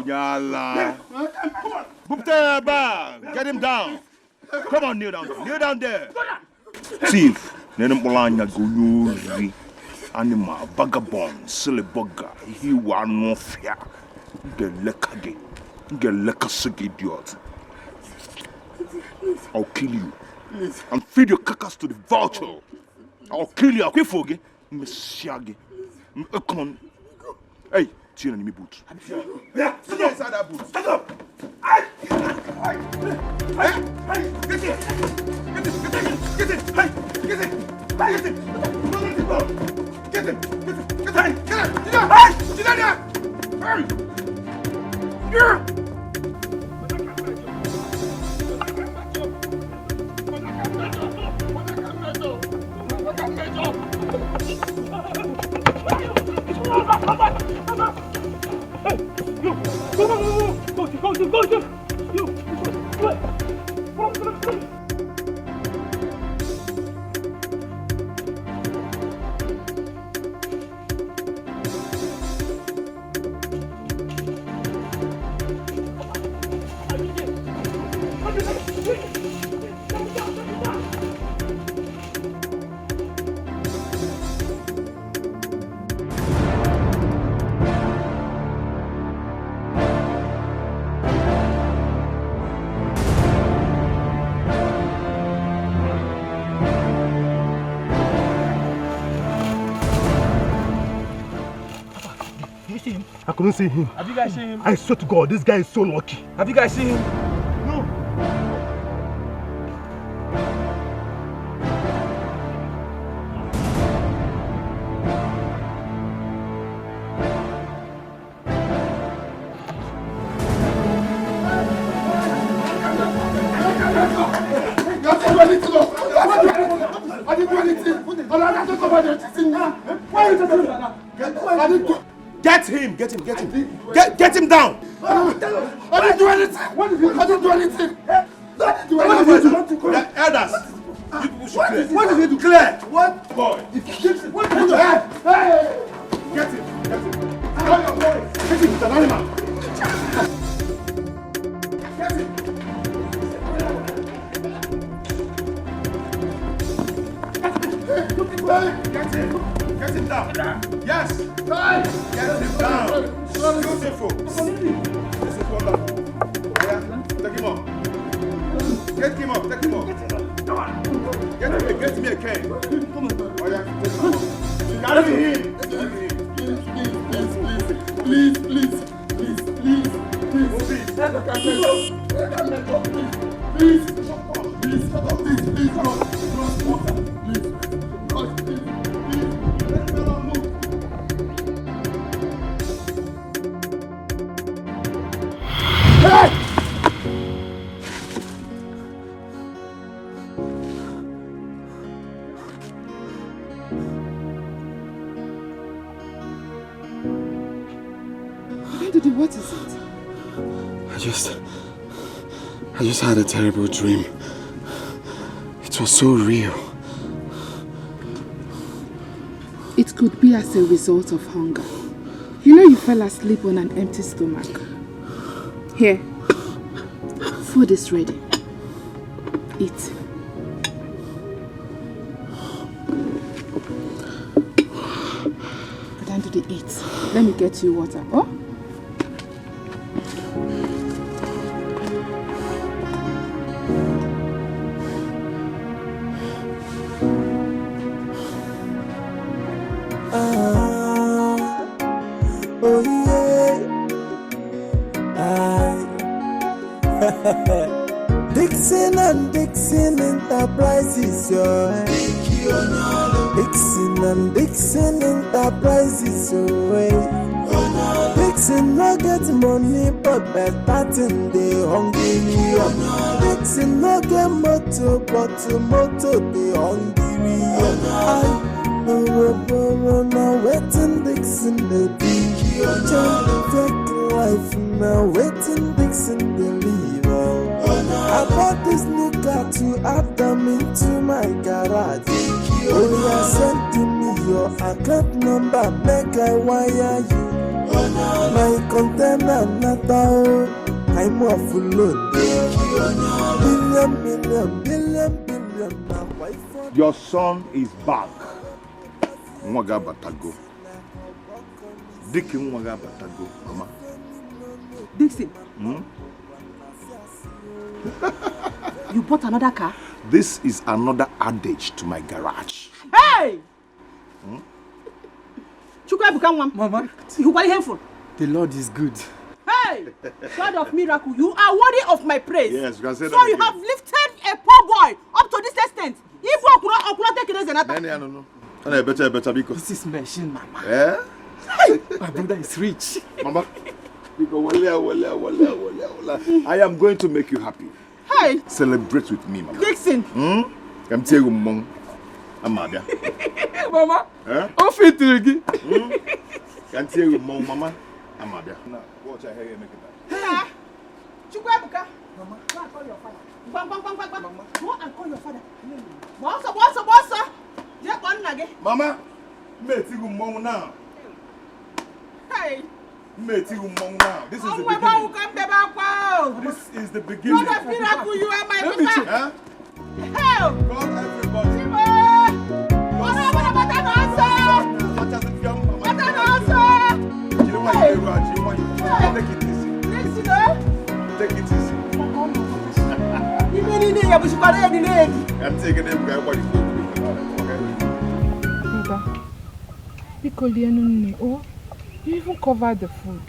Yalla. Bupteba, get him down. Come on, kneel down there. Kneel down there. Thief. Nenem Polanya Guyuri. Anima, vagabond, silly bugger. He want no fear. Get lekage. Get lekasig idiot. I'll kill you. And feed your carcass to the vulture. I'll kill you. I'll quit for you. Messiage. Come on. Hey, see you in my boot. Yeah, sit inside that boot. Stand up. Hey, get it. Get it. Get it. Hey, get it. Get it. Don't let it go. Get it. Get it. Get it. Hey, get it. Hey, sit down there. Hey. Yeah. I couldn't see him. Have you guys seen him? I swear to God, this guy is so lucky. Have you guys seen him? No. I didn't do anything. Why are you talking about that? Get him! Get him! Get him! Get him down! I didn't do anything! I didn't do anything! What did he do? Elders! You people should clear. What did he do? Clear! What? Boy! What did he do? Hey! Get him! Get him! How your boy? Get him! He's an animal! Get him! Get him! Get him down! Yes! Get him down! Beautiful! This is wonderful. Yeah? Take him up. Get him up. Take him up. Get me a cane. Oh yeah, take him up. Carry him! Please. What is it? I just had a terrible dream. It was so real. It could be as a result of hunger. You know you fell asleep on an empty stomach. Here, food is ready. Eat. Go down to the eat. Let me get you water. Oh? Dixon Enterprises, Dixon Enterprises, Dixon no get money, but better thing they hungry. Dixon no get motor, but motor they hungry. Now waiting Dixon the be take life now waiting Dixon the leave. I bought this new car to add them into my garage. Oh, yeah, send to me your account number, make I wire you. My container Natal, I'm off load. Billion. Your son is back. Mwaga Batago. Dickie Mwaga Batago, Mama. Dixon. You bought another car? This is another adage to my garage. Hey! Mama, you are helpful. The Lord is good. Hey! God of miracle, you are worthy of my praise. Yes, you can say that. So you have lifted a poor boy up to this extent. If you could take it as another. No. Better because This is machine, Mama. eh? My brother is rich. Mama. Because I am going to make you happy. Hey! Celebrate with me, Mama. Dixon. I'm telling you, Mom. Amadia. Mama, Eh? off intrigue. Can tell you, Mama. Amadia. Now, watch I hear you make it that. Chukwuebuka. Mama, go and call your father. Bang. Mama. Go and call your father. Boss. Yeah, one again. Mama, mate you Mom now. Hey. Mate you Mom now. This is the beginning. This is the beginning. God of miracle, you are my Let me check. father. Huh? Help! God, everybody. What Take it easy. Take it easy. I'm taking everybody. Okay? Oh, you even covered the food.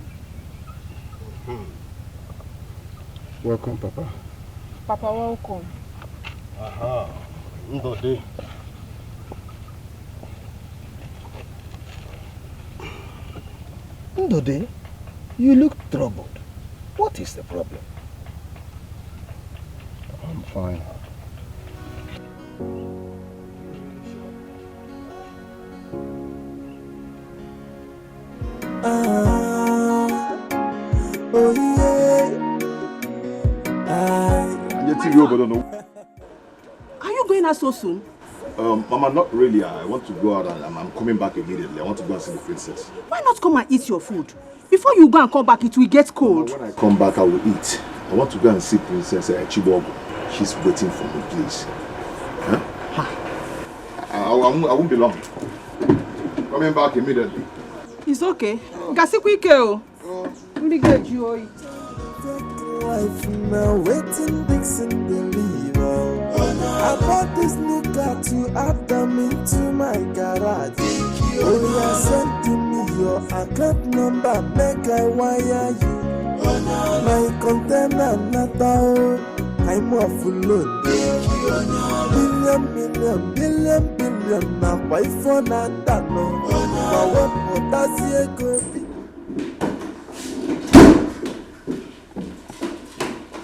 Welcome, Papa. Papa, welcome. Aha. Ndode. Ndode, you look troubled. What is the problem? I'm fine. Oh yeah. Are you going out so soon? Mama, not really. I want to go out and I'm coming back immediately. I want to go and see the princess. Why not come and eat your food? Before you go and come back, it will get cold. Mama, when I come back, I will eat. I want to go and see Princess Chibogo. She's waiting for me, please. Huh? I won't be long. Coming back immediately. It's okay. Gasi kwike. Really good joy. Life now waiting Dixon deliver. I bought this new car to add them into my garage. Oh yeah, send to me your account number, make I wire you. My container Natal, I'm off load. Billion, now why for Natal? Now what does he go?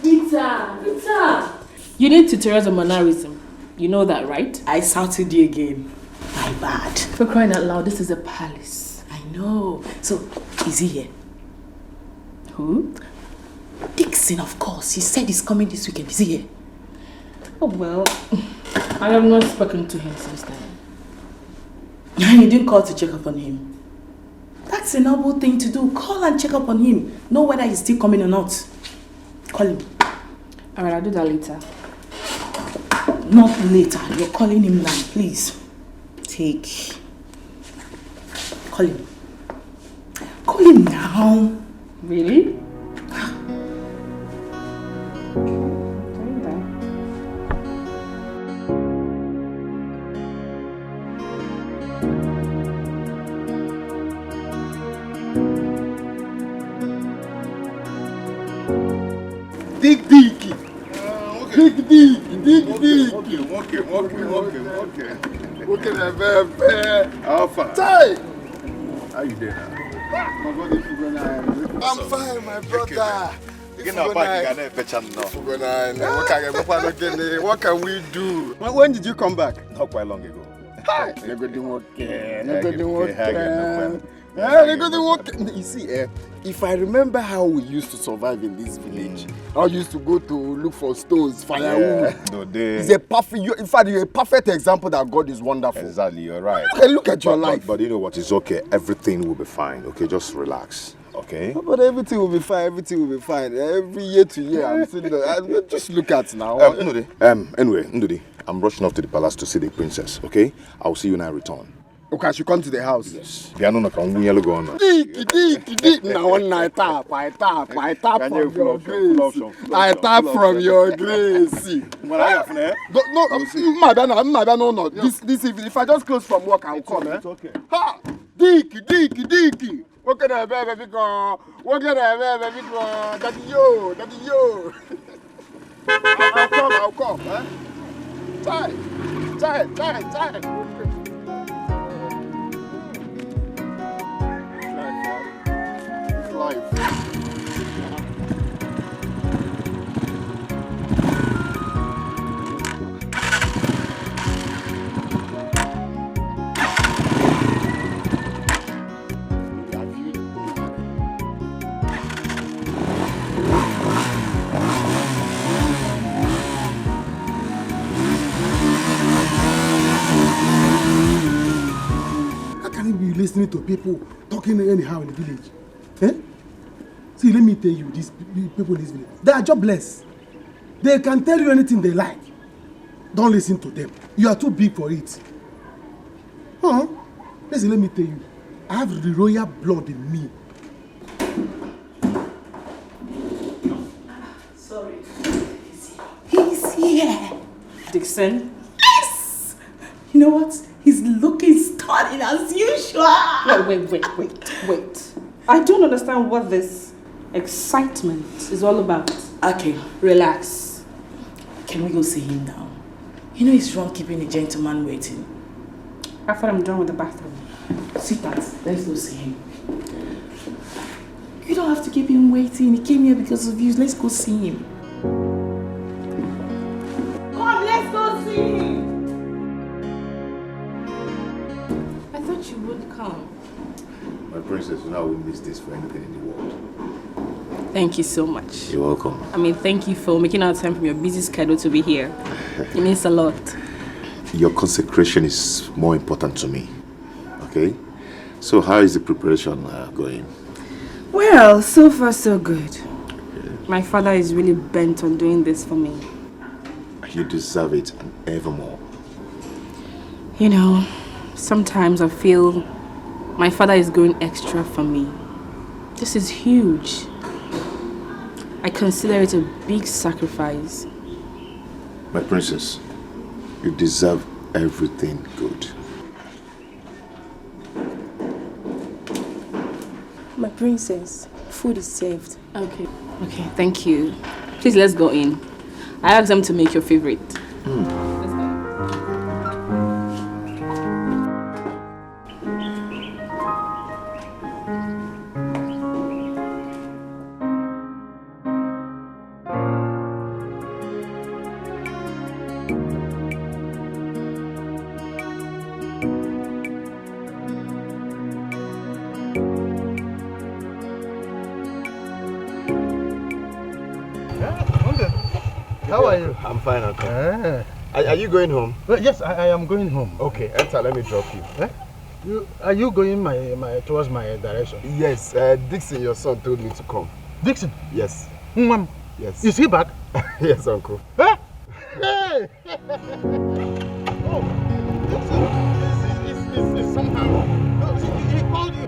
Peter! You need tutorials on mannerism. You know that, right? I shouted you again. My bad. For crying out loud, this is a palace. I know. So, is he here? Who? Dixon, of course. He said he's coming this weekend. Is he here? Oh, well, I have not spoken to him since then. You didn't call to check up on him. That's a noble thing to do. Call and check up on him. Know whether he's still coming or not. Call him. Alright, I'll do that later. Not later. You're calling him now, please. Take. Call him. Call him now. Really? Dig. Okay, Alpha. Hey! How you doing? I'm fine, my brother. What can we do? When did you come back? Not quite long ago. You see, if I remember how we used to survive in this village, I used to go to look for stones, firewood. It's a perfect. In fact, you're a perfect example that God is wonderful. Exactly, you're right. Look at your life. But you know what? It's okay. Everything will be fine. Okay, just relax. Okay. But everything will be fine. Everything will be fine. Every year to year, I'm saying that. Just look at now. Anyway, Ndudi, I'm rushing off to the palace to see the princess. Okay, I'll see you when I return. Okay, I should come to the house. Yes. Piano no can win yellow go on. Now one I tap from your grace. I tap from your grace. No. This evening, if I just close from work, I'll come. It's okay. Ha! Dicky. What can I baby go? Daddy yo. I'll come. Time. Life. How can you be listening to people talking anyhow in the village? See, let me tell you, these people in this village, they are jobless. They can tell you anything they like. Don't listen to them. You are too big for it. Listen, let me tell you, I have the royal blood in me. Sorry. He's here. Dixon? Yes! You know what? He's looking stunning as usual. Wait. I don't understand what this excitement is all about. Okay, relax. Can we go see him now? You know it's wrong keeping a gentleman waiting. After I'm done with the bathroom. Sweetheart, let's go see him. You don't have to keep him waiting. He came here because of you. Let's go see him. Come, let's go see him. I thought you would come. My princess, you know I wouldn't miss this for anything in the world. Thank you so much. You're welcome. I mean, thank you for making out time from your busy schedule to be here. It means a lot. Your consecration is more important to me. Okay? So how is the preparation going? Well, so far so good. My father is really bent on doing this for me. You deserve it and evermore. You know, sometimes I feel my father is going extra for me. This is huge. I consider it a big sacrifice. My princess, you deserve everything good. My princess, food is served. Okay, thank you. Please, let's go in. I asked them to make your favorite. Let's go. How are you? I'm fine, Uncle. Are you going home? Well, yes, I am going home. Okay, enter, let me drop you. Are you going towards my direction? Yes, Dixon, your son, told me to come. Dixon? Yes. Mom? Yes. Is he back? Yes, Uncle. Hey! Oh, Dixon is somehow. No, he called you.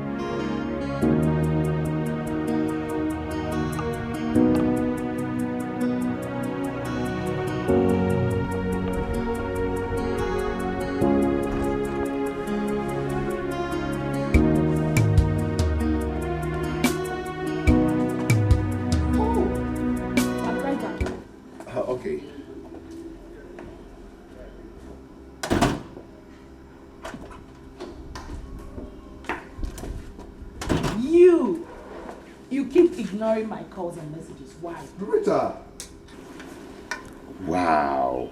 Okay. You keep ignoring my calls and messages. Why? Rita! Wow.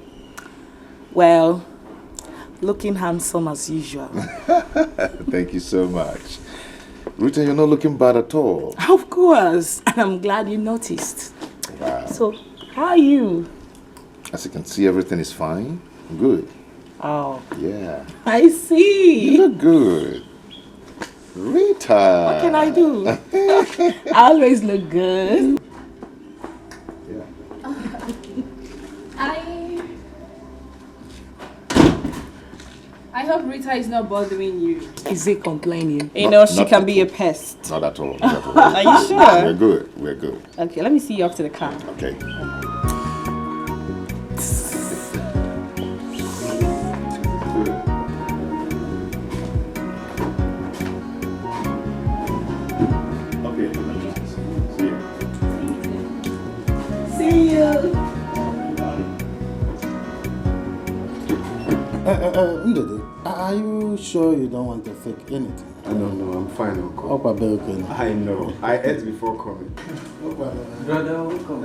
Well, looking handsome as usual. Thank you so much. Rita, you're not looking bad at all. Of course. And I'm glad you noticed. Wow. So, how are you? As you can see, everything is fine. Good. Oh. Yeah. I see. You look good. Rita. What can I do? I always look good. I hope Rita is not bothering you. Is he complaining? You know, she can be a pest. Not at all. Not at all. Are you sure? We're good. We're good. Okay, let me see you off to the car. Okay. See you. Ndede, are you sure you don't want to fake anything? No, I'm fine, Uncle. Okay. I know. I ate before coming. Brother, welcome.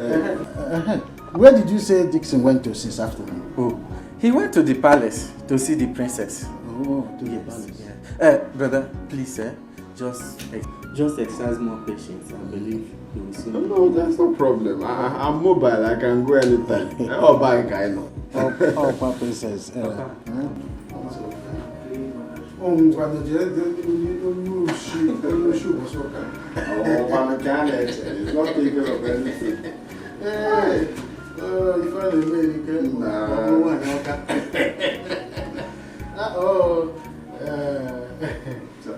Where did you say Dixon went to since afternoon? Oh, he went to the palace to see the princess. Oh, to the palace. Yeah. Brother, please, just exercise more patience. I believe he will soon. No, that's no problem. I'm mobile. I can go anytime. I'll buy a guy now. Oh, princess. It's not taking of anything. Hey, you find American?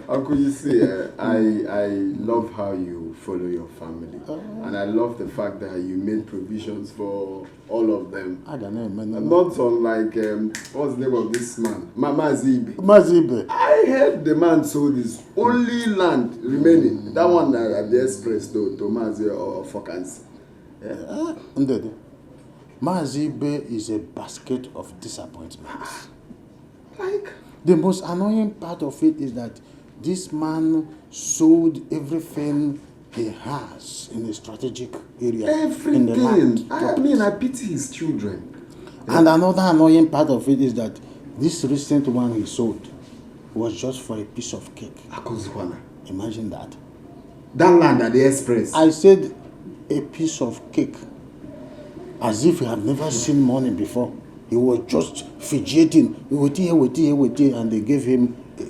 Uncle, you see, I love how you follow your family. And I love the fact that you made provisions for all of them. I don't know, man. Not unlike, what's the name of this man? Mazibe. Mazibe. I heard the man sold his only land remaining. That one at the express to Mazi or Fokansi. Yeah. Mazibe is a basket of disappointments. Like? The most annoying part of it is that this man sold everything he has in a strategic area. Everything. In the land. I pity his children. And another annoying part of it is that this recent one he sold was just for a piece of cake. Imagine that. That land at the express. I said a piece of cake. As if he had never seen money before. He was just fidgeting, and they gave him a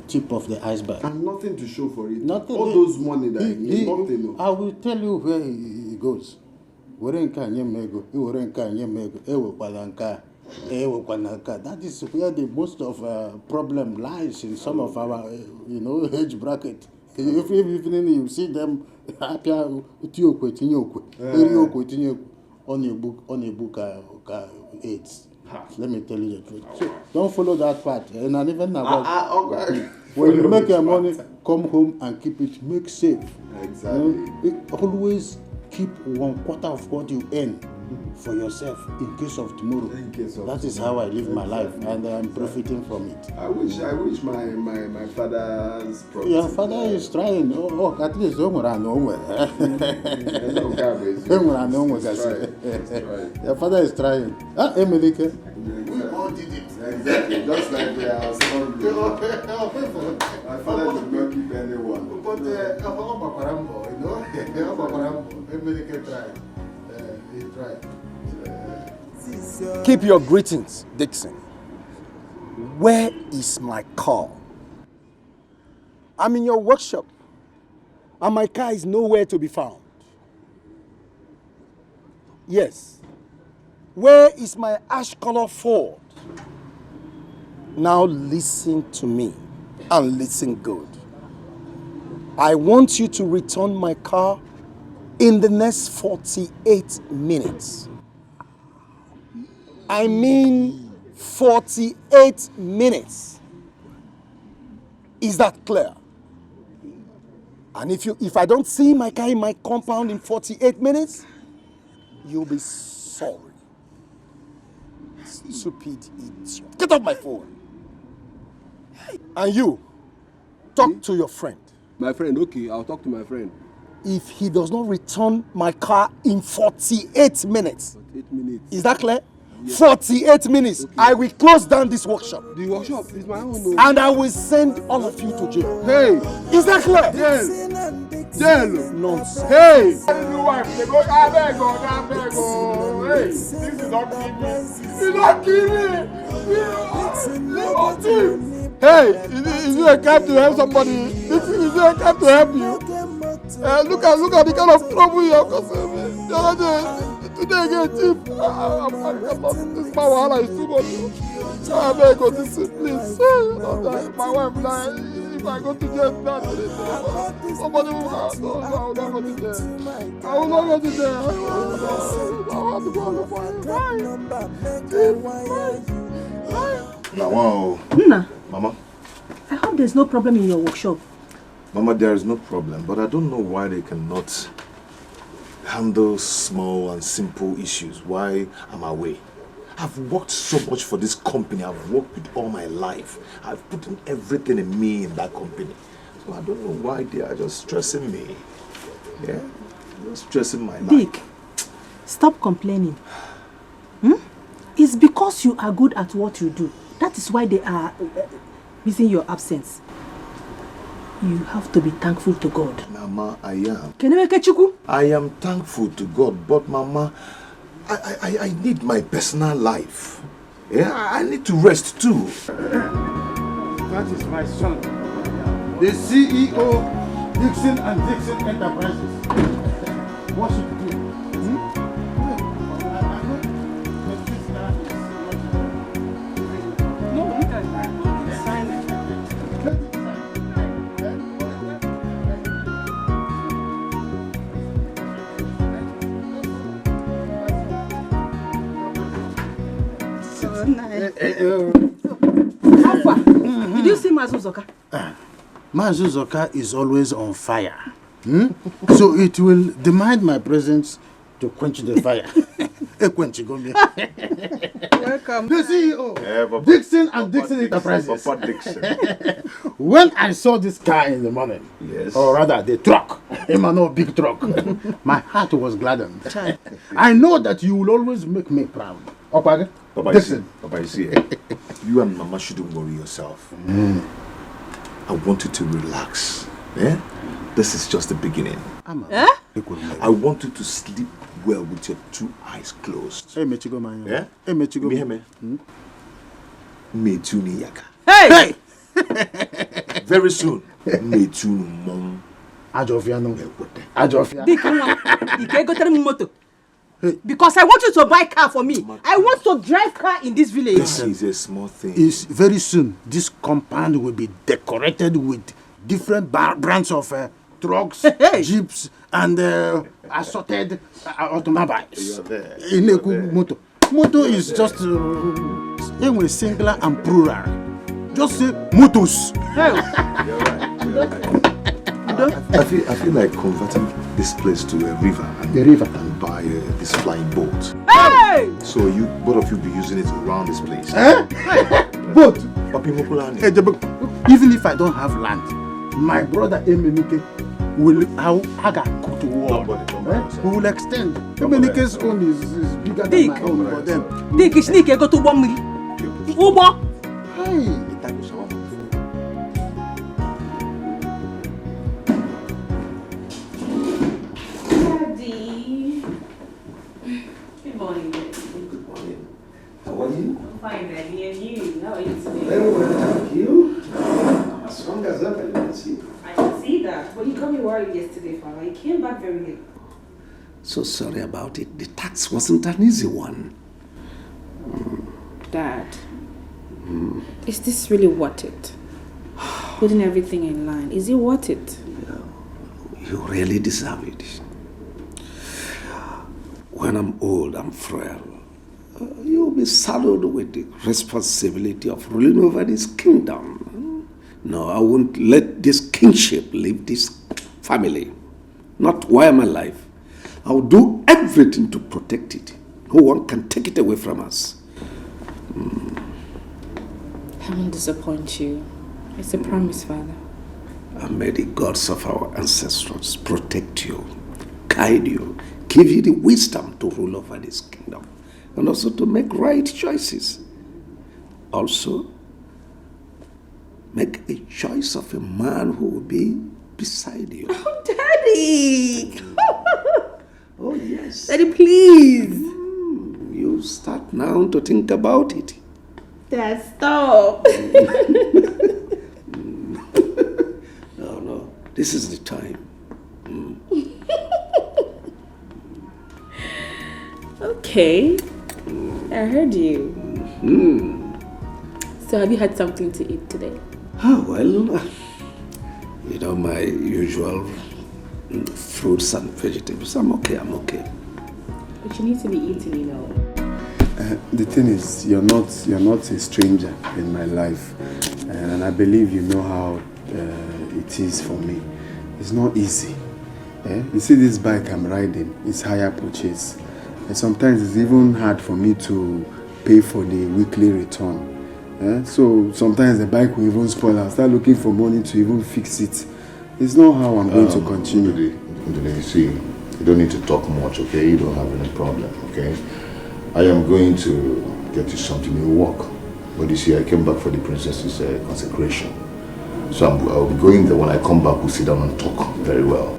tip of the iceberg. And nothing to show for it. Nothing. All those money that he nothing. I will tell you where he goes. That is where the most of problem lies in some of our, age bracket. If you see them, on a book AIDS. Let me tell you the truth. So don't follow that part. And even when you make your money, come home and keep it. Make safe. Exactly. Always keep 1/4 of what you earn for yourself in case of tomorrow. That is how I live my life, and I'm profiting from it. I wish my father's property. Your father is trying. At least your father is trying. Emily. We all did it. Exactly. Just like we are struggling. My father did not keep anyone. But Emily tried. He tried. Keep your greetings, Dixon. Where is my car? I'm in your workshop, and my car is nowhere to be found. Yes. Where is my ash-colored Ford? Now listen to me, and listen good. I want you to return my car in the next 48 minutes. I mean 48 minutes. Is that clear? And if I don't see my car in my compound in 48 minutes, you'll be sorry. Stupid idiot. Get off my phone. And you, talk to your friend. My friend, okay, I'll talk to my friend. If he does not return my car in 48 minutes. 48 minutes. Is that clear? 48 minutes. Okay. I will close down this workshop. The workshop is my own. And I will send all of you to jail. Hey! Is that clear? Jail! Nonsense. Hey! Hey, this is not giving. It's not giving. Hey, is it a cab to help somebody? Is it a cab to help you? Look at the kind of trouble you have caused me. The other day, today again, Chief, this power is too much. I beg you, please. My wife died. If I go to jail, somebody will go. No, I will not go to jail. I will not go to jail. I want to go to Now, wow. Nna. Mama? I hope there's no problem in your workshop. Mama, there is no problem, but I don't know why they cannot handle small and simple issues. Why am I away? I've worked so much for this company. I've worked with all my life. I've put in everything in me in that company. So I don't know why they are just stressing me. Yeah? Just stressing my life. Dick, stop complaining. It's because you are good at what you do. That is why they are missing your absence. You have to be thankful to God. Mama, I am. I am thankful to God, but Mama, I need my personal life. Yeah, I need to rest too. That is my son, the CEO, Dixon and Dixon Enterprises. What should we do? Alpha, did you see Mazuzoka? Mazuzoka is always on fire. So it will demand my presence to quench the fire. Welcome. The CEO, Dixon and Dixon Enterprises. When I saw this car in the morning, or rather the truck, a big truck, my heart was gladdened. I know that you will always make me proud. Papa, Dixon. Papa, you see, you and Mama shouldn't worry yourself. I want you to relax. Yeah? This is just the beginning. I want you to sleep well with your two eyes closed. Hey, Mechigo, man. Yeah? Hey, Mechigo. Metuni yaka. Hey! Very soon. Metunu mom. Ajofia no. Because I want you to buy car for me. I want to drive car in this village. This is a small thing. It's very soon. This compound will be decorated with different brands of trucks, jeeps, and assorted automobiles. Moto is just singular and plural. Just say motos. You're right. I feel like converting this place to a river and buy this flying boat. Hey! So both of you be using it around this place. Boat? Even if I don't have land, my brother Emenike will go to war. We will extend. Emenike's own is bigger than my own. But then Dick is sneaky go to 1 million. Uber. Hey. Good morning. Good morning. How are you? I'm fine, Daddy. And you? How are you today? Very well, thank you. I'm as strong as ever, you can see. I can see that. But you got me worried yesterday, Father. You came back very late. So sorry about it. The tax wasn't an easy one. Dad, is this really worth it? Putting everything in line, is it worth it? You really deserve it. When I'm old and frail, you'll be saddled with the responsibility of ruling over this kingdom. No, I won't let this kingship leave this family. Not while I'm alive. I'll do everything to protect it. No one can take it away from us. I won't disappoint you. It's a promise, Father. And may the gods of our ancestors protect you, guide you, give you the wisdom to rule over this kingdom. and also to make right choices. Also, make a choice of a man who will be beside you. Oh, Daddy! Oh, yes. Daddy, please. You start now to think about it. Dad, stop. No. This is the time. Okay. I heard you. So have you had something to eat today? Well, my usual fruits and vegetables. I'm okay. But you need to be eating, The thing is, you're not a stranger in my life, and I believe you know how it is for me. It's not easy. You see this bike I'm riding, it's hire purchase, and sometimes it's even hard for me to pay for the weekly return. So sometimes the bike will even spoil. I'll start looking for money to even fix it. It's not how I'm going to continue. You see, you don't need to talk much, okay? You don't have any problem, okay? I am going to get you something, you work. But you see, I came back for the princess's consecration. So I'll be going there. When I come back, we'll sit down and talk very well.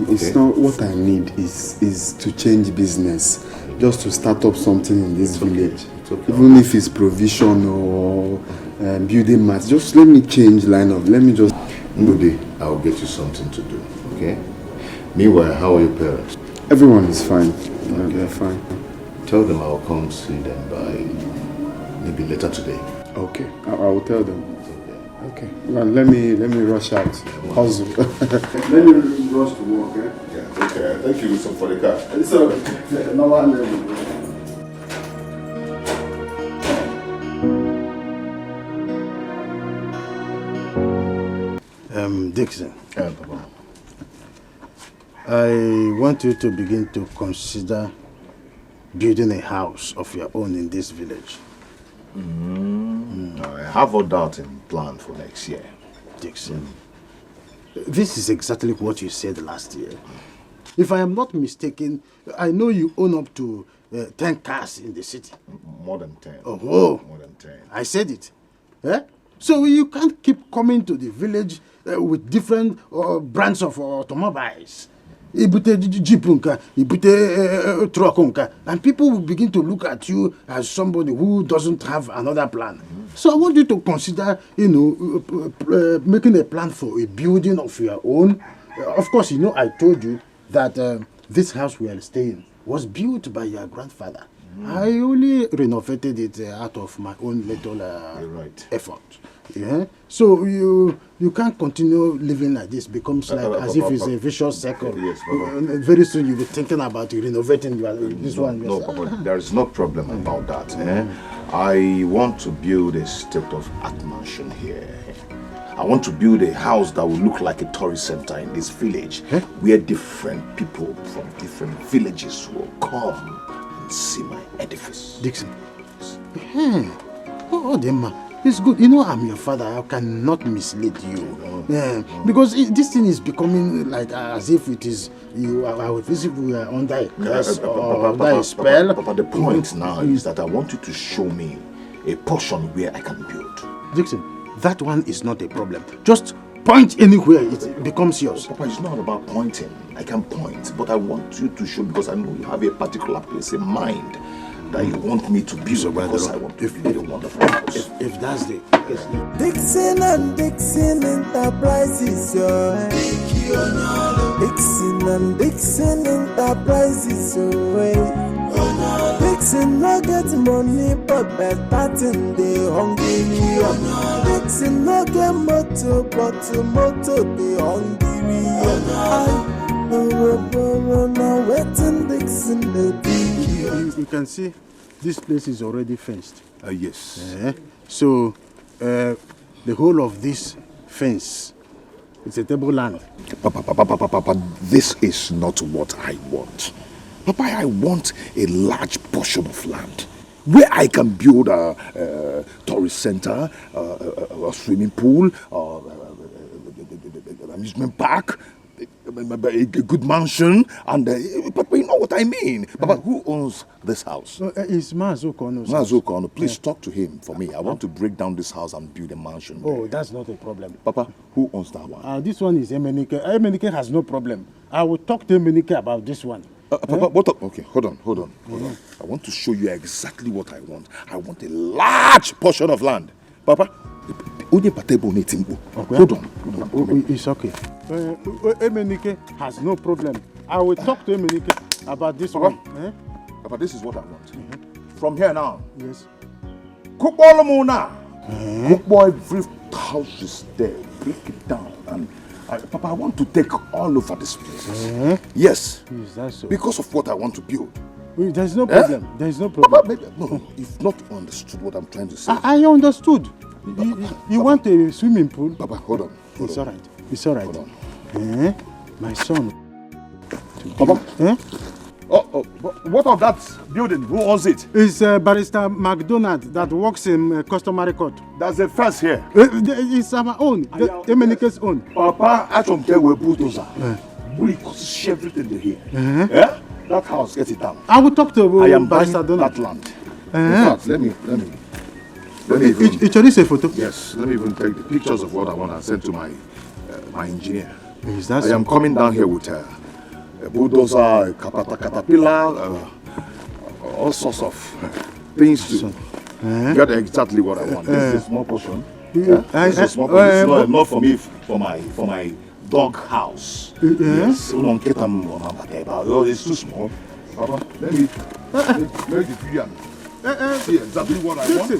It's not what I need is to change business, just to start up something in this village. Okay. Even if it's provision or building mats, just let me change line up. Let me just... Good, I'll get you something to do, okay? Meanwhile, how are your parents? Everyone is fine. They're fine. Tell them I'll come see them by maybe later today. Okay, I will tell them. Okay. Well, let me rush out. Hustle. Let me rush to work, eh? Yeah, okay. Thank you for the car. It's alright. No one. Dixon. I want you to begin to consider building a house of your own in this village. I have all that in plan for next year. Dixon, this is exactly what you said last year. If I am not mistaken, I know you own up to 10 cars in the city. More than 10. Oh, more than 10. I said it. So you can't keep coming to the village with different brands of automobiles. Ibute jeep ibute truck and people will begin to look at you as somebody who doesn't have another plan. So I want you to consider, making a plan for a building of your own. Of course, I told you that this house we are staying was built by your grandfather. I only renovated it out of my own little effort. Yeah. So you can't continue living like this. Becomes like as if it's a vicious circle. Yes, very soon you'll be thinking about renovating this one. No, Papa, there is no problem about that. I want to build a state-of-art mansion here. I want to build a house that will look like a tourist center in this village, where different people from different villages will come and see my edifice. Dixon. It's good. I'm your father. I cannot mislead you. Because this thing is becoming like as if it is you are as if we are under a curse or under a spell. But the point now is that I want you to show me a portion where I can build. Dixon, that one is not a problem. Just point anywhere, it becomes yours. Papa, it's not about pointing. I can point, but I want you to show because I know you have a particular place in mind that you want me to build because I want to build a wonderful house. If that's the case. Dixon and Dixon Enterprises, Dixon and Dixon Enterprises, Dixon no get money, but better thing they hungry. Dixon no get motor, but motor they hungry. No waiting Dixon the You can see this place is already fenced. Yes. So the whole of this fence, it's a tableland. Papa, this is not what I want. Papa, I want a large portion of land where I can build a tourist center, a swimming pool, an amusement park, a good mansion, and but what I mean. Papa, who owns this house? It's Mazuko. Mazuko, please talk to him for me. I want to break down this house and build a mansion. Oh, that's not a problem. Papa, who owns that one? This one is Emenike. Emenike has no problem. I will talk to Emenike about this one. Papa, what? Okay, hold on. I want to show you exactly what I want. I want a large portion of land. Papa, hold on. It's okay. Emenike has no problem. I will talk to Emenike about this one. Papa, this is what I want. From here now. Yes. Cook all the now. Cook boy, every house is there. Break it down. And Papa, I want to take all over this place. Yes. Is that so? Because of what I want to build. There's no problem. There's no problem. Papa, no, you've not understood what I'm trying to say. I understood. You want a swimming pool? Papa, hold on. It's all right. It's all right. Hold on. My son. Papa? What of that building? Who owns it? It's Barrister McDonald that works in customary court. That's the first here. It's our own. Emenike's own. Papa, I don't care where bulldozer. We could everything here. That house, get it down. I will talk to I am Barrister buying Donald. that land. In fact, let me It's a photo? Yes, let me even take the pictures of what I want to send to my engineer. Is that I am coming down here with a bulldozer, a caterpillar, all sorts of things to get exactly what I want. This is a small portion. This is a small portion. It's not enough for me for my dog house. Yes. It's too small. Papa, let me make the video. See exactly what I want.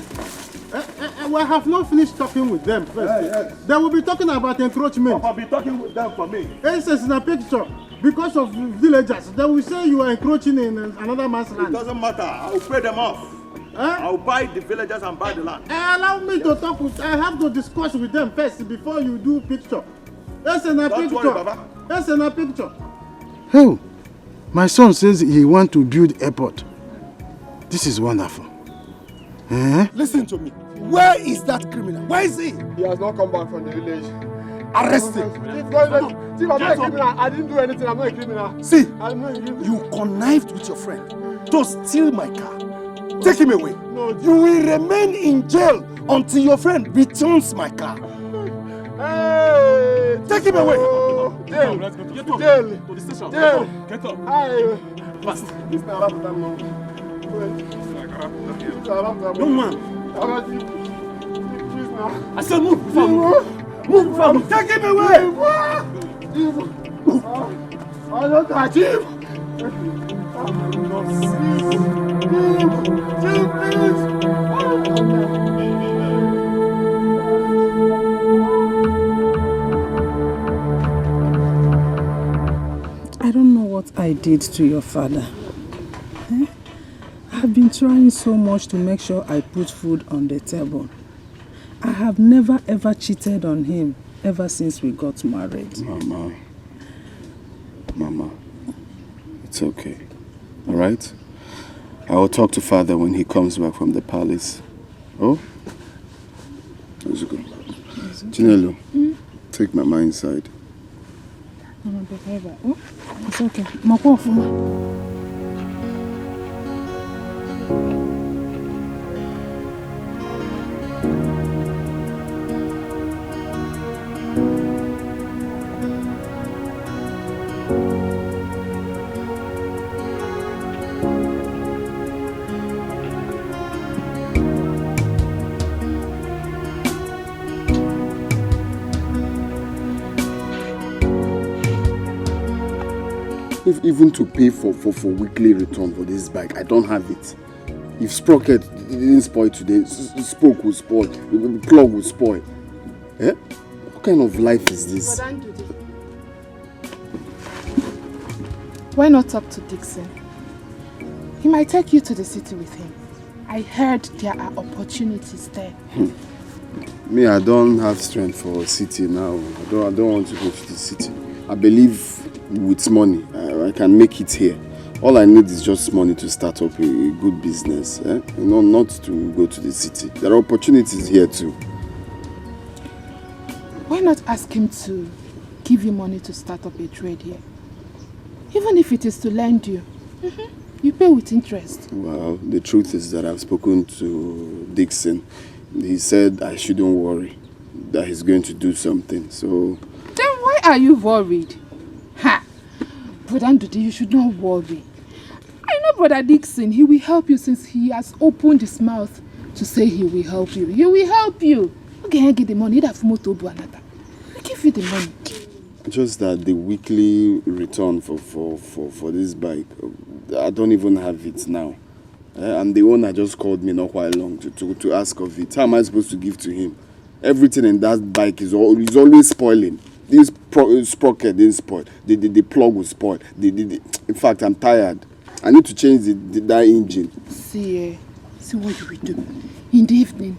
We have not finished talking with them first. They will be talking about encroachment. Papa, be talking with them for me. It's in a picture. Because of villagers, they will say you are encroaching in another man's land. It doesn't matter. I will pay them off. I will buy the villagers and buy the land. Allow me to talk with. I have to discuss with them first before you do picture. It's in a picture. Worry, Baba. It's in a picture. Oh, my son says he wants to build airport. This is wonderful. Listen to me. Where is that criminal? Where is he? He has not come back from the village. Arrest him. See, I'm not a criminal. I didn't do anything. I'm not a criminal. See, I'm not a criminal. you connived with your friend to steal my car. Take him away. No, you will remain in jail until your friend returns my car. Hey! Take him away. Jail. Let's go to Jail. To the station. Jail. Get up. Hi. Fast. Young man. I said move before move before move. Take him away. I don't touch him. I don't know what I did to your father. I've been trying so much to make sure I put food on the table. I have never ever cheated on him ever since we got married. Mama, it's okay. All right? I will talk to father when he comes back from the palace. Oh? Let's go. Chinelo, take Mama inside. It's okay. If even to pay for weekly return for this bike, I don't have it. If sprocket didn't spoil today, spoke will spoil, the plug will spoil. Eh? What kind of life is this? Why not talk to Dixon? He might take you to the city with him. I heard there are opportunities there. Me, I don't have strength for a city now. I don't want to go to the city. I believe with money, I can make it here. All I need is just money to start up a good business. Not to go to the city. There are opportunities here too. Why not ask him to give you money to start up a trade here? Even if it is to lend you. You pay with interest. Well, the truth is that I've spoken to Dixon. He said I shouldn't worry, that he's going to do something, so... Then why are you worried? Ha! Brother Ndude, you should not worry. I know Brother Dixon, he will help you since he has opened his mouth to say he will help you. He will help you. Okay, I get the money. I'll give you the money. Just that the weekly return for this bike, I don't even have it now. And the owner just called me not quite long to ask of it. How am I supposed to give to him? Everything in that bike is always spoiling. This sprocket didn't spoil. The plug was spoiled. In fact, I'm tired. I need to change that engine. See what you will do. In the evening,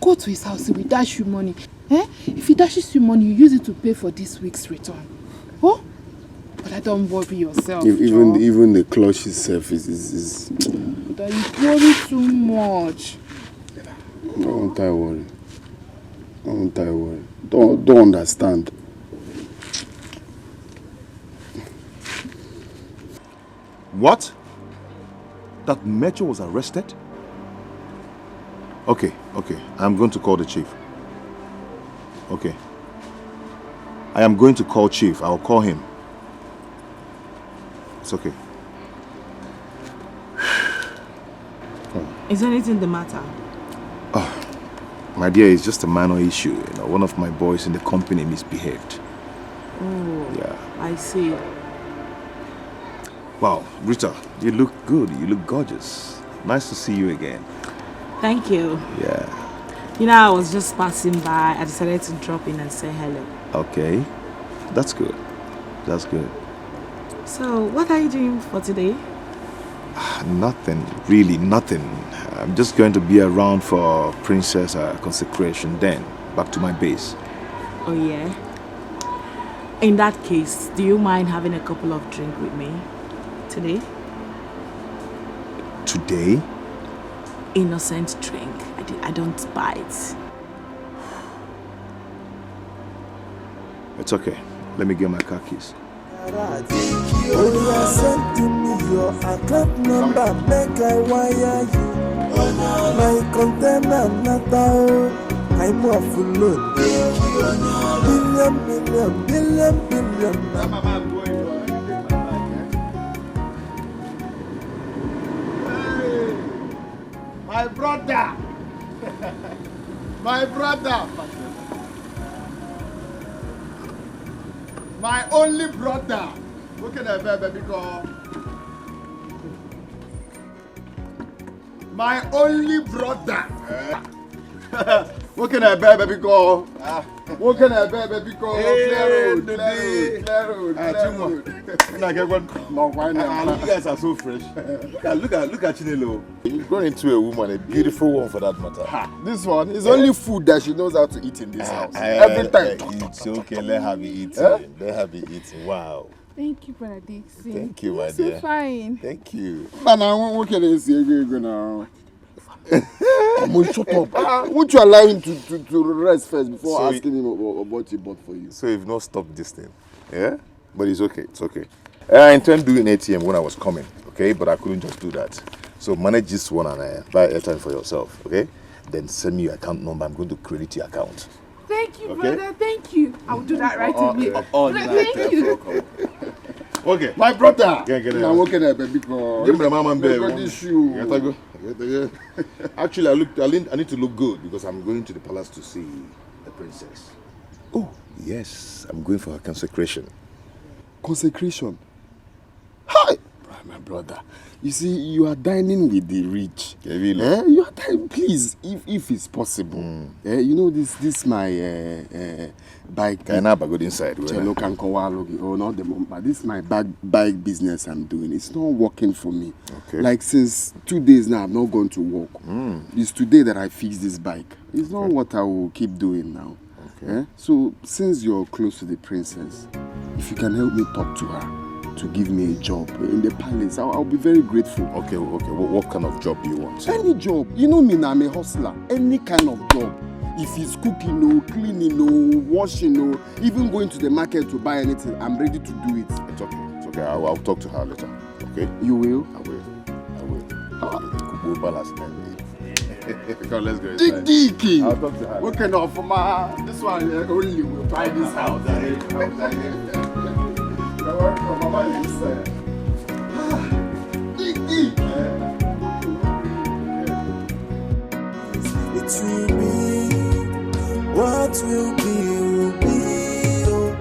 go to his house, he will dash you money. If he dashes you money, you use it to pay for this week's return. Oh? But I don't worry yourself. Even the clutch itself is... But you worry too much. Don't I worry. Don't understand. What? That Metro was arrested? Okay. I'm going to call the chief. Okay. I am going to call Chief. I'll call him. It's okay. Is anything the matter? My dear, it's just a minor issue. One of my boys in the company misbehaved. Oh, yeah. I see. Wow, Rita, you look good. You look gorgeous. Nice to see you again. Thank you. Yeah. I was just passing by. I decided to drop in and say hello. Okay. That's good. That's good. So, what are you doing for today? Nothing. Really, nothing. I'm just going to be around for Princess consecration, then back to my base. Oh, yeah? In that case, do you mind having a couple of drinks with me today? Today? Innocent drink. I don't buy it. It's okay. Let me get my car keys. Send to me your account number, make I wire you. My container not out. I'm off alone. Billion. My brother! My brother! My only brother! Look at that baby girl. My only brother! What can I bear, baby girl? What can I bear, baby girl? Clear road. You guys are so fresh. Look at Chinelo. You've grown into a woman, a beautiful one for that matter. This one is only food that she knows how to eat in this house. Every time. It's okay, let her be eating. Let her be eating. Wow. Thank you, Brother Dixon. Thank you, my You're dear. so fine. Thank you. Man, what can I say now? Shut up. Won't you allow him to rest first before asking him what he bought for you? So you've not stopped this thing, yeah? But it's okay, it's okay. I intend doing ATM when I was coming, okay? But I couldn't just do that. So manage this one and buy airtime for yourself, okay? Then send me your account number. I'm going to credit your account. Thank you, Okay. brother. Thank you. I'll do that right away. Thank you. Okay. My brother! Now, what can I baby girl? Give me the mama bear. Look at this shoe. Actually, I need to look good because I'm going to the palace to see the princess. Oh, yes. I'm going for her consecration. Consecration? Hi! My brother. You see, you are dining with the rich. You are dining, please, if it's possible. You know, this my bike. Can I go inside? Oh, not the moment. But this is my bike business I'm doing. It's not working for me. Okay. Like since 2 days now, I've not gone to work. It's today that I fixed this bike. It's not what I will keep doing now. Okay. So since you're close to the princess, if you can help me talk to her to give me a job in the palace, I'll be very grateful. Okay. What kind of job do you want? Any job. You know me now, I'm a hustler. Any kind of job. If it's cooking, cleaning, washing, even going to the market to buy anything, I'm ready to do it. It's okay. I'll talk to her later. Okay? You will? I will. Kubu Palace. Come, let's go Dig inside. digging. I'll talk to her. We can offer this one only will buy this house. Mama is dig. It will be what will be. Oh.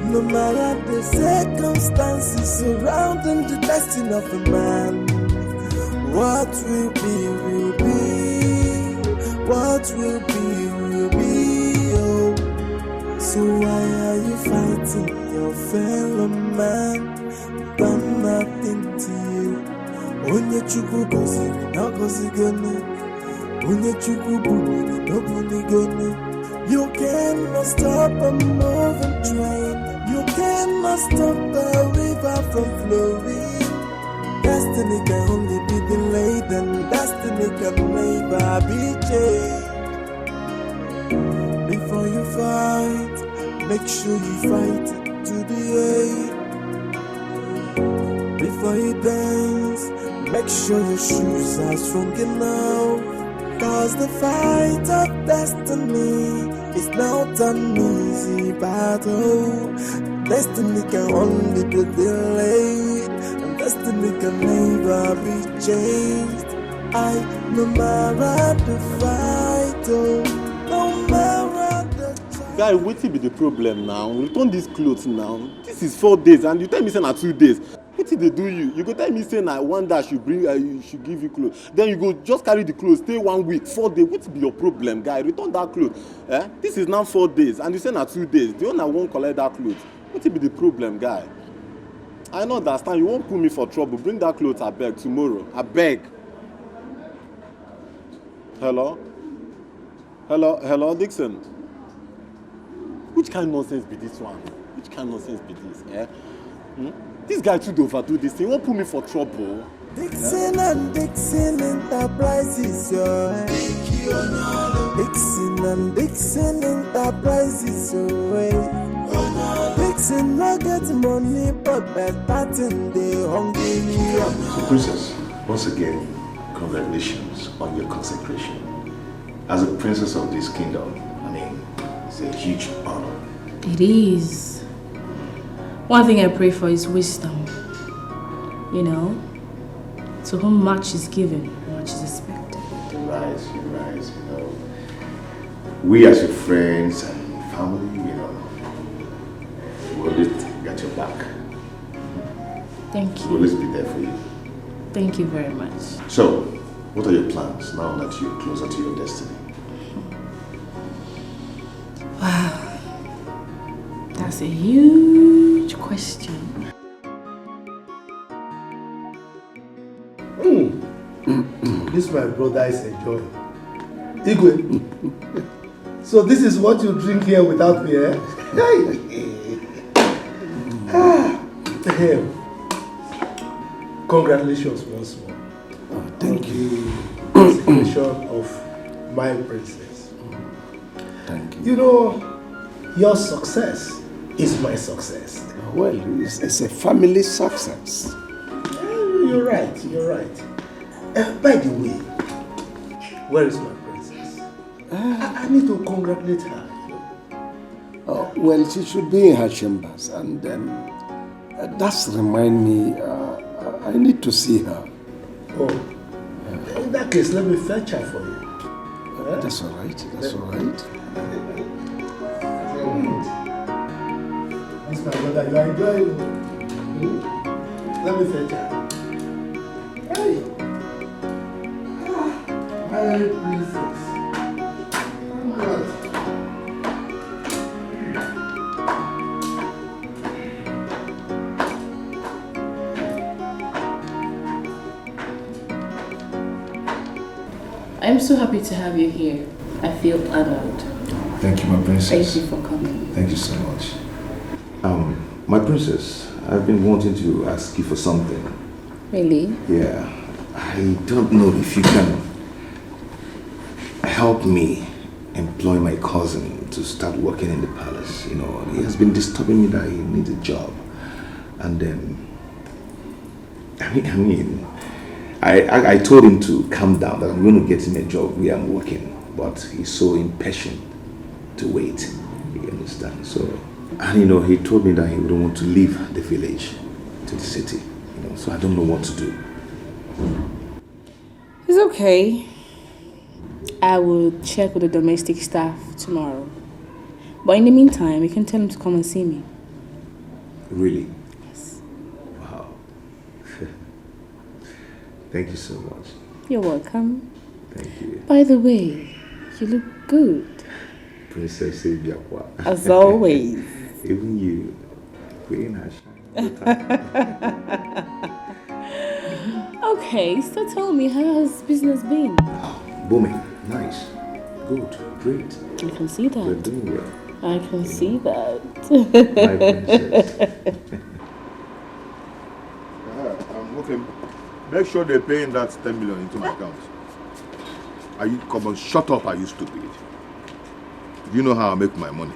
No matter the circumstances surrounding the destiny of a man, what will be will be. What will be will be. Oh. So why are you fighting your fellow man? Done nothing to you. Onye chukwu goziri na gozigonu. Onye chukwu bugiri no bunigonu. You cannot stop a moving train. You cannot stop the river from flowing. Destiny can only be delayed, and destiny can never be changed. Before you fight, make sure you fight to the end. Before you dance, make sure your shoes are strong enough. Cause the fight of destiny is not an easy battle. Destiny can only be delayed, and destiny can never be changed. No matter the fight, no matter the Guy, what be the problem now? Return these clothes now. This is 4 days, and you tell me say na 2 days. What did they do you? You go tell me say na one day should bring, you should give you clothes. Then you go just carry the clothes, stay 1 week, 4 days. What be your problem, guy? Return that clothes. Eh? This is now 4 days, and you say na 2 days. The owner won't collect that clothes. What be the problem, guy? I don't understand. You won't put me for trouble. Bring that clothes, I beg, tomorrow. I beg. Hello? Hello, Dixon. Which kind of nonsense be this one? Which kind of nonsense be this, eh? This guy too overdo this thing. He won't put me for trouble. Dixon and Dixon Enterprises, Dixon and Dixon Enterprises, Dixon no get money, but better thing they hungry. So, Princess, once again, congratulations on your consecration. As a princess of this kingdom, I mean, it's a huge honor. It is. One thing I pray for is wisdom. You know, to whom much is given, much is expected. You're right, you know. We as your friends and family, you know, we'll always got your back. Thank you. We'll always be there for you. Thank you very much. So, what are your plans now that you're closer to your destiny? Wow. That's a huge question. This my brother is enjoying. Igwe. So this is what you drink here without me, eh? Hey. Congratulations once more. Thank you. Consecration of my princess. Thank you. You know, your success is my success. Well, it's a family success. You're right. By the way, where is my princess? I need to congratulate her. Oh, well, she should be in her chambers, and then that's remind me, I need to see her. Oh, in that case, let me fetch her for you. That's all right. That's all right. This my brother, you are enjoying. Let me fetch her. Hey, my princess. I'm so happy to have you here. I feel honored. Thank you, my princess. Thank you for coming. Thank you so much. My princess, I've been wanting to ask you for something. Really? Yeah. I don't know if you can help me employ my cousin to start working in the palace. You know, he has been disturbing me that he needs a job. And then I told him to calm down, that I'm going to get him a job where I'm working, but he's so impatient to wait. You understand? So, and he told me that he wouldn't want to leave the village to the city. So I don't know what to do. It's okay. I will check with the domestic staff tomorrow. But in the meantime, you can tell him to come and see me. Really? Yes. Wow. Thank you so much. You're welcome. Thank you. By the way, you look good. Princess Ebiakwa. As always. Even you. Queen Okay, so tell me, how has business been? Booming. Nice. Good. Great. I can see that. We're doing well. I can see that. My princess. Okay. Make sure they're paying that 10 million into my account. Come on, shut up, are you stupid? You know how I make my money.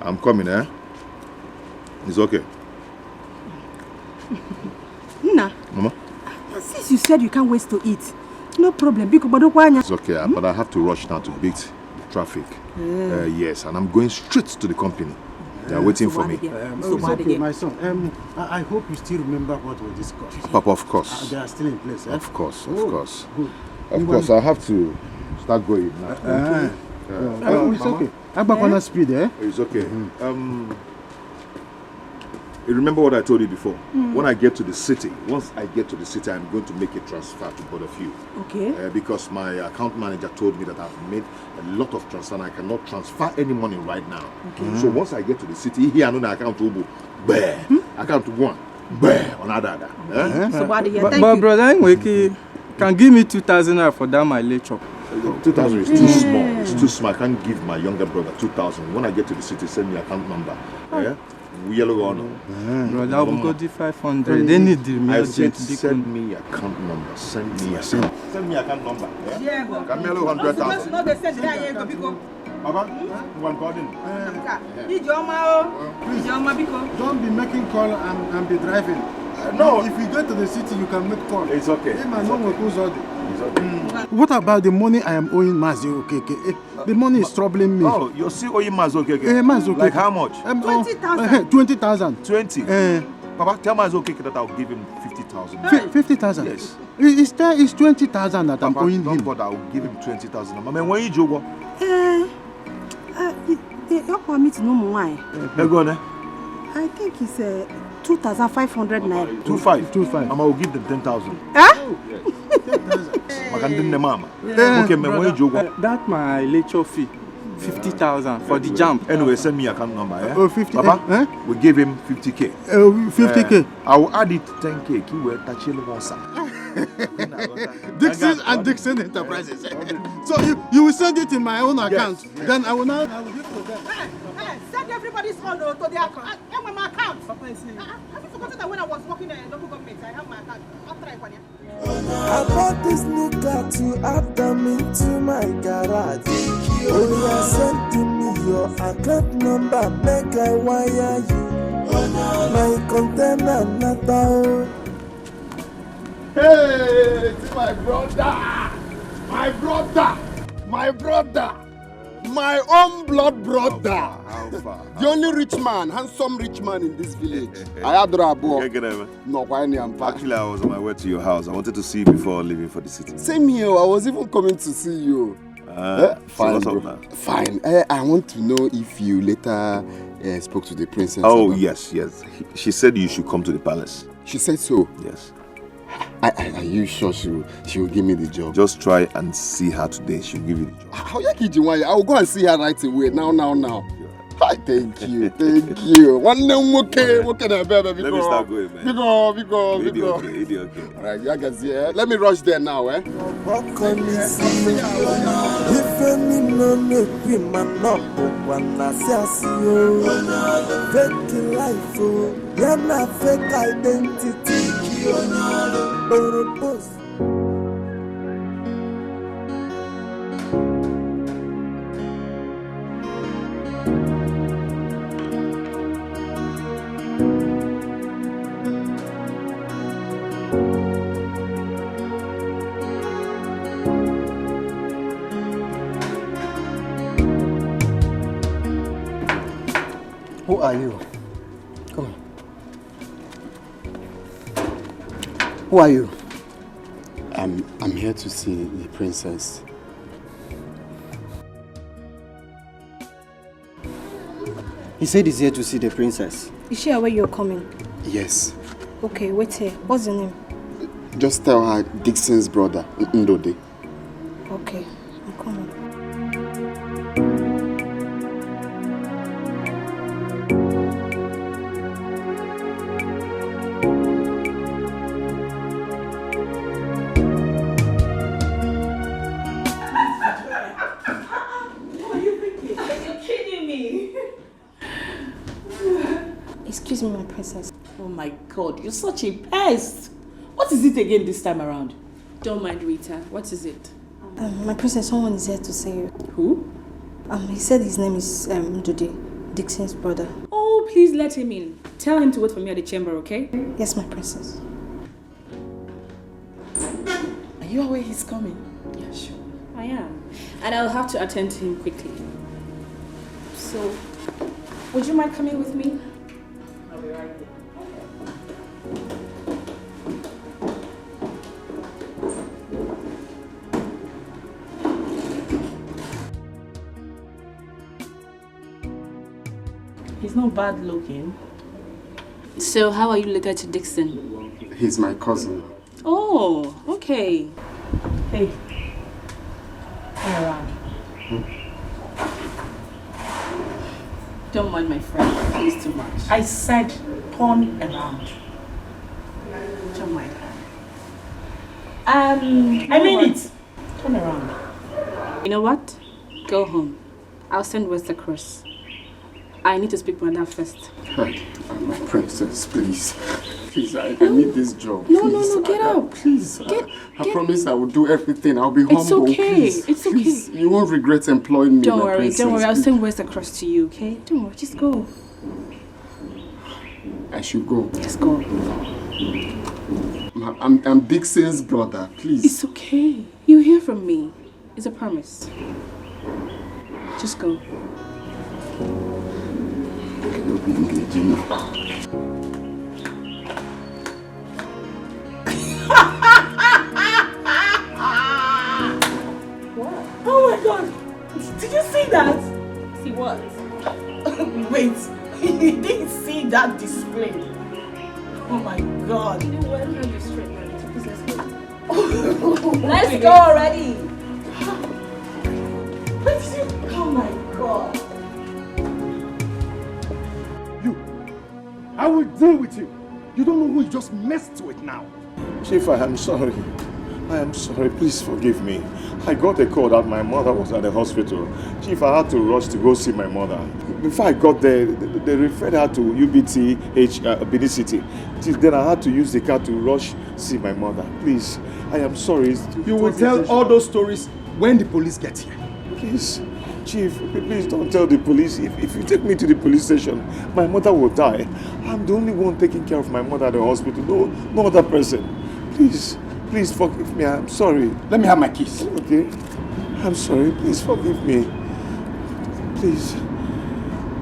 I'm coming, eh? It's okay. Nna. Mama? Since you said you can't wait to eat, no problem. It's okay, but I have to rush now to beat the traffic. Yes, and I'm going straight to the company. They're waiting for me. It's okay, my son. I hope you still remember what we discussed. Papa, of course. They are still in place, eh? Of course. Good. Of course, I have to start going now. It's okay. I'm back on the speed, eh? It's okay. You remember what I told you before? When I get to the city, once I get to the city, I'm going to make a transfer to both of you. Okay. Because my account manager told me that I've made a lot of transfer and I cannot transfer any money right now. Okay. So once I get to the city, here I know the account will be account one, another. So thank you. But brother, Nweke can give me 2,000 naira for that my lecture. 2,000 is too small. It's too small. I can't give my younger brother 2,000. When I get to the city, send me account number. Yellow on. Brother, I will go to 500. They need the I said, send me account number. Send me account number. Camelo 100,000. Baba, one calling. Please, don't be making call and be driving. No. If you go to the city, you can make call. It's okay. What about the money I am owing Mazi Okeke? The money is troubling me. Oh, you're still owing Mazi Okeke? Mazi Okeke. Like how much? 20,000. 20,000. 20? Papa, tell Mazi Okeke that I'll give him 50,000. 50,000? Yes. It's 20,000 that I'm owing him. But I'll give him 20,000. I mean, when you joke? You want me to know more? Go on, I think it's 2,500 naira. 25. I'll give them 10,000. Huh? Okay, man, when you joke? That my lecture fee. 50,000 for the jump. Anyway, send me account number. Eh? Oh, 50. Papa, we give him 50k. 50k. I will add it 10k. Dixon and Dixon Enterprises. So you will send it in my own account. Yes. Then I will give to them. Send everybody's phone to their account. I have my account. Have you forgotten that when I was working in local government, I have my account? I'll try one. I bought this new car to add them into my garage. Only I sent to me your account number, make I wire you. My container not out. Hey, it's my brother, my own blood brother. How far? The only rich man, handsome rich man in this village. I had Rabo. Actually, I was on my way to your house. I wanted to see you before leaving for the city. Same here. I was even coming to see you. Fine, so bro. Fine. I want to know if you later spoke to the princess. Oh, yes. She said you should come to the palace. She said so? Yes. Are you sure she will give me the job? Just try and see her today. She'll give you the job. How you kidding? Why? I will go and see her right away. Now. Thank you. Let me start going, man. Big go. Okay. Alright, you guys here. Let me rush there now, eh? Fake identity. Who are you? Come here. Who are you? I'm here to see the princess. He said he's here to see the princess. Is she aware you're coming? Yes. Okay, wait here. What's your name? Just tell her Dixon's brother, Ndode. Okay, I'm coming. Excuse me, my princess. Oh my God, you're such a pest. What is it again this time around? Don't mind Rita. What is it? My princess, someone is here to see you. Who? He said his name is Ndode, Dixon's brother. Oh, please let him in. Tell him to wait for me at the chamber, okay? Yes, my princess. Are you aware he's coming? Yeah, sure. I am. And I'll have to attend to him quickly. So, would you mind coming with me? I'll be right there. He's not bad looking. So, how are you related to Dixon? He's my cousin. Oh, okay. Hey, turn around. Don't mind my friend, he's too much. I said turn around. Don't mind her. I mean it. Turn around. You know what? Go home. I'll send West across. I need to speak with her first. My princess, please. Please, I need this job. No, please. no, get up. Please. I promise I will do everything. I'll be humble. It's okay. Please. It's okay. Please. You won't regret employing me. Don't my worry, princess. don't worry. I'll send West across to you, okay? Don't worry, just go. I should go. Just go. I'm Dixon's brother. Please. It's okay. You'll hear from me. It's a promise. Just go. You'll be engaging. Oh my God! Did you see that? See what? Wait, you didn't see that display? Oh my God! You know what? I don't have you straight now. So please, let's go. Oh, Let's go already. Where did you? Oh my God! I will deal with you. You don't know who you just messed with now. Chief, I am sorry. I am sorry. Please forgive me. I got a call that my mother was at the hospital. Chief, I had to rush to go see my mother. Before I got there, they referred her to UBTH Benin City. Then I had to use the car to rush see my mother. Please, I am sorry. You will tell all those stories when the police get here. Please, Chief, please don't tell the police. If you take me to the police station, my mother will die. I'm the only one taking care of my mother at the hospital. No other person. Please forgive me. I'm sorry. Let me have my keys. Okay. I'm sorry. Please forgive me. Please.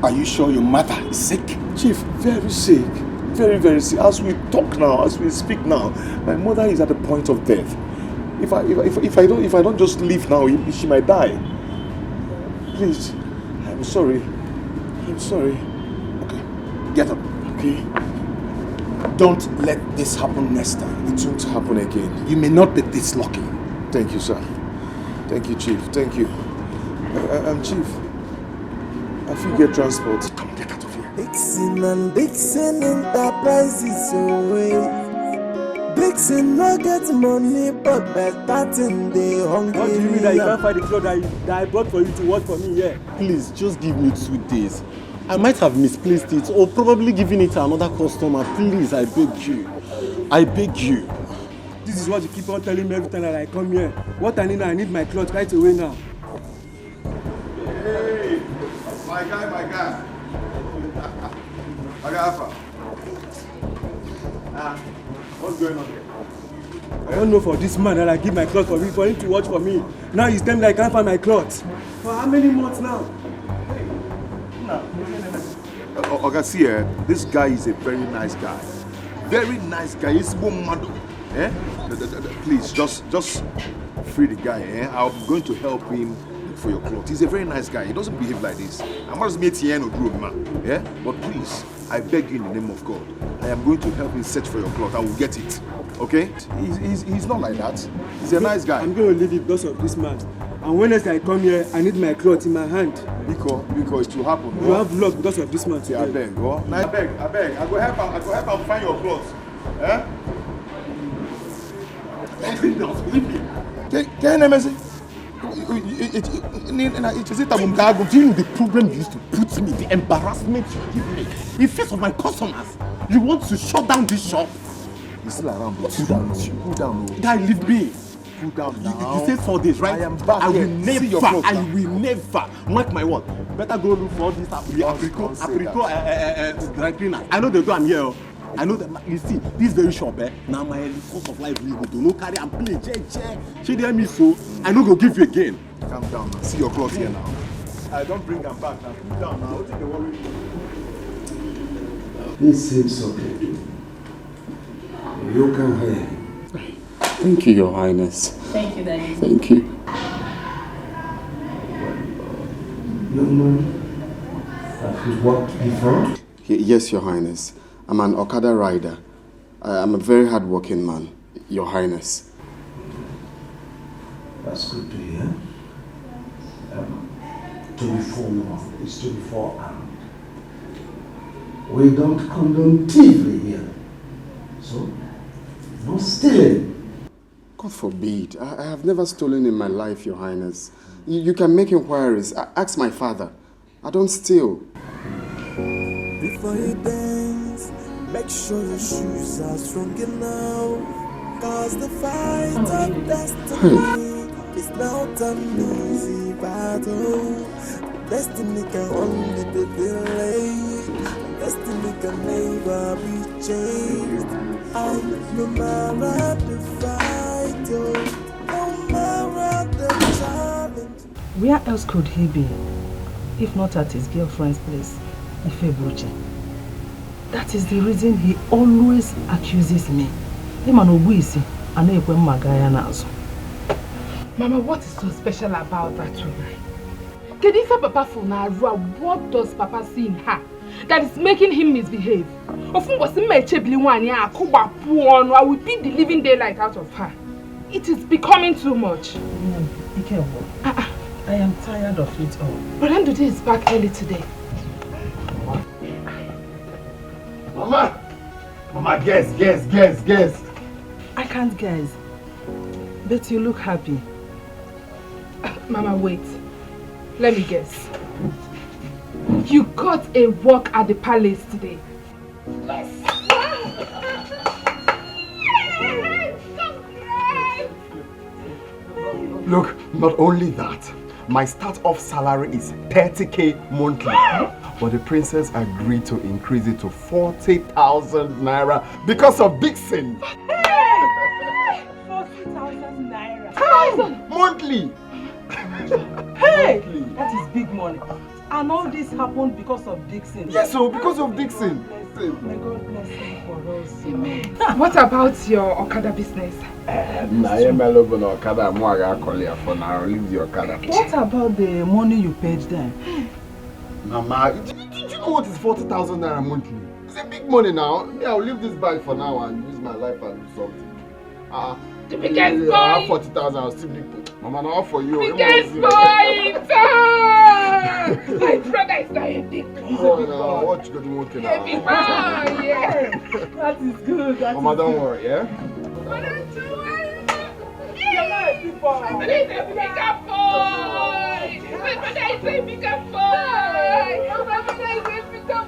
Are you sure your mother is sick? Chief, very sick. Very, very sick. As we talk now, as we speak now, my mother is at the point of death. If I don't just leave now, she might die. Please. I'm sorry. I'm sorry. Okay. Get up. Okay. Don't let this happen next time. It won't happen again. You may not be this lucky. Thank you, sir. Thank you, Chief. Thank you. I'm Chief. I feel get transport. Come on, get out of here. Dixon and Dixon Enterprises away. Dixon no get money, but better thing they hungry. What do you mean that you can't find the clothes that I bought for you to work for me here? Please, just give me 2 days. I might have misplaced it or probably given it to another customer. Please, I beg you. I beg you. This is what you keep on telling me every time that I come here. What I need my clothes right away now. Hey, my guy. My guy Alpha. What's going on here? I don't know for this man that I give my clothes for him to watch for me. Now he's telling me I can't find my clothes. For how many months now? No. Ogasia, this guy is a very nice guy. Very nice guy. He's mad. Eh? Please, just free the guy. Eh? I'm going to help him for your clothes. He's a very nice guy. He doesn't behave like this. I must meet Tien or Groom, man. Yeah? But please, I beg you in the name of God, I am going to help him search for your clothes. I will get it. Okay? He's not like that. He's a nice guy. I'm going to leave it because of this man. And when I come here, I need my clothes in my hand. Because it will happen. You have luck because of this man today. I beg, go. I beg. I go help him find your clothes. Eh? Leave me. Can you message? Do you know the problem you used to put me, the embarrassment you give me in face of my customers? You want to shut down this shop? He's still around, bro. Cool down. Guy, leave me. Cool down now. You said 4 days, right? I am back. I will never, mark my word. Better go look for all these apricot dry cleaners. I know they do, I'm here. I know that, you see, this very shop, now my cost of livelihood, don't no carry and play, she didn't me so, I know go give you again. Calm down now, see your clothes here now. I don't bring them back now, cool down now, what do you worry? Please say something. You can hear him. Thank you, Your Highness. Thank you, Daddy. Thank you. Young man, have you worked before? Yes, Your Highness. I'm an Okada rider. I'm a very hard-working man, Your Highness. That's good to hear. To be forewarned is to be forearmed. We don't condone thievery here. So, no stealing. God forbid. I have never stolen in my life, Your Highness. You can make inquiries. Ask my father. I don't steal. Before you dance, make sure your shoes are strong enough. Cause the fight of destiny is not an easy battle. Destiny can only be delayed. Destiny can never be changed. And no matter the fight, no matter the challenge. Where else could he be, if not at his girlfriend's place, Ifebuchi? That is the reason he always accuses me. Mama, what is so special about that woman? Kedifa Papa Funarua, what does Papa see in her that is making him misbehave? I will beat the living daylight out of her. It is becoming too much. Be careful. I am tired of it all. But Ndude is back early today. Mama, guess. I can't guess. But you look happy. Mama, wait. Let me guess. You got a walk at the palace today. Yes. Look, not only that, my start-off salary is 30k monthly. But the princess agreed to increase it to 40,000 naira because of Dixon. 40,000 naira. Monthly. Hey, that is big money. And all this happened because of Dixon. Yes, so because of Dixon. May God bless him for us. Amen. What about your Okada business? What about the money you paid them? Mama, did you know what is 40,000 naira monthly? It's a big money now. Yeah, I'll leave this bag for now and use my life and do something. The biggest boy! I have 40,000, I'll still need to. Mama, now for you. Biggest boy! My brother is not a big boy. What you got to work now? A big boy, yeah. That is good. Mama, don't worry, yeah? You're not a big boy. My brother is a bigger boy. My brother is a bigger boy. My brother is a bigger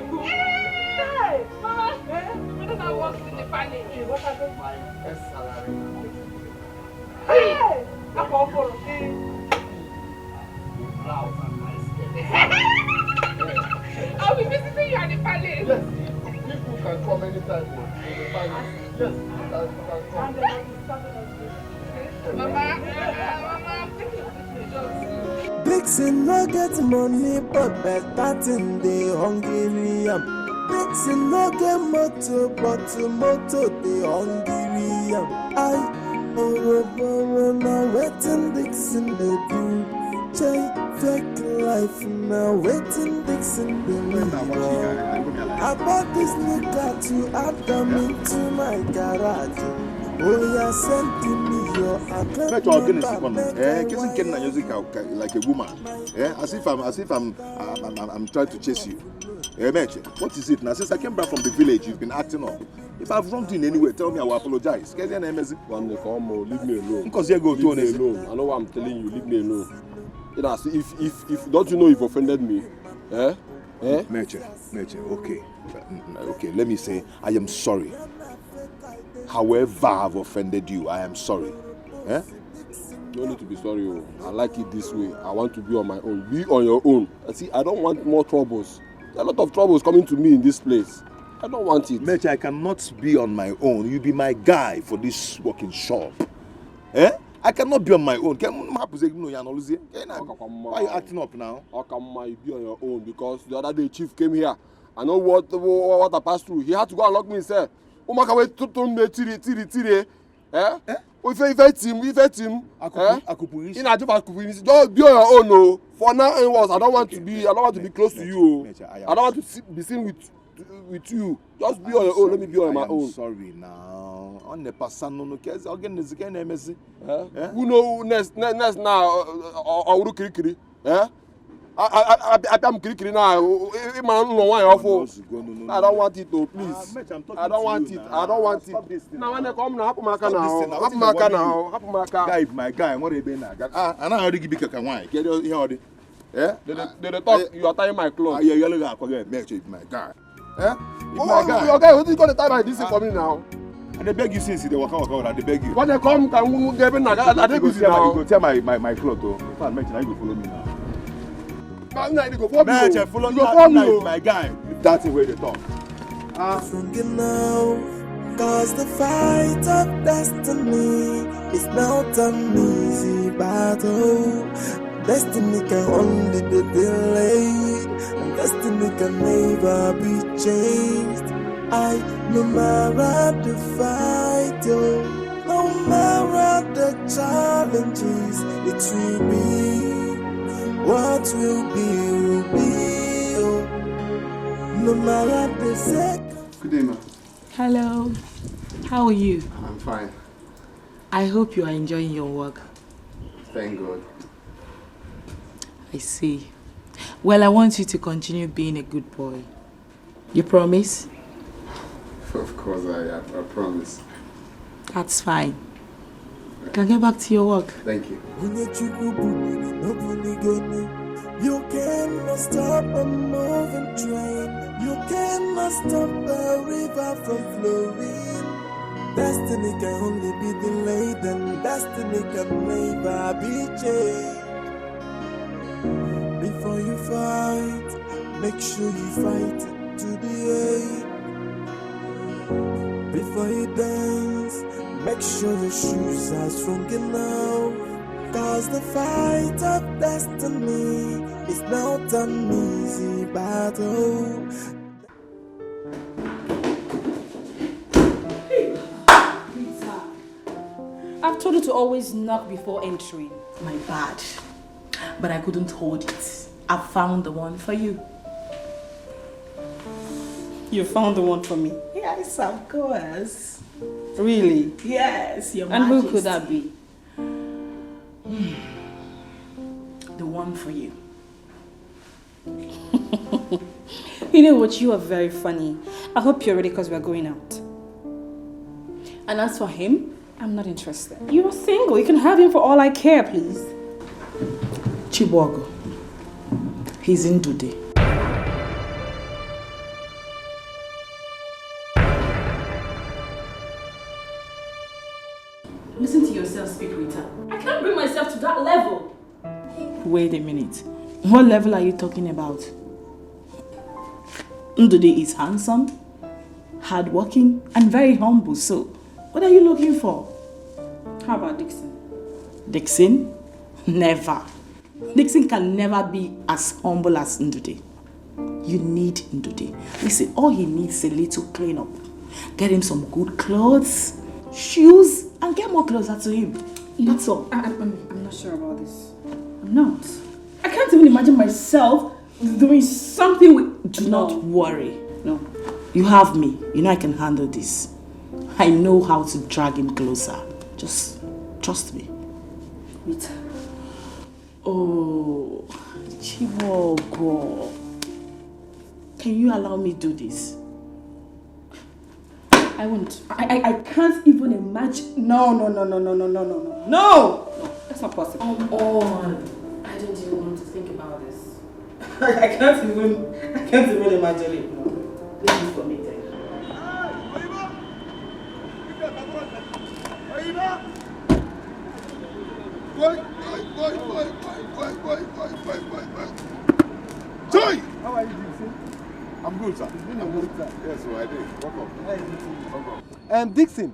boy. Hey, Mama, my brother works in the palace. What happened? Hey, I'm all for it. I'll be visiting you at the palace. Yes, people can come anytime. Yes, you can come. Mama, I'm thinking of this. Dixon no get money, but better thing they hungry. Dixon no get motor, but motor they hungry. Oh, now waiting Dixon they do. Change fake life now waiting Dixon they live. I bought this nigga to add them into my garage. Oh yeah, send to me your address. Kissing Ken and music like a woman. As if I'm trying to chase you. What is it now? Since I came back from the village, you've been acting up. If I've wronged you in any way, tell me I will apologize. Leave me alone. Because you go to leave me alone. I know what I'm telling you. Leave me alone. If don't you know you've offended me? Meche, okay. Okay, let me say I am sorry. However I've offended you, I am sorry. No need to be sorry. I like it this way. I want to be on my own. Be on your own. See, I don't want more troubles. There are a lot of troubles coming to me in this place. I don't want it. Meche, I cannot be on my own. You be my guy for this working shop. I cannot be on my own. Why are you acting up now? How come you be on your own? Because the other day Chief came here. I know what I passed through. He had to go and lock me and say, We fight him. Just be on your own, no. For now, I don't want to be close to you. I don't want to be seen with you. Just be on your own. Let me be on my own. I'm sorry now. On the person no case again is again MSC. Who know next now or kirikiri? I'm kirikiri now. I don't want it though, please. I don't want it. Now when they come now, Guy, my guy, what are they now? And I already give you a wine. Get your They talk. You are tying my clothes. Yeah, you're my guy. My guy. Okay, who's going to tie my this for me now? And they beg you since they walk out. They beg you. When they come, can we get in? I think you go tell my clothes. Oh, if I mention, I go follow me now. Now you go follow me. Follow me, my guy. That's the way they talk. Cause the fight of destiny is not an easy battle. Destiny can only be delayed, and destiny can never be changed. No matter the fight, no matter the challenges, it will be. What will be. No matter the second. Good day, ma'am. Hello. How are you? I'm fine. I hope you are enjoying your work. Thank God. I see. Well, I want you to continue being a good boy. You promise? Of course, I promise. That's fine. You can get back to your work. Thank you. You cannot stop a moving train. You cannot stop a river from flowing. Destiny can only be delayed, and destiny can never be changed. Before you fight, make sure you fight to the end. Before you dance, make sure your shoes are strong enough. Cause the fight of destiny is not an easy battle. I've told you to always knock before entering. My bad. But I couldn't hold it. I found the one for you. You found the one for me? Yes, of course. Really? Yes, Your And Majesty. who could that be? The one for you. You know what? You are very funny. I hope you're ready because we're going out. And as for him, I'm not interested. You're single. You can have him for all I care, please. Chibuogo. He's in today. Listen to yourself speak, Rita. I can't bring myself to that level. Wait a minute. What level are you talking about? Ndude is handsome, hardworking, and very humble, so what are you looking for? How about Dixon? Dixon? Never. Dixon can never be as humble as Ndude. You need Ndude. Listen, all he needs is a little clean up. Get him some good clothes, shoes, and get more closer to him. That's all. I'm not sure about this. I'm not. I can't even imagine myself doing something with... Do not worry. No. You have me. You know I can handle this. I know how to drag him closer. Just trust me. Rita. Oh, Chiwogo. Can you allow me to do this? I won't. I can't even imagine. No. No! That's not possible. Come on. I don't even want to think about this. I can't even imagine it. No. Leave it for me then. Joy! How are you, Dixon? I'm good, sir. It's been a long time. Yes, so I did. Welcome. Dixon,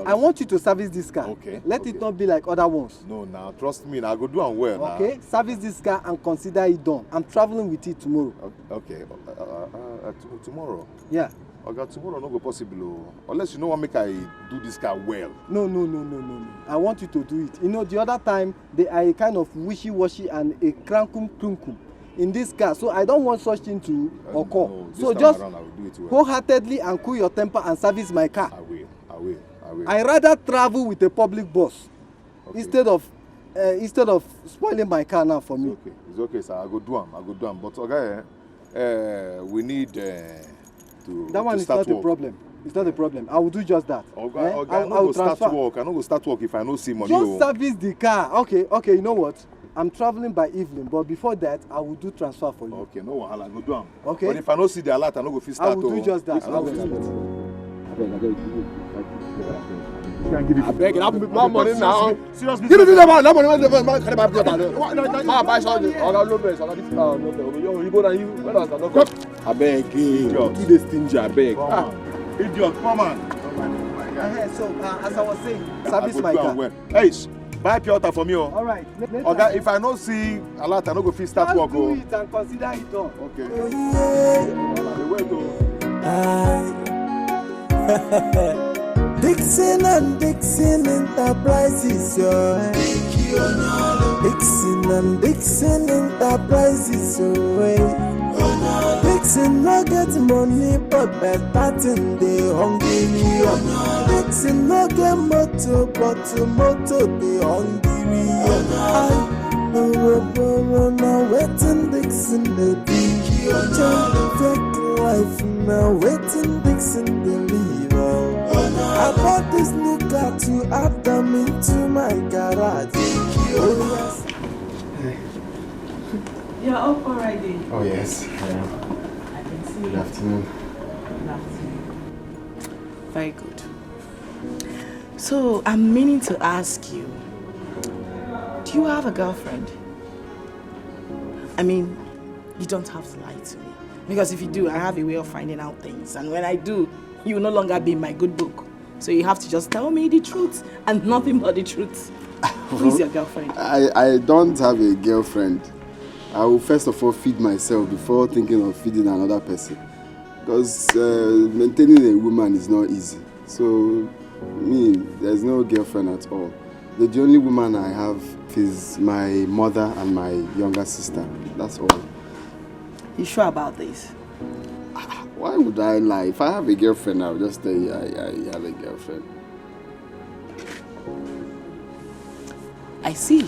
I want you to service this car. Okay. Let it not be like other ones. No, now trust me. Now go do am well. Okay. Service this car and consider it done. I'm traveling with it tomorrow. Okay. Tomorrow. Yeah. Okay, tomorrow no go possible. Unless you know what make I do this car well. No. I want you to do it. You know, the other time they are a kind of wishy-washy and a crankum in this car, so I don't want such thing to occur. No, so just wholeheartedly and cool your temper and service my car. I will. I rather travel with a public bus instead of spoiling my car now for me. It's okay, sir. I go do am. But okay, we need to. That one is not a problem. It's not a problem. I will do just that. I no go start work. I no go start work if I no see money. Just service the car. Okay. You know what? I'm traveling by evening, but before that, I will do transfer for you. Okay, no wahala, go do am. Okay. But if I no see the alert, I no go fit start. I will do just that. I will do it. I beg, I have more money now. Serious Give me that money. Can I buy beer? I buy something. I got no place. I got this. No place. You go and you. When I start up. I beg you. Do this stingy. I beg. Idiot, come on. So, as I was saying, service my car. Hey, buy pure water for me. All right. Okay, if I no see alert, I no go fit start work. Do it and consider it done. Okay. Dixon and Dixon Enterprises, Dixon and Dixon Enterprises, Dixon no get money, but better thing they hungry. Dixon no get motor, but motor they hungry. Now waiting Dixon the be change life now waiting Dixon the leave. I bought this new car to add them into my garage. Oh yes. You're up already. Oh yes. I can see. Good afternoon. Good afternoon. Very good. So I'm meaning to ask you, do you have a girlfriend? I mean, you don't have to lie to me. Because if you do, I have a way of finding out things. And when I do, you will no longer be in my good book. So you have to just tell me the truth and nothing but the truth. Who is your girlfriend? I don't have a girlfriend. I will first of all feed myself before thinking of feeding another person. Because maintaining a woman is not easy. So, there's no girlfriend at all. The only woman I have is my mother and my younger sister. That's all. You sure about this? Why would I lie? If I have a girlfriend, I'll just tell you I have a girlfriend. I see.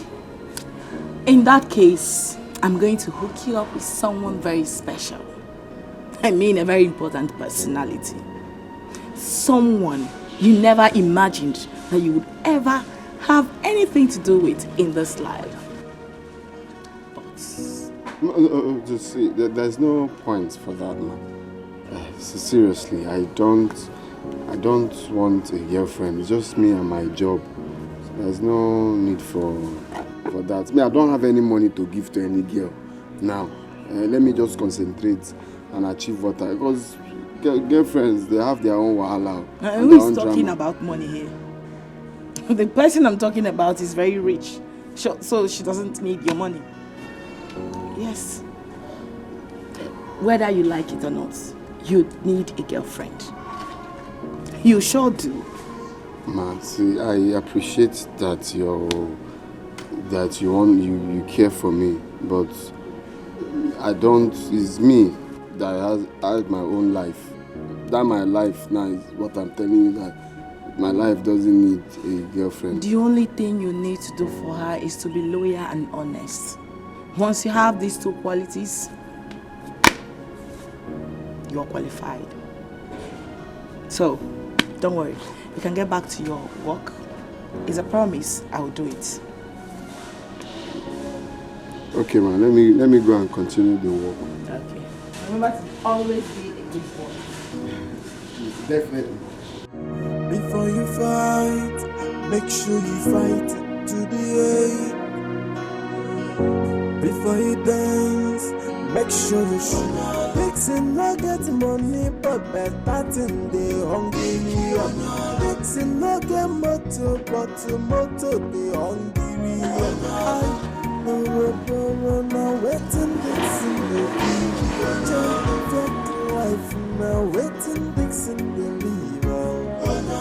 In that case, I'm going to hook you up with someone very special. I mean, a very important personality. Someone you never imagined that you would ever have anything to do with in this life. Just see, there's no point for that now. Seriously, I don't want a girlfriend. It's just me and my job. There's no need for that. I don't have any money to give to any girl now. Let me just concentrate and achieve what I... Because girlfriends, they have their own wahala. Who is talking about money here? The person I'm talking about is very rich. So she doesn't need your money. Yes. Whether you like it or not, you need a girlfriend. You sure do. Ma, see, I appreciate that you care for me, but I don't. It's me that has my own life. That my life now is what I'm telling you, that my life doesn't need a girlfriend. The only thing you need to do for her is to be loyal and honest. Once you have these two qualities, you're qualified. So, don't worry. You can get back to your work. It's a promise. I will do it. Okay, man. Let me go and continue the work. Okay. Remember to always be a good boy. Definitely. Before you fight, make sure you fight to the end. Before you dance, make sure you shoot. Dixon no get money, but better thing they hungry. Dixon no get motor, but motor they hungry. Now waiting Dixon the change life. Now waiting Dixon the leave.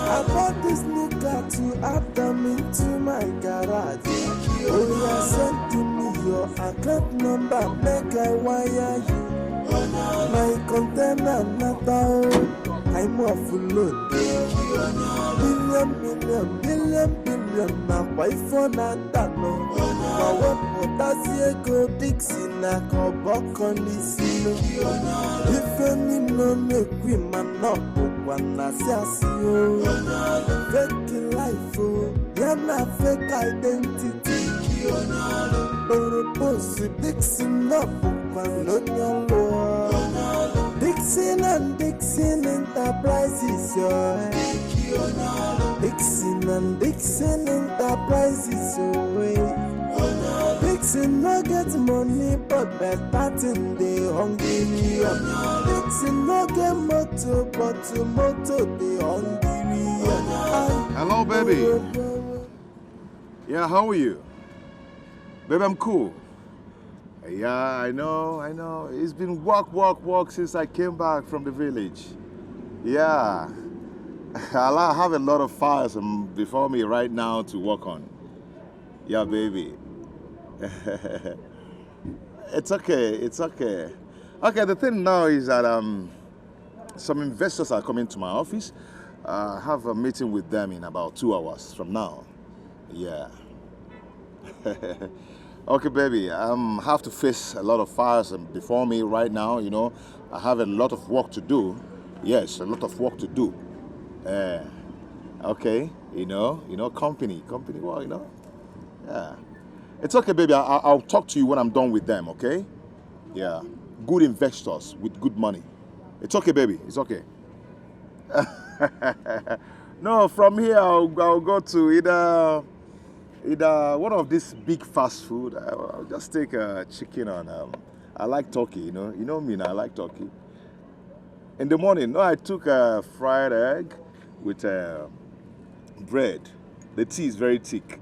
I bought this new car to add them into my garage. Oh, yeah, send to me your account number, make I wire you. My container not out, I'm off load. Billion, now why for that no? Now what does you go Dixie na go back on this? If any no make we man up, one as you fake life, you're not fake identity. Purpose Dixon up, one on your lower. Dixon and Dixon Enterprises, Dixon and Dixon Enterprises, Dixon no get money, but better thing they hungry. Dixon no get motor, but motor they hungry. Hello, baby. Yeah, how are you? Baby, I'm cool. Yeah, I know. It's been work since I came back from the village. Yeah. I have a lot of files before me right now to work on. Yeah, baby. It's okay. Okay, the thing now is that some investors are coming to my office. I have a meeting with them in about 2 hours from now. Yeah. Okay, baby, I have to face a lot of fires before me right now, you know. I have a lot of work to do. Yes, a lot of work to do. Okay, you know, company, well, you know. Yeah. It's okay, baby, I'll talk to you when I'm done with them, okay? Yeah. Good investors with good money. It's okay, baby, it's okay. No, from here I'll go to either one of this big fast food. I'll just take a chicken on. I like turkey, you know me now. I like turkey. In the morning, no, I took a fried egg with bread. The tea is very thick.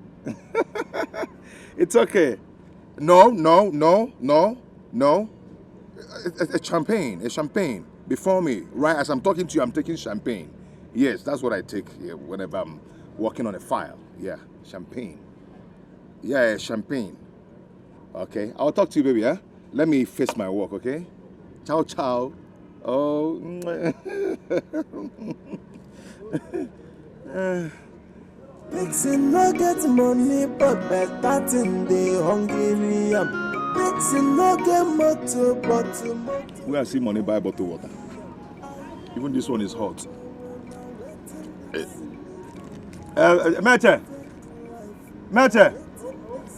It's okay. No. A champagne before me. Right as I'm talking to you, I'm taking champagne. Yes, that's what I take whenever I'm working on a file. Yeah, champagne. Yeah, champagne. Okay, I'll talk to you, baby, huh? Let me face my work, okay? Ciao, ciao. Oh. Dixon no get money, but better thing they hungry. Dixon no get motor, but motor. Where I see money buy bottle water. Even this one is hot. Mete!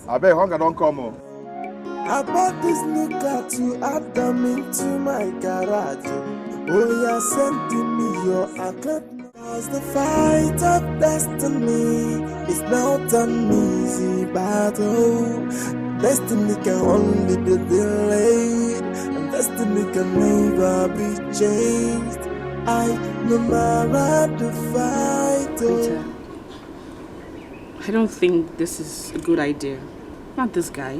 I bet hunger don't come on. I bought this new car to add them into my garage. Oh, yeah, send me your account. Cause the fight of destiny is not an easy battle. Destiny can only be delayed, and destiny can never be changed. No matter the fight. Peter, I don't think this is a good idea. Not this guy.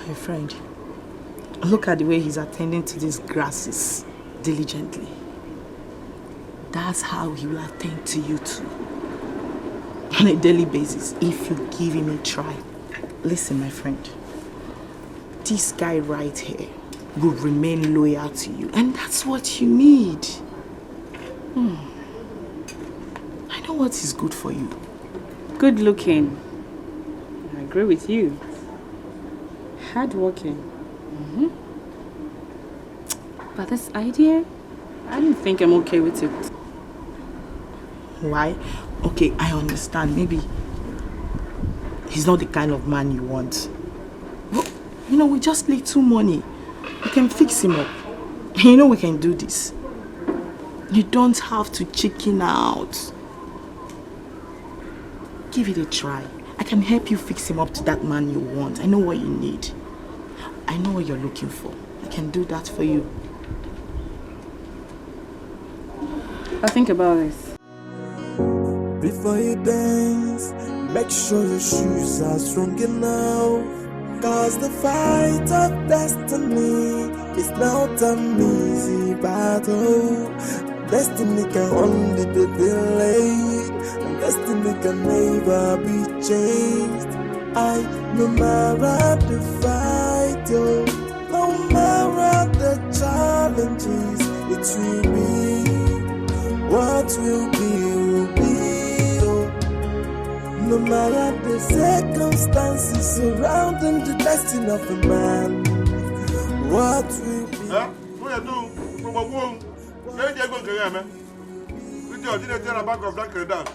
My friend, look at the way he's attending to these grasses diligently. That's how he will attend to you too. On a daily basis, if you give him a try. Listen, my friend. This guy right here will remain loyal to you. And that's what you need. I know what is good for you. Good looking. I agree with you. Hard working. But this idea, I don't think I'm okay with it. Why? Okay, I understand. Maybe he's not the kind of man you want. But, you know, we just little money. We can fix him up. You know we can do this. You don't have to chicken out. Give it a try. I can help you fix him up to that man you want. I know what you need. I know what you're looking for. I can do that for you. I'll think about this. Before you dance, make sure your shoes are strong enough. Cause the fight of destiny is not an easy battle. Destiny can only be delayed, and destiny can never be changed. No matter the fight, no matter the challenges, it will be. What will be, will be. No matter the circumstances surrounding the destiny of a man, what will be. What you do? From a womb, where you going to hear me? With your dinner tell back of that credit.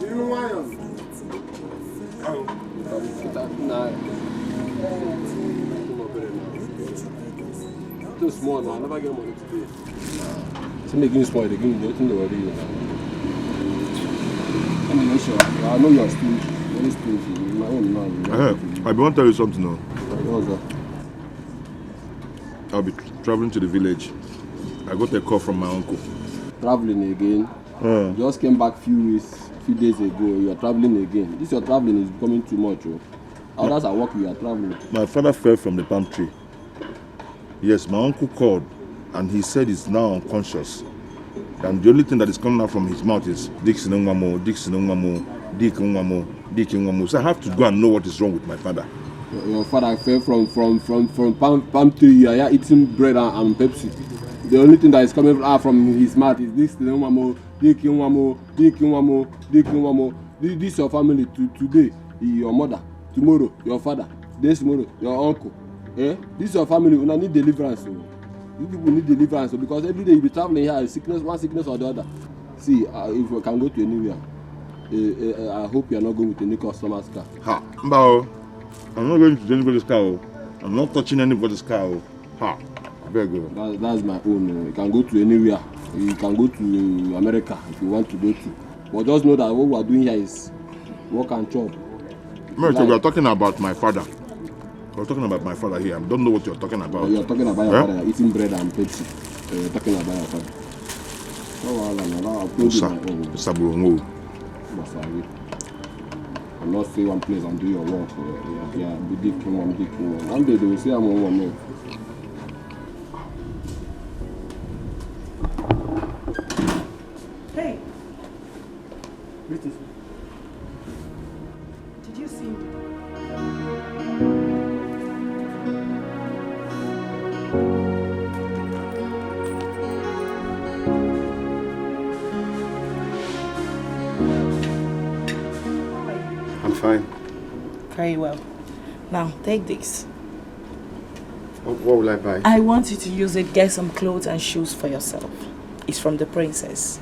You know why? Too small now, I never get money today. So they give me small, they give me nothing already. I'm not sure. I know you're stingy. Very stingy. My own man. I want to tell you something now. What's that? I'll be traveling to the village. I got a call from my uncle. Traveling again? Just came back few days ago. You are traveling again. This your traveling is becoming too much. Others are working, you are traveling. My father fell from the palm tree. Yes, my uncle called and he said he's now unconscious. And the only thing that is coming out from his mouth is Dixon Nwamo, Dixon Nwamo, Dixon Nwamo, Dixon Nwamo. So I have to go and know what is wrong with my father. Your father fell from palm tree. You are eating bread and Pepsi. The only thing that is coming out from his mouth is Dixon Nwamo, Dixon Nwamo, Dixon Nwamo, Dixon Nwamo. This is your family today. Your mother. Tomorrow, your father. This tomorrow, your uncle. This is your family. You need deliverance. You people need deliverance because every day you be traveling here, sickness, one sickness or the other. See, if you can go to anywhere, I hope you are not going with any customer's car. Ha, no, I'm not going to anybody's car. I'm not touching anybody's car. Ha, very good. That's my own. You can go to anywhere. You can go to America if you want to go to. But just know that what we are doing here is work and chop. We are talking about my father. We're talking about my father here. I don't know what you're talking about. You're talking about your father eating bread and Pepsi. You're talking about your father. I'm not saying one place and do your work. Yeah, be dicking one. One day they will say I'm on one man. Hey! Did you see me? I'm fine. Very well. Now, take this. What will I buy? I want you to use it, get some clothes and shoes for yourself. It's from the princess.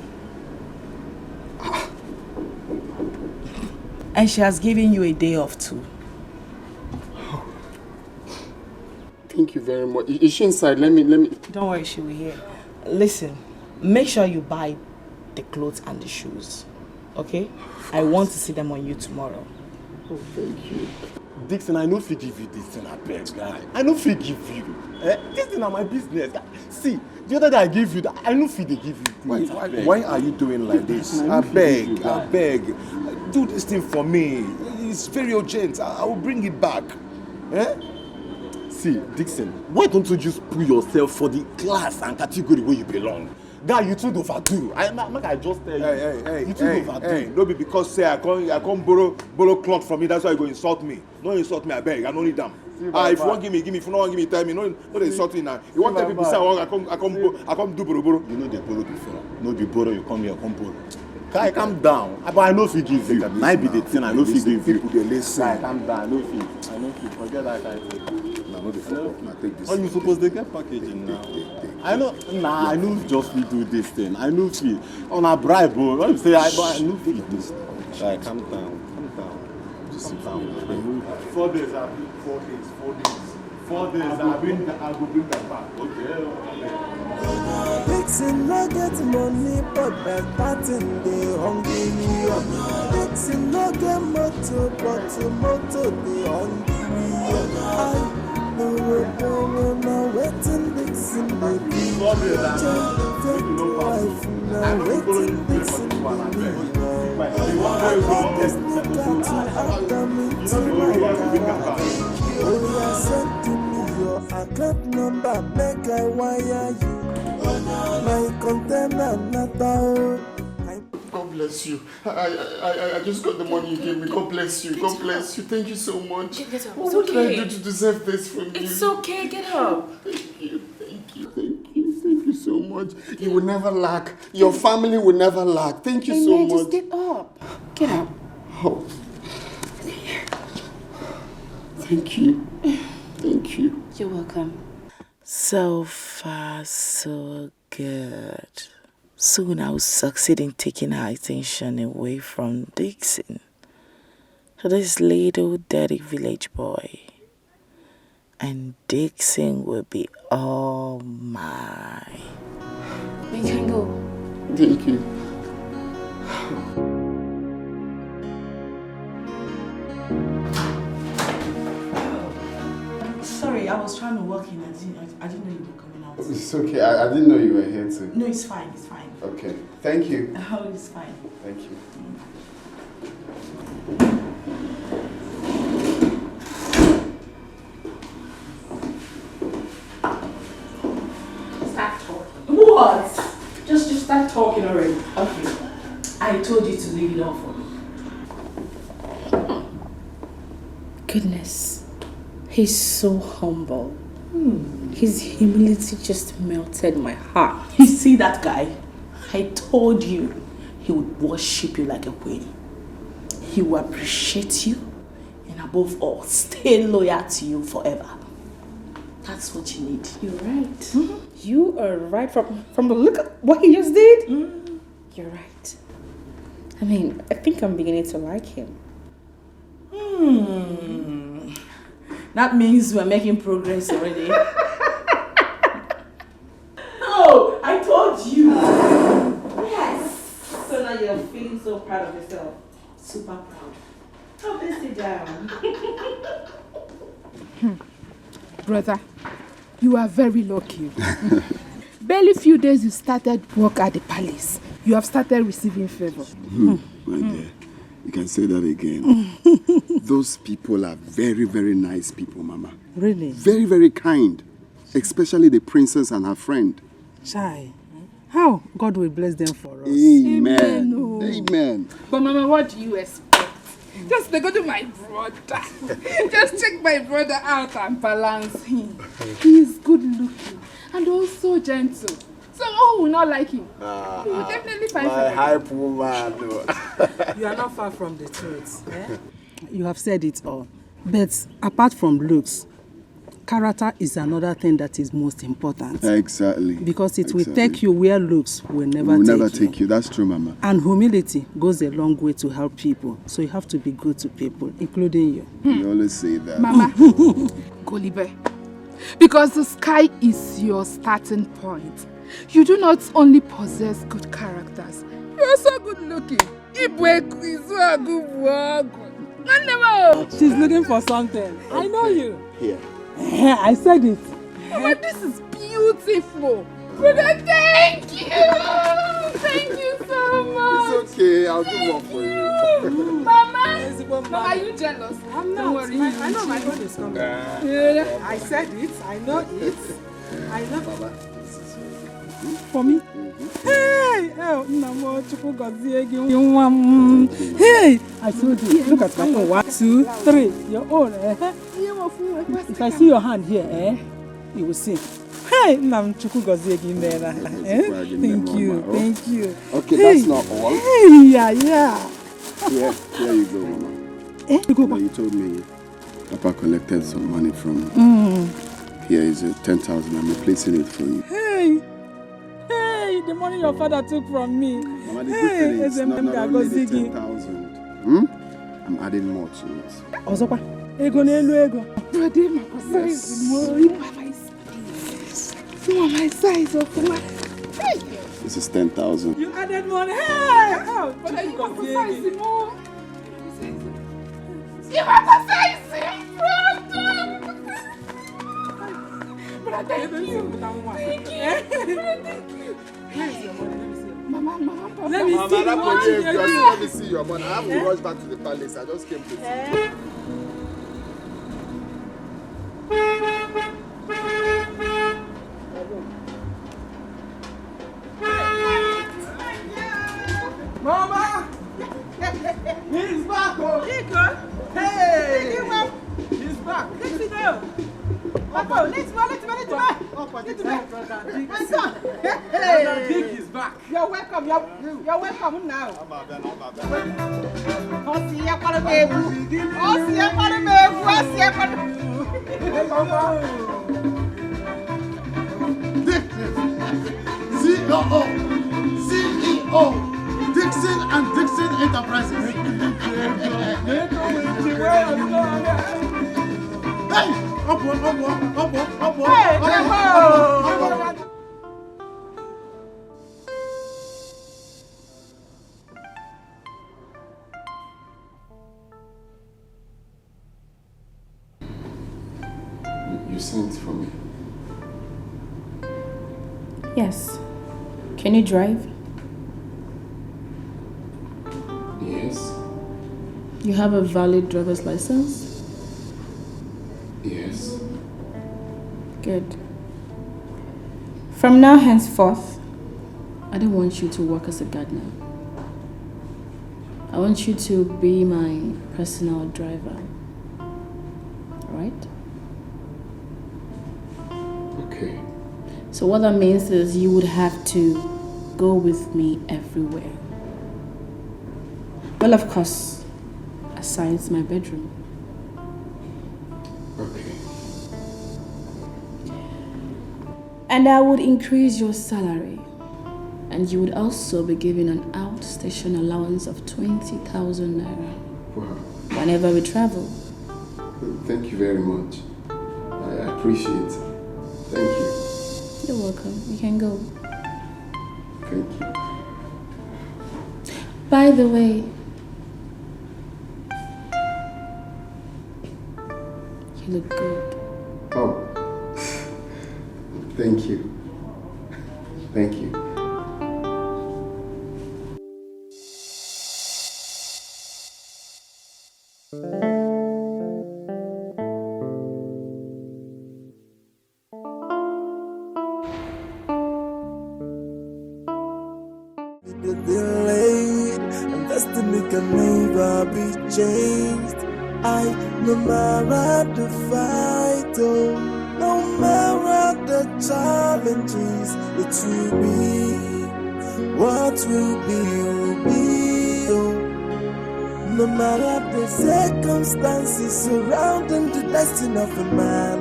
And she has given you a day off too. Thank you very much. Is she inside? Let me. Don't worry, she will hear. Listen, make sure you buy the clothes and the shoes. Okay? I want to see them on you tomorrow. Oh, thank you. Dixon, I no fit give you this thing, I beg, guy. I no fit give you. This thing is my business. See, the other day I give you that, I no fit give you. Why are you doing like this? I beg. Do this thing for me. It's very urgent. I will bring it back. See, Dixon, why don't you just put yourself for the class and category where you belong? Guy, you too overdo. I just tell you. Hey, you too overdo. Hey, no be because say I can't borrow cloth from me, that's why you go insult me. No insult me, I beg, I don't need them. If you want give me, if you don't want give me, tell me. No they insult me now. You want tell people say I come do borrow. You know they borrow before. No be borrow, you come here, come borrow. Guy, calm down. But I know if you give you. Might be the thing, I know if you give you. People they listen. Guy, calm down. I know if you. Forget that guy. No, take this. Oh, you supposed to get packaging now. I know just we do this thing. I know if you on a bribe, bro. What you say? I know if you do this. Guy, calm down. Just sit down. 4 days. 4 days. I will bring that back. Okay. Dixon no get money, but better thing they hungry. Dixon no get motor, but motor they hungry. No waiting Dixon baby. Take life now waiting Dixon baby. I got this nigga to add them into my car. Oh yeah, send to me your account number, make I wire you. My container not out. God bless you. I just got the money you gave me. God bless you. God bless you. Thank you so much. Get up. What did I do to deserve this from you? It's okay. Get up. Thank you so much. You will never lack. Your family will never lack. Thank you so much. Just get up. Get up. Oh. Thank you. Thank you. You're welcome. So far, so good. Soon I will succeed in taking her attention away from Dixon to this little dirty village boy. And Dixon will be all mine. We can go. Thank you. Sorry, I was trying to walk in. I didn't know you were coming out. It's okay. I didn't know you were here too. No, it's fine. Okay. Thank you. Oh, it's fine. Thank you. Start talking. What? Just start talking already. Okay. I told you to leave it off for me. Goodness. He's so humble. His humility just melted my heart. You see that guy? I told you he would worship you like a queen. He will appreciate you and above all, stay loyal to you forever. That's what you need. You're right. Mm-hmm. You are right from the look of what he just did. You're right. I mean, I think I'm beginning to like him. That means we're making progress already. No, I told you. Yes. So now you're feeling so proud of yourself. Super proud. Oh, please sit down. Brother, you are very lucky. Barely few days you started work at the palace. You have started receiving favor. My dear, you can say that again. Those people are very, very nice people, Mama. Really? Very, very kind. Especially the princess and her friend. Chai. How God will bless them for us. Amen. Amen. But Mama, what do you expect? Just go to my brother. Just check my brother out and balance him. He is good looking and also gentle. So who will not like him? He will definitely find my hype woman. You are not far from the truth. Eh? You have said it all. But apart from looks, character is another thing that is most important. Exactly. Because it will take you where looks will never take you. That's true, Mama. And humility goes a long way to help people. So you have to be good to people, including you. You always say that. Mama, Golibe, because the sky is your starting point. You do not only possess good characters, you are so good looking. She's looking for something. Okay. I know you. Here. I said it. Mama, this is beautiful. Brother, thank you! Thank you so much! It's okay, I'll do more for you. Mama! Mama, are you jealous? I'm not. Don't worry. I know my God is coming. I said it. I know it. I know. Baba. For me? Hey! Oh, Namo Chukugaziegi. Hey! I told you. Look at my phone. 1, 2, 3. Your own. If I see your hand here, you will see. Hey! Nam Chukugaziegi in there. Thank you. Thank you. Okay, that's not all. Hey! Yeah. Here you go, Mama. You told me Papa collected some money from you. Here is 10,000. I'm replacing it for you. Hey, the money your father took from me. Mama, the good thing is not only the 10,000. I'm adding more to it. Ozopa, ego n'elu ego. Brother, my size is more. You are my size of what? Hey. This is 10,000. You added money. Hey! Oh, but you are my size more. You are my size, brother. Thank you. Thank you. Where is your money? Mama. Let me see the money. Let me see your money. I have to rush back to the palace. I just came to see you. Mama! He's back! Hey! He's back! Let's go! Hey! Dick is back! You're welcome. You're welcome now. CEO, Dixon and Dixon Enterprises. Hey! Up. You sent for me. Yes. Can you drive? Yes. You have a valid driver's license? Yes. Good. From now henceforth, I don't want you to work as a gardener. I want you to be my personal driver. Alright? Okay. So what that means is you would have to go with me everywhere. Well, of course, aside my bedroom. Okay. And I would increase your salary. And you would also be given an outstation allowance of 20,000 naira. Wow. Whenever we travel. Thank you very much. I appreciate it. Thank you. You're welcome. You can go. Thank you. By the way, you look good. Oh. Thank you. Thank you. Delayed, and destiny can never be changed. No matter the fight, no matter the challenges, it will be. What will be, will be. No matter the circumstances surrounding the destiny of a man,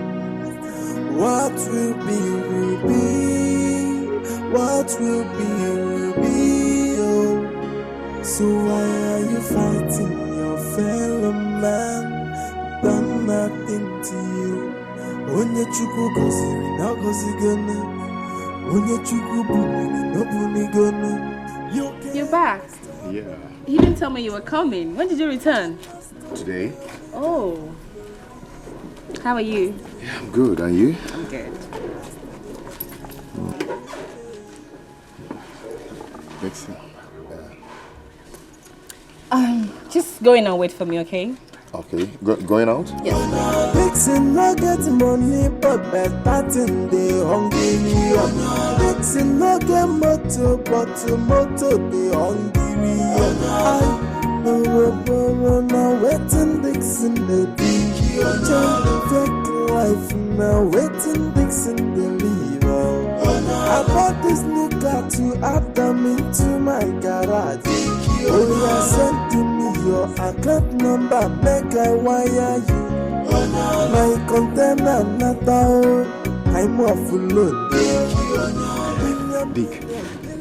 what will be, will be. What will be, will be. So why are you fighting your fellow man? Done nothing to you. Onye chukwu goziri na gozigona. Onye chukwu buniri no bunigona. You're back. Yeah. You didn't tell me you were coming. When did you return? Today? Oh. How are you? Yeah, I'm good. Are you? I'm good. vexing. Just go in and wait for me, okay? Okay, going out? Yes. Vixen no get money, but better thing they hungry. Vixen no get motor, but motor they hungry. Now waiting Dixon the Change life now waiting Dixon the leave. I bought this new car to add them into my garage. Oh yeah, send to me your account number, make I wire you. My container not out, I'm off load. Dick,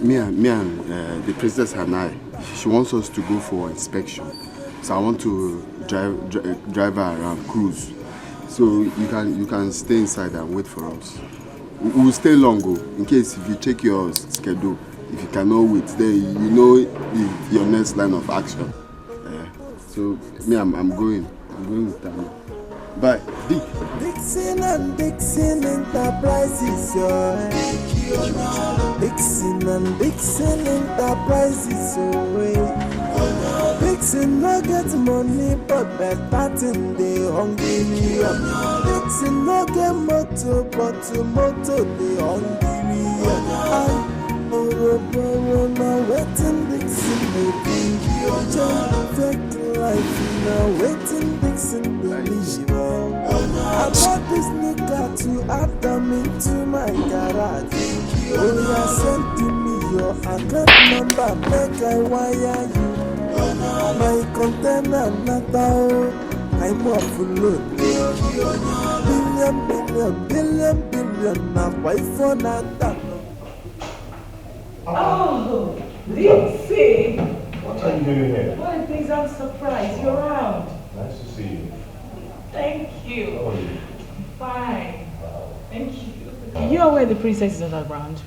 me and the princess and I, she wants us to go for inspection. So I want to drive her around, cruise. So you can stay inside and wait for us. We'll stay longer in case if you check your schedule. If you cannot wait, then you know your next line of action. So me, I'm going with Tanya. Bye, Dick. Dixon and Dixon Enterprises, Dixon and Dixon Enterprises, Dixon no get money, but better thing they hungry. Dixon no get motor, but motor they hungry. Now waiting Dixon baby, Change life now waiting Dixon baby. I bought this new car to add them into my garage. Oh yeah, send to me your account number, make I wire you. My container not out, I'm off load. Billion, now why for that? Oh, Dixie! What are you doing here? What a pleasant surprise. You're around. Nice to see you. Thank you. How are you? Fine. Thank you. You are where the princess is not around?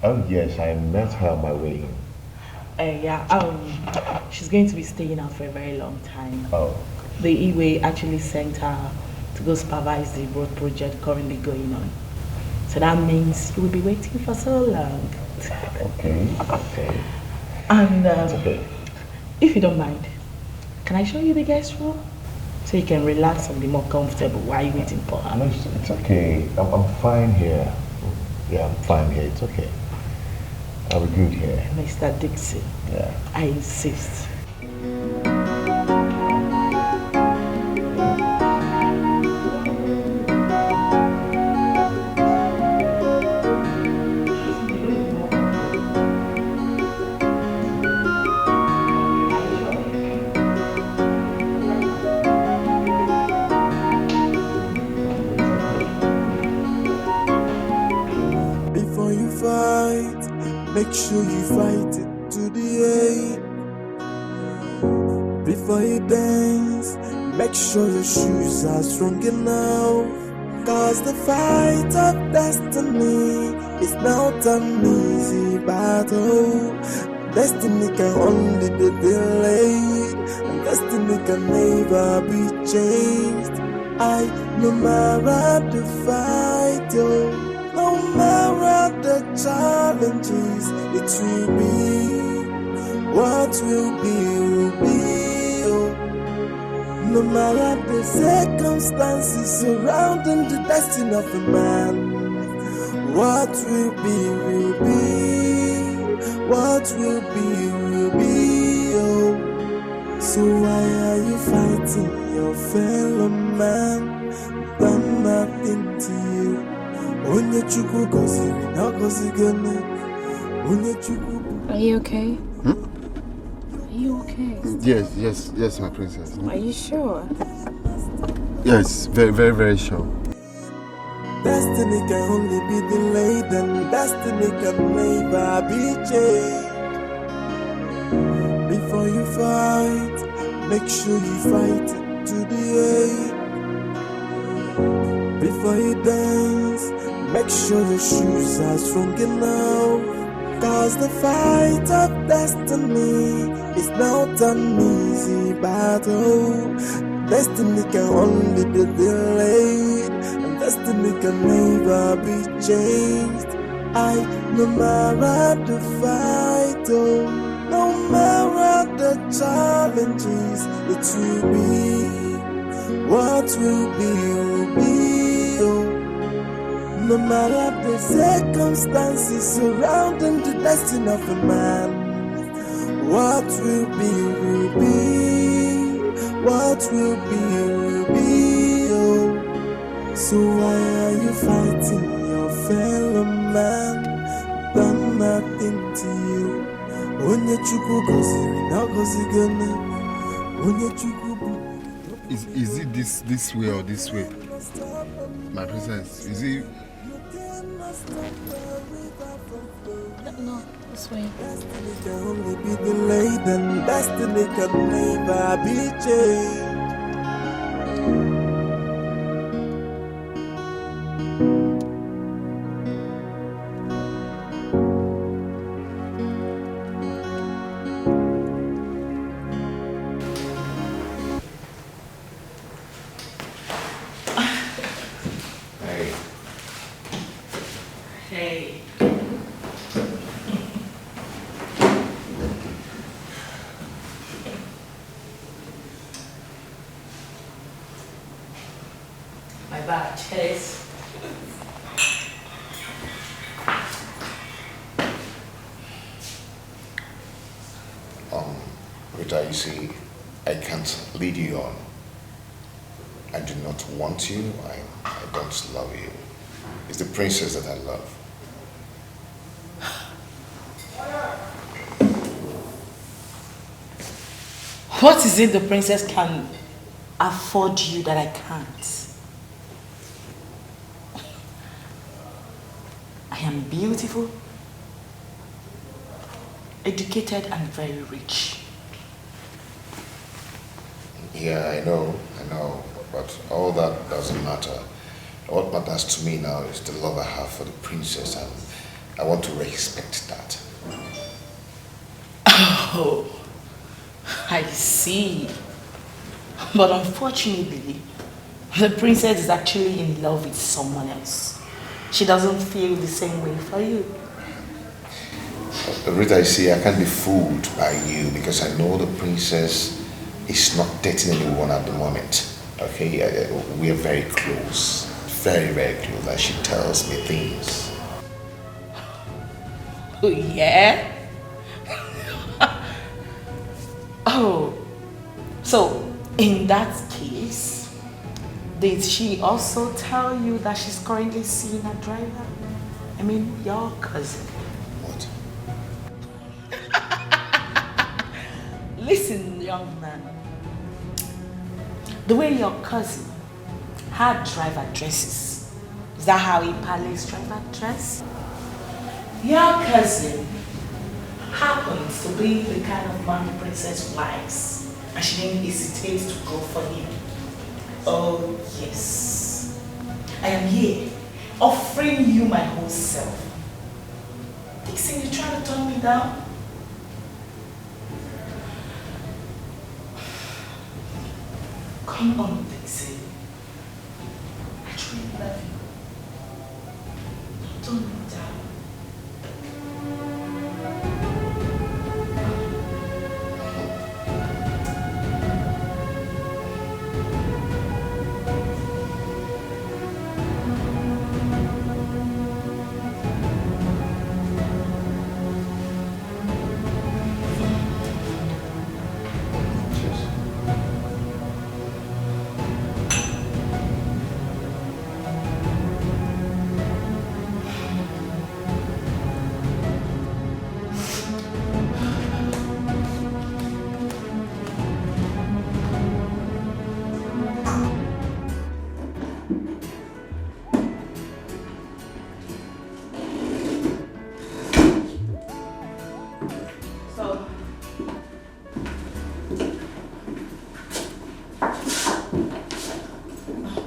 Oh yes, I met her on my way in. Yeah, she's going to be staying out for a very long time. Oh. The Iwe actually sent her to go supervise the road project currently going on. So that means you will be waiting for so long. Okay. And okay. If you don't mind, can I show you the guest room? So you can relax and be more comfortable while you're waiting for her. No, it's okay. I'm fine here. Yeah, I'm fine here. It's okay. I'll be good here. Mr. Dixon. Yeah. I insist. Make sure you fight it to the end. Before you dance, make sure your shoes are strong enough. Cause the fight of destiny is not an easy battle. Destiny can only be delayed, and destiny can never be changed. No matter the fight, no matter the challenges, it will be. What will be. No matter the circumstances surrounding the destiny of a man, what will be. What will be. So why are you fighting your fellow man? Done nothing to you. Are you okay? Are you okay? Yes, my princess. Are you sure? Yes, very, very, very sure. Destiny can only be delayed, and destiny can never be changed. Before you fight, make sure you fight it to the end. Before you dance, make sure your shoes are strong enough. Cause the fight of destiny is not an easy battle. Destiny can only be delayed, and destiny can never be changed. No matter the fight, oh. No matter the challenges, it will be. What will be, oh. No matter the circumstances surrounding the destiny of a man, what will be, what will be, oh. So why are you fighting your fellow man? Done nothing to you. Onye Chukwu goziri na gozigene. Onye Chukwu. Is it this way or this way? My princess, is it? No, this way. Destiny can only be delayed and destiny can never be changed. Hey. My bad, Chase. Rita, you see, I can't lead you on. I do not want you. I don't love you. It's the princess that I love. What is it the princess can afford you that I can't? I am beautiful, educated, and very rich. Yeah, I know, but all that doesn't matter. What matters to me now is the love I have for the princess, and I want to respect that. Oh, I see. But unfortunately, the princess is actually in love with someone else. She doesn't feel the same way for you. Rita, you see, I can't be fooled by you because I know the princess is not dating anyone at the moment. Okay, we are very close. Very, very close. Like she tells me things. Oh, yeah? Oh, so in that case, did she also tell you that she's currently seeing a driver? I mean, your cousin. What? Listen, young man. The way your cousin had driver dresses, is that how he parlays driver dress? Your cousin happens to be the kind of man the princess likes, and she didn't hesitate to go for him. Oh yes, I am here offering you my whole self. Dixon, you trying to turn me down? Come on, Dixon. I truly love you. Don't turn me down.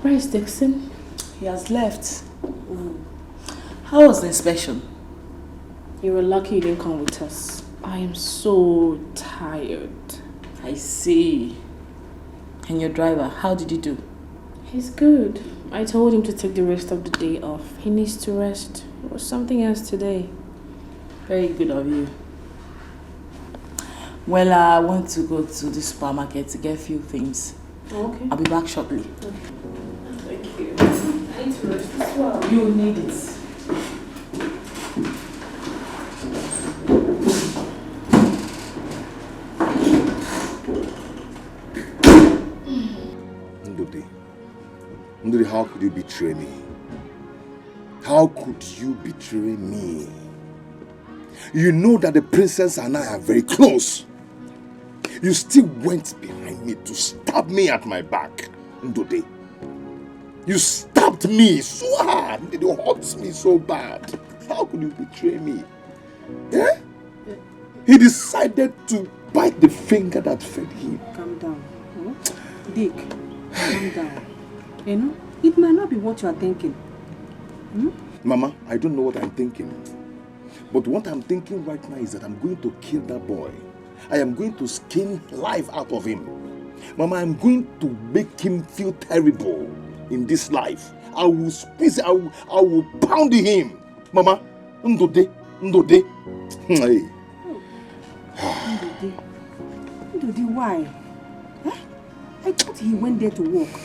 Where is Dixon? He has left. How was the inspection? You were lucky you didn't come with us. I am so tired. I see. And your driver, how did he do? He's good. I told him to take the rest of the day off. He needs to rest. It was something else today. Very good of you. Well, I want to go to the supermarket to get a few things. Okay. I'll be back shortly. Thank you. I need to rest as well. You'll need it. Ndudi, how could you betray me? How could you betray me? You know that the princess and I are very close. You still went behind me to stab me at my back, Ndudi. You stabbed me so hard. It hurts me so bad. How could you betray me? Eh? He decided to bite the finger that fed him. Calm down. Dick, calm down. You know, it might not be what you are thinking. Mama, I don't know what I'm thinking. But what I'm thinking right now is that I'm going to kill that boy. I am going to skin life out of him. Mama, I'm going to make him feel terrible in this life. I will squeeze, I will pound him. Mama, Ndode. Hey. Ndudi, why? Huh? I thought he went there to work.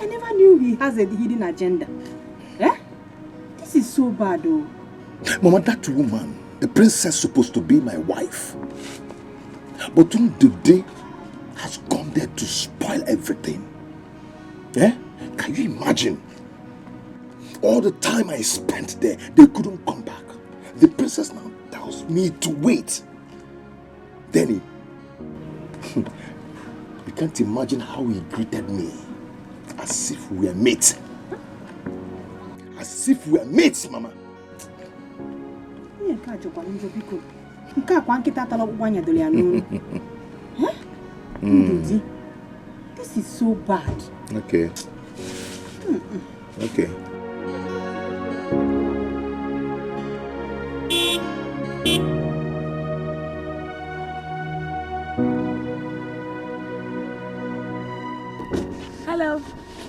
I never knew he has a hidden agenda. Eh? This is so bad, though. Mama, that woman, the princess supposed to be my wife. But Ndudi has gone there to spoil everything. Eh? Can you imagine? All the time I spent there, they couldn't come back. The princess now tells me to wait. Then you can't imagine how he greeted me. As if we were mates. As if we were mates, Mama. Ndudi, this is so bad. Okay. Okay. Hello.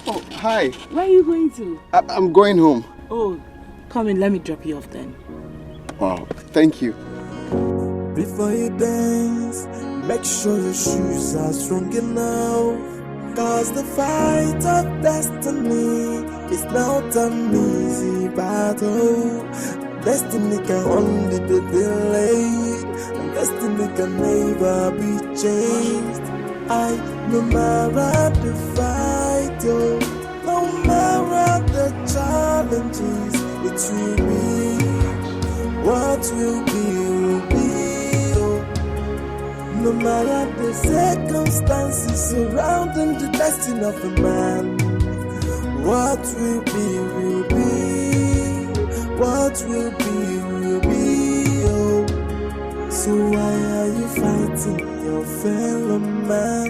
Oh, hi. Where are you going to? I'm going home. Oh, come in, let me drop you off then. Wow, thank you. Before you dance, make sure your shoes are strong enough. Cause the fight of destiny is not an easy battle. Destiny can only be delayed, and destiny can never be changed. No matter the fight, no matter the challenges, it will be. What will be, no matter the circumstances surrounding the destiny of a man. What will be, what will be, oh. So why are you fighting your fellow man?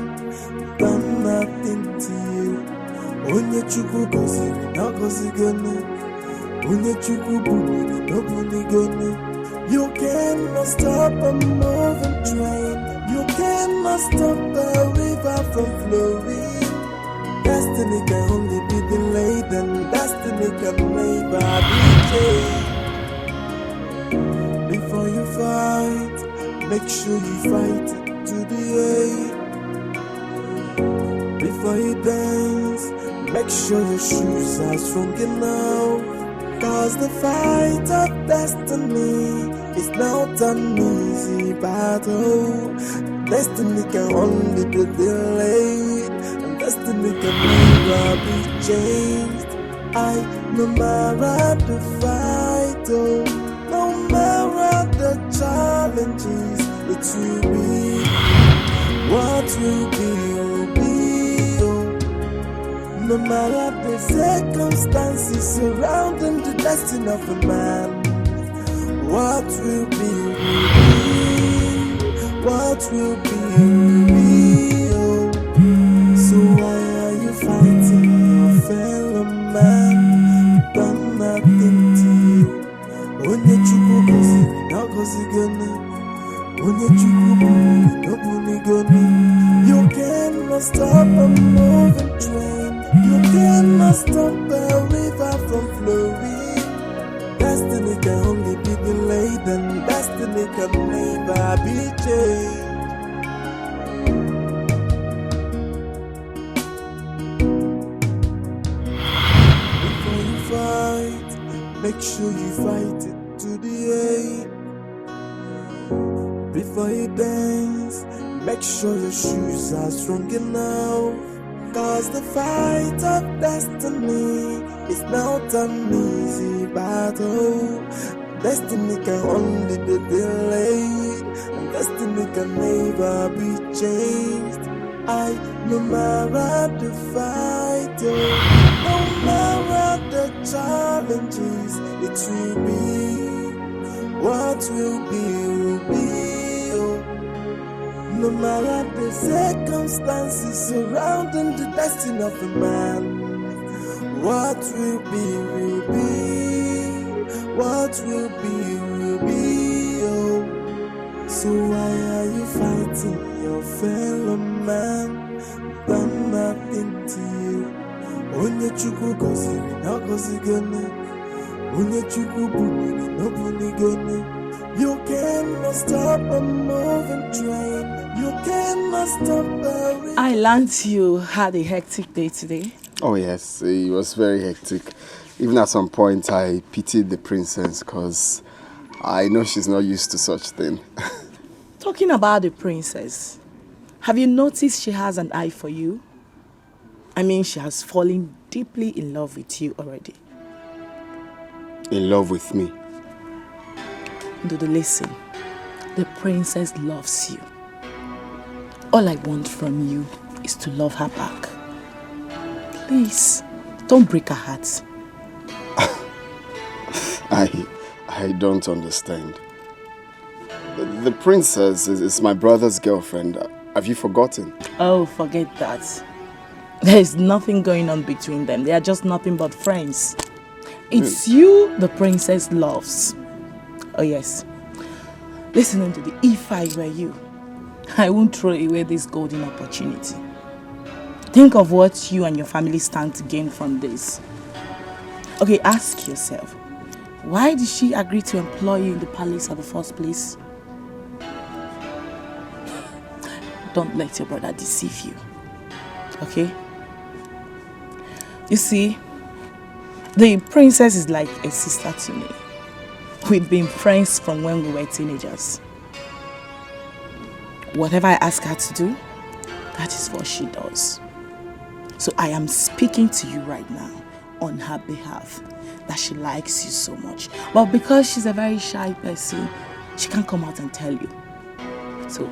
Done nothing to you. Onye chukwu goziri na gozigoni. Onye chukwu buru no bunigoni. You cannot stop a moving train. You cannot stop the river from flowing. Destiny can only be delayed, and destiny can never be changed. Before you fight, make sure you fight it to the end. Before you dance, make sure your shoes are strong enough. Cause the fight of destiny is not an easy battle. Destiny can only be delayed, and destiny can never be changed. No matter the fight, no matter the challenges, it will be. What will be, no matter the circumstances surrounding the destiny of a man. What will be, what will be, oh. So why are you fighting your fellow man? Done nothing to you. Onye chukwu gozi, na gozi goni. Onye chukwu buni, no buni goni. You cannot stop a moving train. You cannot stop the river from flowing. Destiny can only be delayed, and destiny can never be changed. make sure you fight it to the end. Before you dance, make sure your shoes are strong enough. Cause the fight of destiny is not an easy battle. Destiny can only be delayed, and destiny can never be changed. No matter the fight, no matter the challenges, it will be what will be. No matter the circumstances surrounding the destiny of a man, what will be, what will be, oh. So why are you fighting your fellow man? Done nothing to you. Onye chukwu goziri na gozigone, onye chukwu buniri no bunigone. You cannot stop a moving train. You cannot stop the... I learned you had a hectic day today. Oh yes, it was very hectic. Even at some point, I pitied the princess because I know she's not used to such thing. Talking about the princess, have you noticed she has an eye for you? I mean, she has fallen deeply in love with you already. In love with me? Dudu, listen. The princess loves you. All I want from you is to love her back. Please, don't break her heart. I don't understand. The princess is my brother's girlfriend. Have you forgotten? Oh, forget that. There is nothing going on between them. They are just nothing but friends. It's you the princess loves. Oh yes. Listening to the if I were you, I won't throw away this golden opportunity. Think of what you and your family stand to gain from this. Okay, ask yourself, why did she agree to employ you in the palace at the first place? Don't let your brother deceive you, okay? You see, the princess is like a sister to me. We've been friends from when we were teenagers. Whatever I ask her to do, that is what she does. So I am speaking to you right now on her behalf that she likes you so much. But because she's a very shy person, she can't come out and tell you. So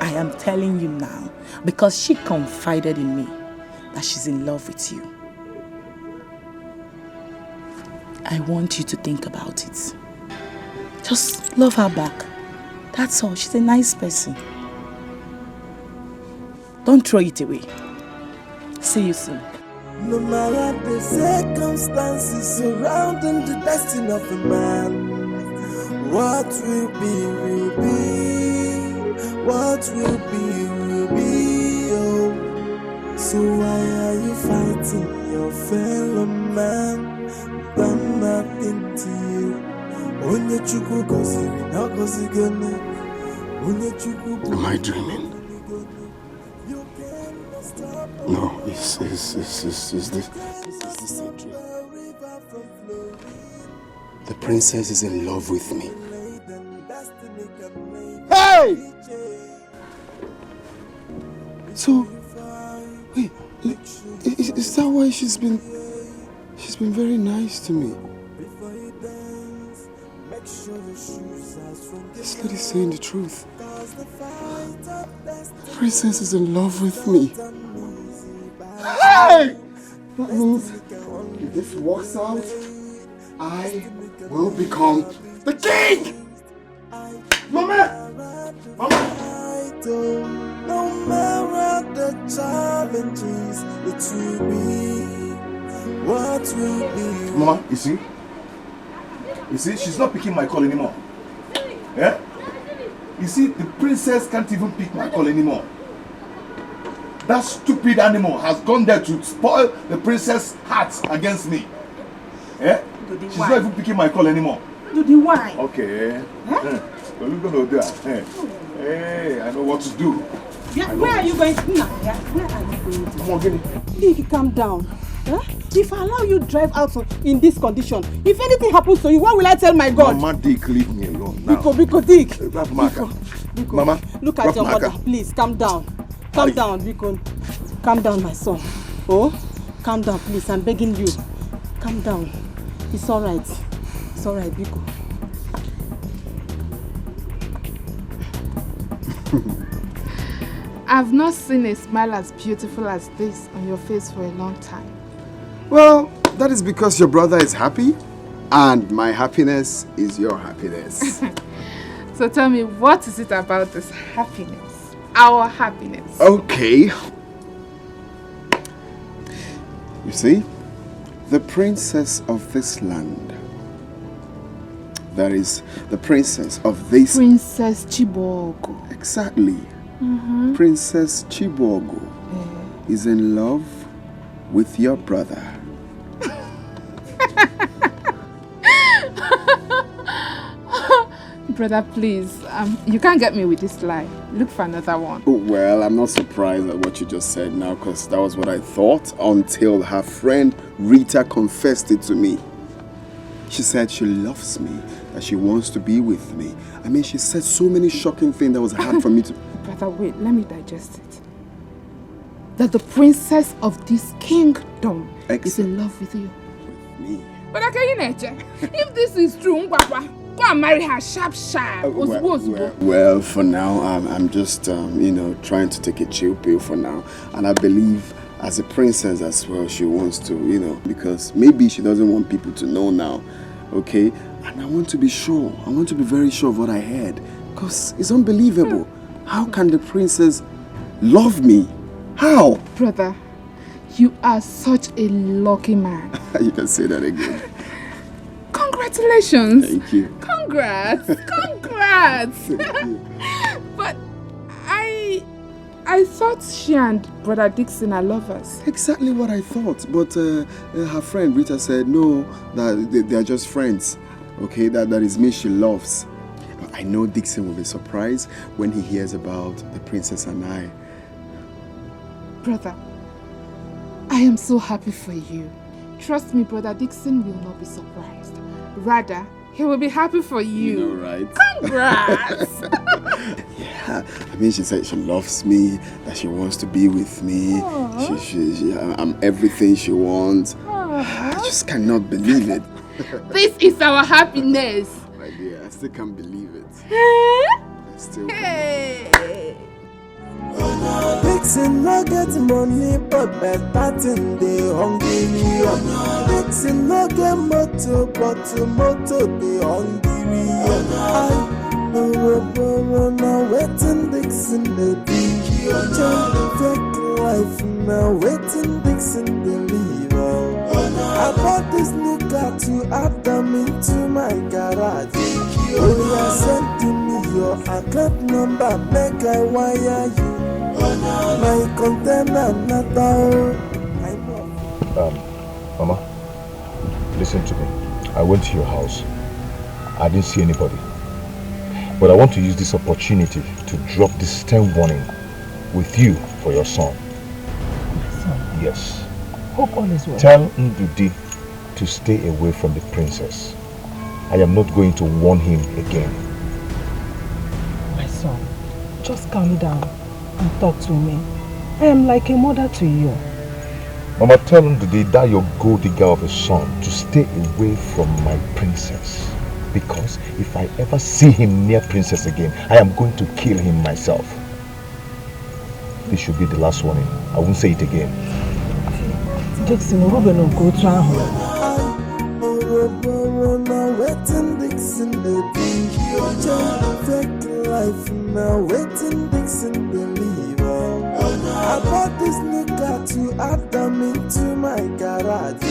I am telling you now because she confided in me that she's in love with you. I want you to think about it. Just love her back. That's all. She's a nice person. Don't throw it away. See you soon. No matter the circumstances surrounding the destiny of a man, what will be, what will be, oh. So why are you fighting your fellow man? Done nothing to you. Onye chukwu goziri na gozigone. Onye chukwu... Am I dreaming? No, is this a dream? The princess is in love with me. Hey! So, wait, is that why she's been very nice to me? This lady's saying the truth. The princess is in love with me. Hey! That means if this works out, I will become the king! Mama! No matter the challenges, it will be what will be. Mama, you see, she's not picking my call anymore. Yeah? You see, the princess can't even pick my call anymore. That stupid animal has gone there to spoil the princess' heart against me. Yeah? She's not even picking my call anymore. Do the why? Okay. What are we going to do? Hey, I know what to do. Yeah, where are you going to now? Yeah, where are you going to? Come on, give me. Big, calm down. If I allow you drive out in this condition, if anything happens to you, what will I tell my God? Mama, Dick, leave me alone now. Biko, Dick. Biko. Mama, look at your mother. Please, calm down. Calm down, Biko. Calm down, my son. Oh, calm down, please. I'm begging you. Calm down. It's all right. It's all right, Biko. I've not seen a smile as beautiful as this on your face for a long time. Well, that is because your brother is happy, and my happiness is your happiness. So tell me, what is it about this happiness? Our happiness. Okay. You see, the princess of this land, that is the princess of this... Princess Chibogo. Exactly. Princess Chibogo is in love with your brother. Brother, please, you can't get me with this lie. Look for another one. Well, I'm not surprised at what you just said now, because that was what I thought until her friend Rita confessed it to me. She said she loves me, that she wants to be with me. I mean, she said so many shocking things that was hard for me to... Brother, wait, let me digest it. That the princess of this kingdom is in love with you. With me? But if this is true, Papa, go and marry her sharp. Well, for now, I'm just, trying to take a chill pill for now. And I believe as a princess as well, she wants to, because maybe she doesn't want people to know now, okay? And I want to be sure. I want to be very sure of what I heard. Because it's unbelievable. How can the princess love me? How? Brother, you are such a lucky man. You can say that again. Congratulations. Thank you. Congrats. Thank you. But I thought she and Brother Dixon are lovers. Exactly what I thought. But her friend Rita said no, that they are just friends. Okay, that is me she loves. But I know Dixon will be surprised when he hears about the princess and I. Brother, I am so happy for you. Trust me, Brother Dixon will not be surprised. Rather, he will be happy for you. You know, right? Congrats! Yeah, I mean, she said she loves me, that she wants to be with me. I'm everything she wants. I just cannot believe it. This is our happiness. My dear, I still can't believe it. I still can't. Dixon no get money, but better thing they hungry. Dixon no get motor, but motor they hungry. I no waiting Dixon the be. Change life now waiting Dixon the leave. I bought this new car to add them into my garage. Oh yeah, send to me your account number, make I wire you. My container not Mama, listen to me. I went to your house. I didn't see anybody. But I want to use this opportunity to drop this stern warning with you for your son. My son? Yes. Hope all is well. Tell Ndudi to stay away from the princess. I am not going to warn him again. My son, just calm down and talk to me. I am like a mother to you. Mama, tell Ndudi that your gold digger of a son to stay away from my princess. Because if I ever see him near princess again, I am going to kill him myself. This should be the last warning. I won't say it again. Dixon, we're going to go to our home. Waiting Dixon the fake life now waiting Dixon believe. I bought this new car to add them into my garage.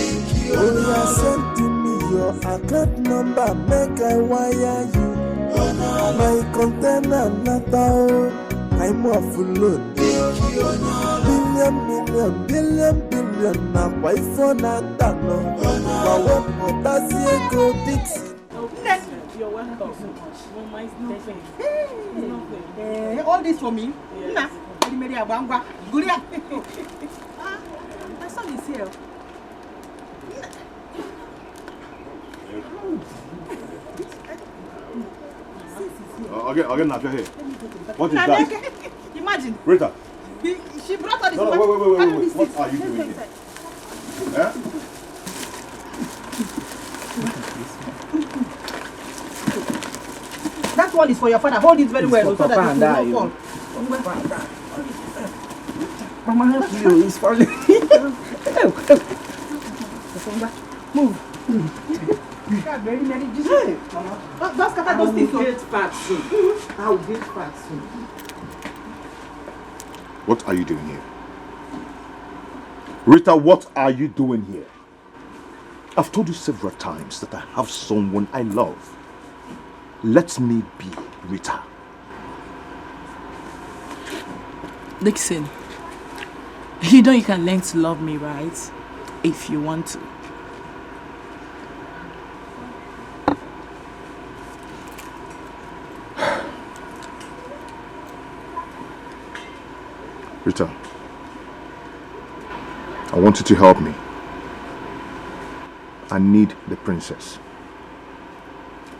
Oh yeah, send to me your account number, make I wire you. My container not out, I'm off alone. Billion na wife for that no. But that's a go Dixon. You're welcome. All this for me? Nah. My son is here. Again, now here. What is that? Imagine. Rita. She brought all this. Wait. What are you doing here? Eh? That one is for your father. Hold it very well so that it will not fall. Mama, help you. It's falling. Move. Don't scatter those things. I will get fat soon. I will get fat soon. What are you doing here? Rita, what are you doing here? I've told you several times that I have someone I love. Let me be, Rita. Dixon, you know you can learn to love me, right? If you want to. Rita, I want you to help me. I need the princess.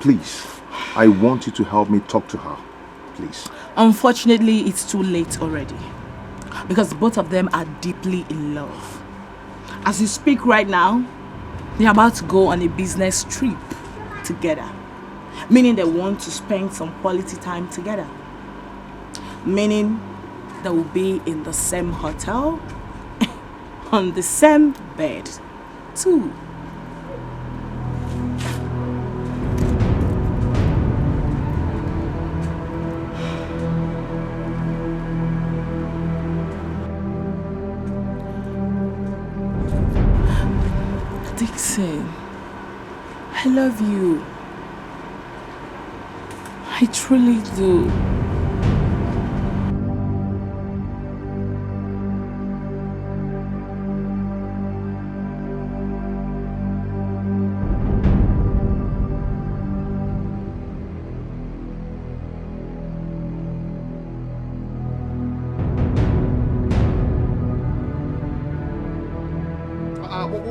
Please, I want you to help me talk to her. Please. Unfortunately, it's too late already. Because both of them are deeply in love. As you speak right now, they're about to go on a business trip together. Meaning they want to spend some quality time together. Meaning they will be in the same hotel, on the same bed, too. Dixon, I love you. I truly do.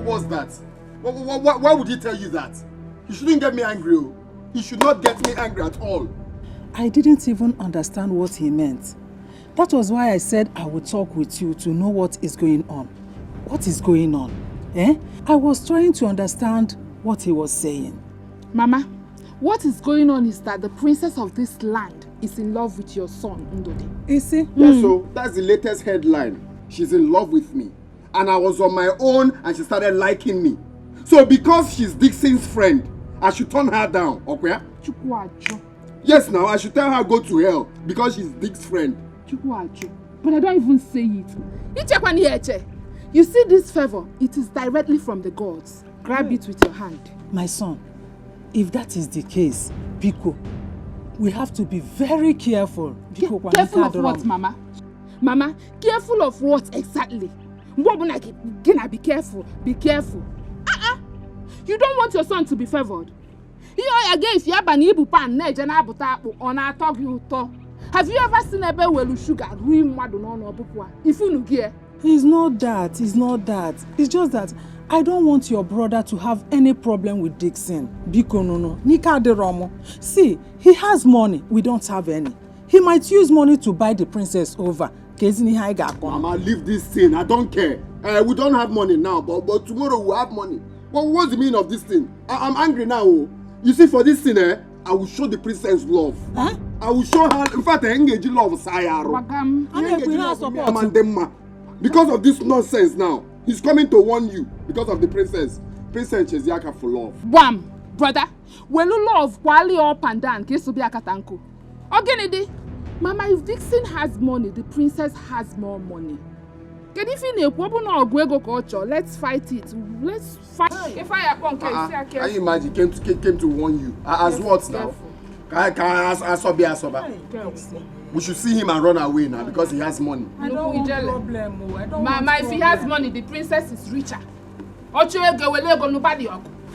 What's that? Why would he tell you that? You shouldn't get me angry. He should not get me angry at all. I didn't even understand what he meant. That was why I said I would talk with you to know what is going on. What is going on? I was trying to understand what he was saying. Mama, what is going on is that the princess of this land is in love with your son, Ndodi. Is he? Yes, so that's the latest headline. She's in love with me. And I was on my own and she started liking me. So because she's Dixon's friend, I should turn her down, okay? Yes, now I should tell her go to hell because she's Dick's friend. But I don't even say it. You see this favor, it is directly from the gods. Grab it with your hand. My son, if that is the case, Biko, we have to be very careful. Careful of what, Mama? Mama, careful of what exactly? Be careful. Be careful. You don't want your son to be favored. Have you ever seen a bear with sugar? It's not that. It's not that. It's just that I don't want your brother to have any problem with Dixon. Biko no. Nika de Romo. See, he has money. We don't have any. He might use money to buy the princess over. Mama, leave this thing. I don't care. We don't have money now, but tomorrow we'll have money. What's the meaning of this thing? I'm angry now. You see, for this thing, I will show the princess love. Huh? I will show her. In fact, I engage love. Because of this nonsense now, he's coming to warn you because of the princess. Princess Cheziaka for love. Wham, brother. When you love, quali up and down, kesu be akatanko. Ogenidi. Mama, if Dixon has money, the princess has more money. Let's fight it. Let's fight. If I can you imagine came to warn you? As what now? We should see him and run away now because he has money. I don't want problem. Mama, if he has money, the princess is richer.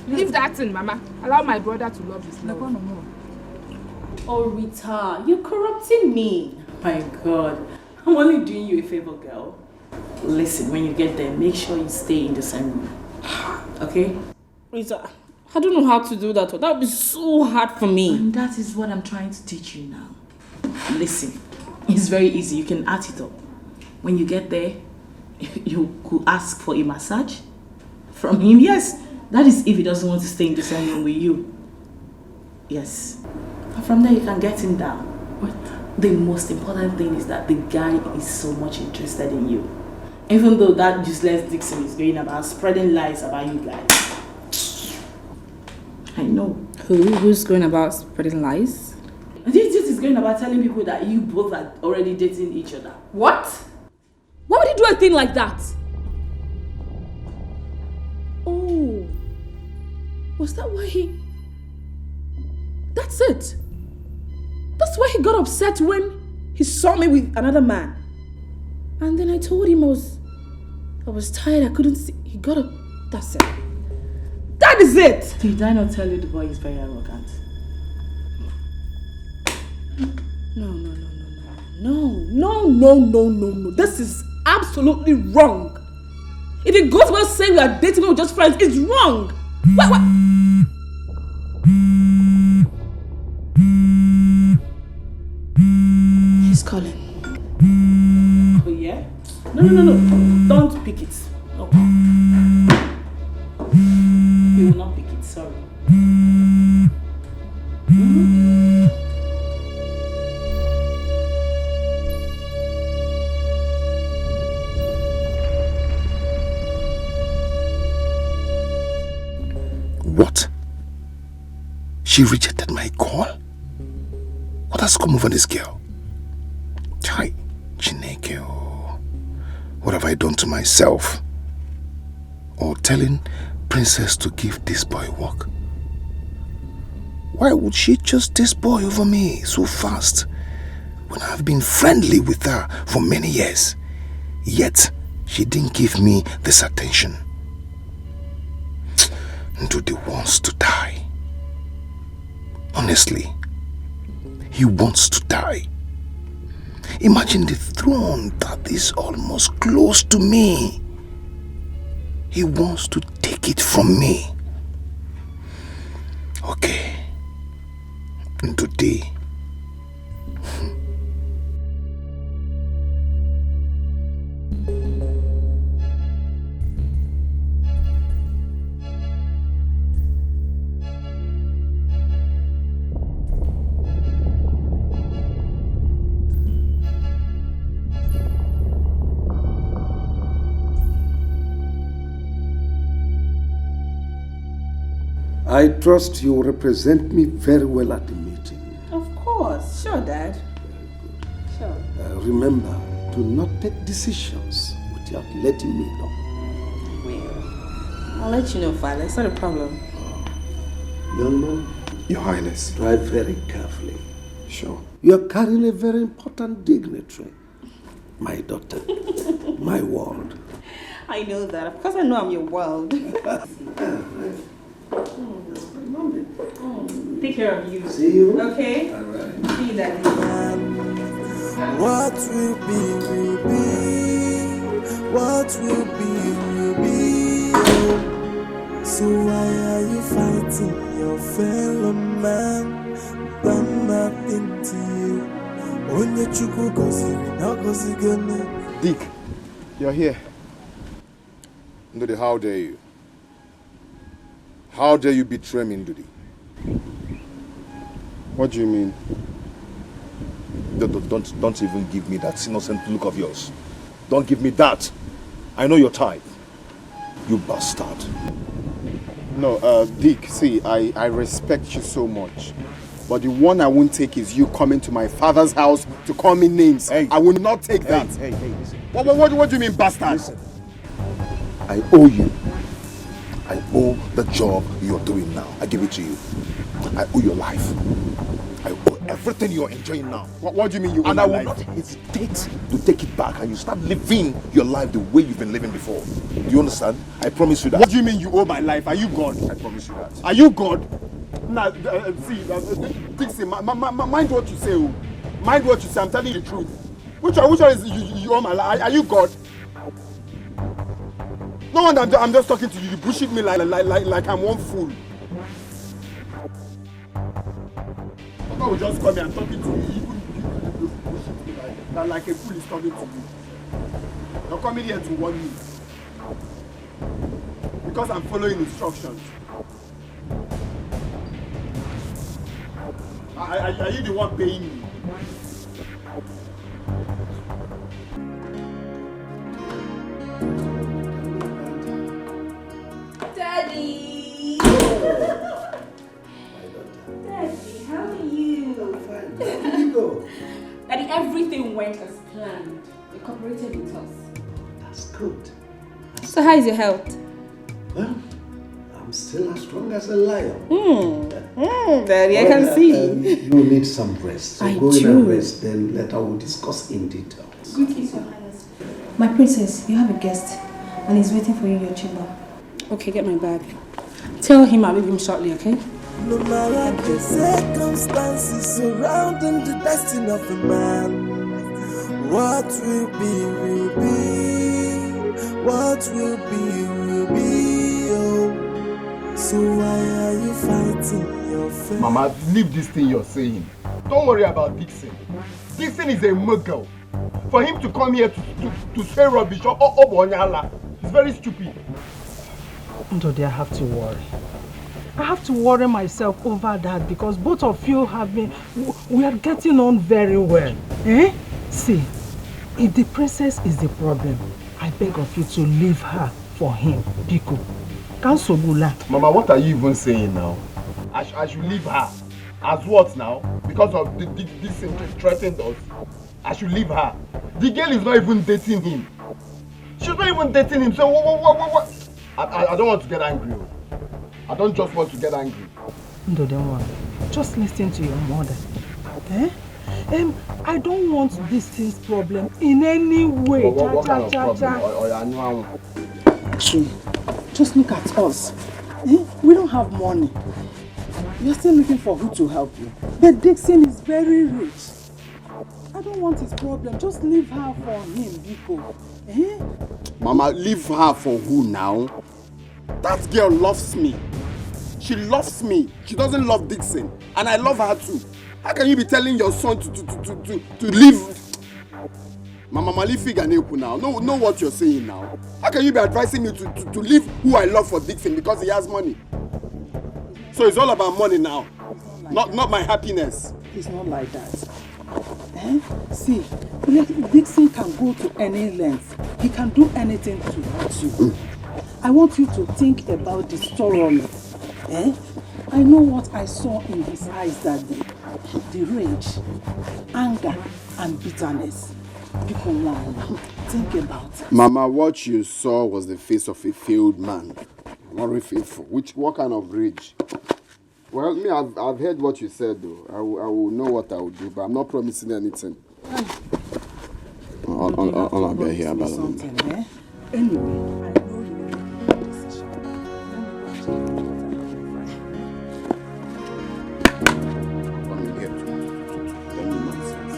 Leave that in, Mama. Allow my brother to love his love. Oh, Rita, you're corrupting me. My God, I'm only doing you a favor, girl. Listen, when you get there, make sure you stay in the same room. Okay? Rita, I don't know how to do that. That would be so hard for me. And that is what I'm trying to teach you now. Listen, it's very easy. You can add it up. When you get there, you could ask for a massage from him. Yes, that is if he doesn't want to stay in the same room with you. Yes. And from there, you can get him down. What? The most important thing is that the guy is so much interested in you. Even though that useless Dixon is going about spreading lies about you guys. I know. Who's going about spreading lies? This is going about telling people that you both are already dating each other. What? Why would he do a thing like that? Oh. Was that why he... That's it. That's why he got upset when he saw me with another man. And then I told him I was tired, I couldn't see. He got up. That's it. That is it! Did I not tell you the boy is very arrogant? No. This is absolutely wrong. If it goes without saying we are dating or just friends, it's wrong. What? He's calling. Oh yeah? No. Don't pick it. No. You will not pick it, sorry. What? She rejected my call? What has come over this girl? Chai, Chineke, what have I done to myself? Or telling Princess to give this boy work? Why would she choose this boy over me so fast when I've been friendly with her for many years? Yet she didn't give me this attention. Ndudi wants to die. Honestly, he wants to die. Imagine the throne that is almost close to me. He wants to take it from me. Okay. Ndudi. I trust you will represent me very well at the meeting. Of course. Sure, Dad. Sure. Remember, do not take decisions without letting me know. Well, I'll let you know, Father. It's not a problem. Young man. Your Highness. Drive very carefully. Sure. You are carrying a very important dignitary. My daughter. My world. I know that. Of course I know I'm your world. Take care of you. See you. Okay? Alright. See you, Daddy. What will be. What will be. So why are you fighting your fellow man? Done nothing to you. Onye chukwu goziri, not gozigone. Dick, you're here. Ndudi, how dare you? How dare you betray me, Ndudi? What do you mean? Don't even give me that innocent look of yours. Don't give me that. I know your type. You bastard. No, Dick, see, I respect you so much. But the one I won't take is you coming to my father's house to call me names. Hey. I will not take that. Hey, listen. What do you mean, bastard? Listen. I owe you. I owe the job you're doing now. I give it to you. I owe your life. I owe everything you're enjoying now. What do you mean you owe and my I will life? not hesitate to take it back and you start living your life the way you've been living before. Do you understand? I promise you that. What do you mean you owe my life? Are you God? I promise you that. Are you God? Now, see, Dixie, mind what you say. Oh. Mind what you say. I'm telling you the truth. Which one is you owe my life? Are you God? No, I'm just talking to you. You bullshit me like I'm one fool. Papa will just come here and talking to me, even like a fool is talking to me. You're coming here to warn me. Because I'm following instructions. Are you the one paying me? Daddy! Daddy, how are you? I'm fine. Where did you go? Daddy, everything went as planned. You cooperated with us. That's good. So how is your health? Well, I'm still as strong as a lion. Daddy, I can see. You need some rest. So go in and rest, then later we'll discuss in detail. Good Your Highness. My princess, you have a guest and he's waiting for you in your chamber. Okay, get my bag. Tell him I'll leave him shortly, okay? No matter the circumstances surrounding the destiny of a man, what will be, will be. What will be, will be. Oh. So why are you fighting your faith? Mama, leave this thing you're saying. Don't worry about Dixon. Dixon is a muggle. For him to come here to say rubbish or Bonyala, it's very stupid. Ndodi, I have to worry. I have to worry myself over that because both of you we are getting on very well. Eh? See, if the princess is the problem, I beg of you to leave her for him, Biko. Kansobula. Mama, what are you even saying now? I should leave her. As what now? Because of this threatened us. I should leave her. The girl is not even dating him. She's not even dating him. So what? I don't want to get angry. I don't just want to get angry. No, don't worry. Just listen to your mother. Eh? I don't want this thing's problem in any way. What kind of problem? Just look at us. Eh? We don't have money. You're still looking for who to help you. But Dixon is very rich. I don't want his problem. Just leave her for him, Biko. Eh? Mama, leave her for who now? That girl loves me. She loves me. She doesn't love Dixon. And I love her too. How can you be telling your son to leave? Mama, Malifiga now. Know what you're saying now. How can you be advising me to leave who I love for Dixon because he has money? So it's all about money now. Not my happiness. It's not like that. Eh? See, Dixon can go to any length. He can do anything to hurt you. I want you to think about this thoroughly. Eh? I know what I saw in his eyes that day. The rage, anger, and bitterness. People want think about it. Mama, what you saw was the face of a failed man. Not faithful. What kind of rage? Well, me, I've heard what you said though. I will know what I will do, but I'm not promising anything. I'll be here about something, eh? Anyway, I know you will make a decision. I'm here to tell you nonsense.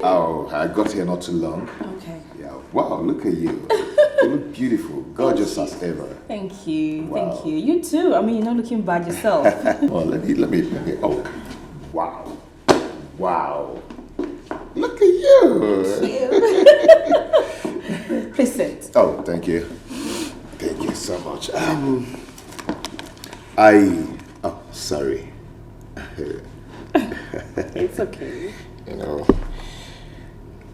Oh, I got here not too long. Okay. Yeah. Wow, look at you. You look beautiful, gorgeous as ever. Thank you. Wow. Thank you. You too. I mean, you're not looking bad yourself. Oh, let me. Oh, wow. Wow. Look at you. Please sit. Oh, thank you. Thank you so much. Oh, sorry. It's okay. You know,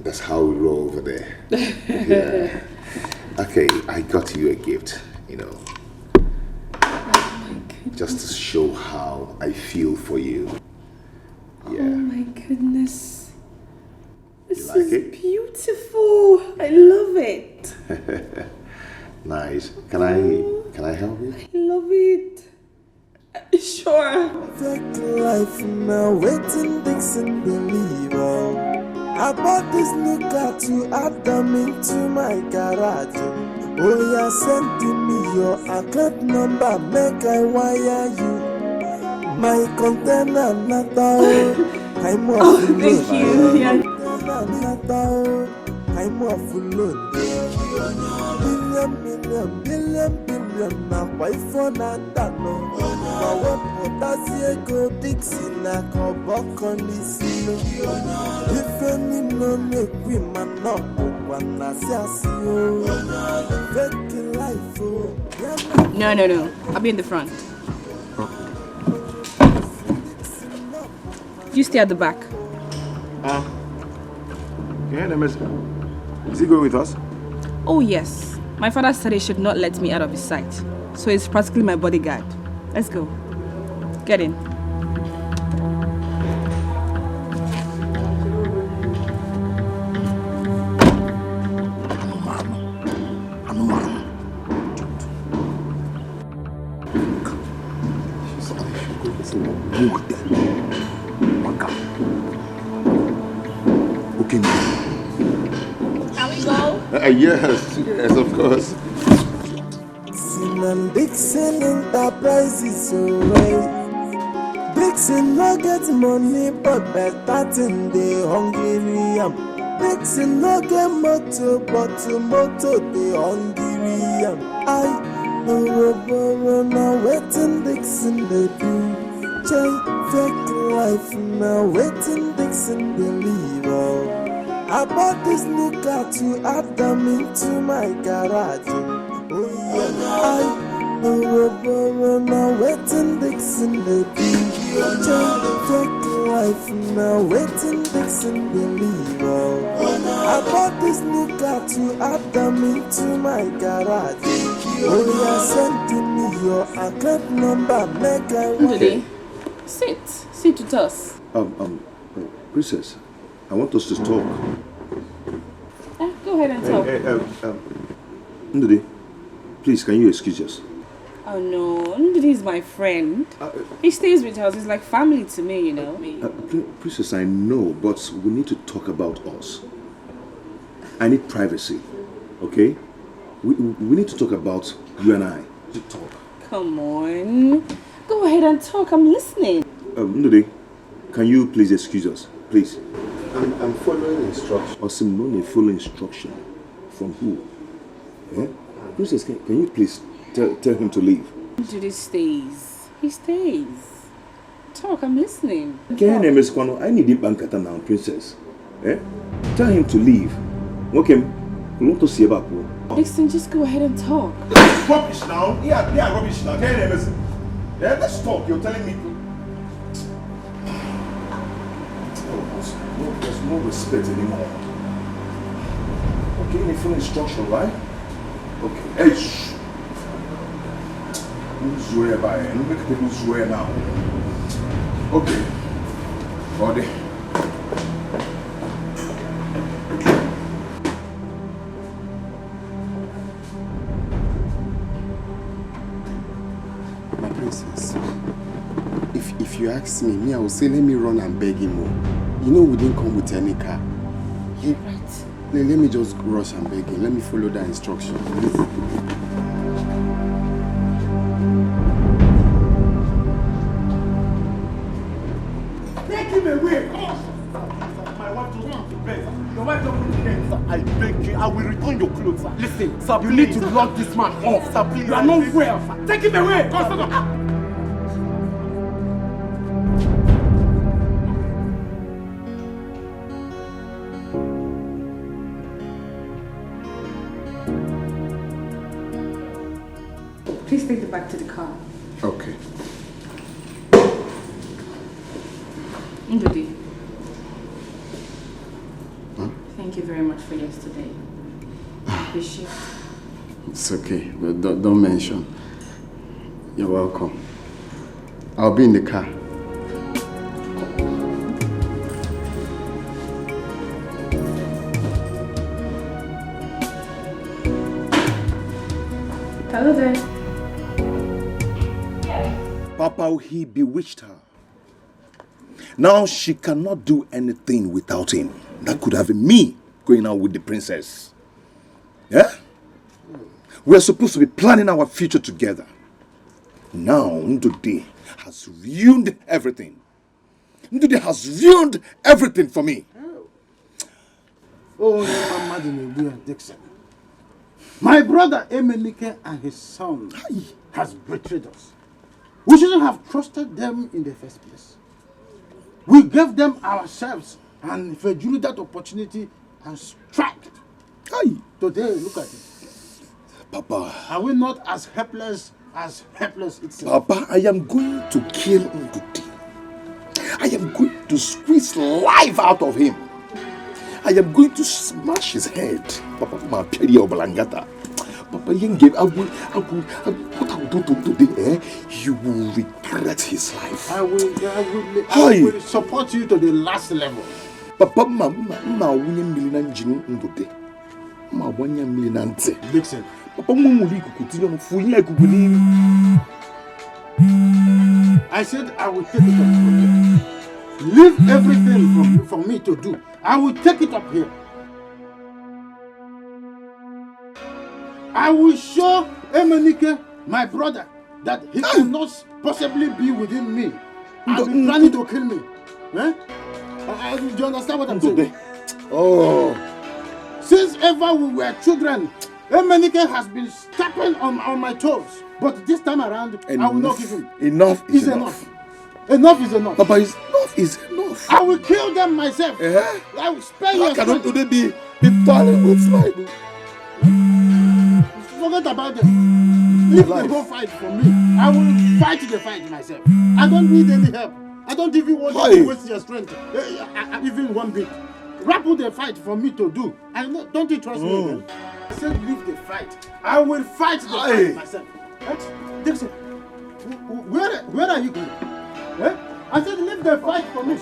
that's how we roll over there. Yeah. Okay, I got you a gift, you know. Just to show how I feel for you. Yeah. Oh my goodness. This like is it? beautiful. I love it. Nice. Can I help you? I love it. Sure. Take life now, waiting Dixon believer. I bought this new car to add them into my garage. Oh, yeah, send me your account number, make I wire you. My container, not out. I'm off. Oh, thank you. Yeah. I'm off alone. Billion, now why for that? No, what does he go Dixie? Na cobok on this. If any no make women not one as you fake life. No. I'll be in the front. You stay at the back. Is he going with us? Oh, yes. My father said he should not let me out of his sight. So he's practically my bodyguard. Let's go. Get in. Okay. Can we go? Yes, of course. And Dixon Enterprises away. Dixon no get money, but better thing the Hungarian. Dixon no get motor, but motor the Hungarian. I borrow now waiting Dixon they do. Change fake life now waiting Dixon believe. I bought this new car to add them into my garage. I borrow now waiting Dixon they do. Change fake life now waiting Dixon believe. I bought this new car to add them into my garage. Oh, yeah, send me your account number, make I Today, sit with us. Princess, I want us to talk. Go ahead and talk. Ndidi, please, can you excuse us? Oh no, Ndidi is my friend. He stays with us. He's like family to me, you know. Princess, I know, but we need to talk about us. I need privacy, okay? We need to talk about you and I. To talk. Come on. Go ahead and talk. I'm listening. Ndidi, can you please excuse us? Please. I'm following instructions. Osimone, full instruction. From who? Eh? Princess, can you please tell him to leave? Ndidi stays. He stays. Talk, I'm listening. I need him bankata now, Princess. Eh? Tell him to leave. Okay, we want to see about you. Dixon, just go ahead and talk. It's rubbish now. Yeah, rubbish now. Tell him, yeah, let's talk. You're telling me to. There's no respect anymore. Okay, any full instruction, right? Okay. Hey, shh. Who's where by? Make people swear now. Okay. Body. My princess, if you ask me, I will say let me run and beg him more. You know we didn't come with any car. You're right. Let me just rush and beg him. Let me follow that instruction. Take him away. My wife just went to bed. Your wife don't go to bed. I beg you, I will return your clothes. Sir. Listen, sir, you need to lock this man off. Sir, please. You are not well, sir. Take him away. Go, stand up. Please take the bag to the car. Okay. Ndidi. Huh? Thank you very much for yesterday. I appreciate it. It's okay, but don't mention. You're welcome. I'll be in the car. Hello there. Papa, he bewitched her. Now she cannot do anything without him. That could have been me going out with the princess. Yeah? We're supposed to be planning our future together. Now, Ndude has ruined everything. Ndude has ruined everything for me. Oh, Dixon. My brother Emenike and his son has betrayed us. We shouldn't have trusted them in the first place. We gave them ourselves, and if they drew that opportunity and struck. Today, look at it. Papa. Are we not as helpless itself? Papa, I am going to kill Ndude. I am going to squeeze life out of him. I am going to smash his head. Papa, my peri obalangata. Papa, what I will do today, you will regret his life. I will support you to the last level. Papa, ma wunye milina njinu Ndude. Ma wanya milina nte. Listen. Papa, mumuli kukutinyo mfuye kukuli. I said I will take it up from here. Leave everything for me to do. I will take it up here. I will show Emenike, my brother, that he cannot possibly be within me. I've been planning to kill me. Eh? Do you understand what I'm saying? Oh. Since ever we were children, Emenike has been stepping on my toes. But this time around, I will not give him. Enough is enough. Enough is enough. Papa, enough is enough. I will kill them myself. I will spare your strength. Today be toiling with slide. Forget about them. Leave the whole fight for me. I will fight the fight myself. I don't need any help. I don't even want you to waste your strength. Even one bit. Wrap up the fight for me to do. Don't you trust me? Man? I said leave the fight. I will fight the fight myself. Dixon, where are you going? I said leave the fight for me.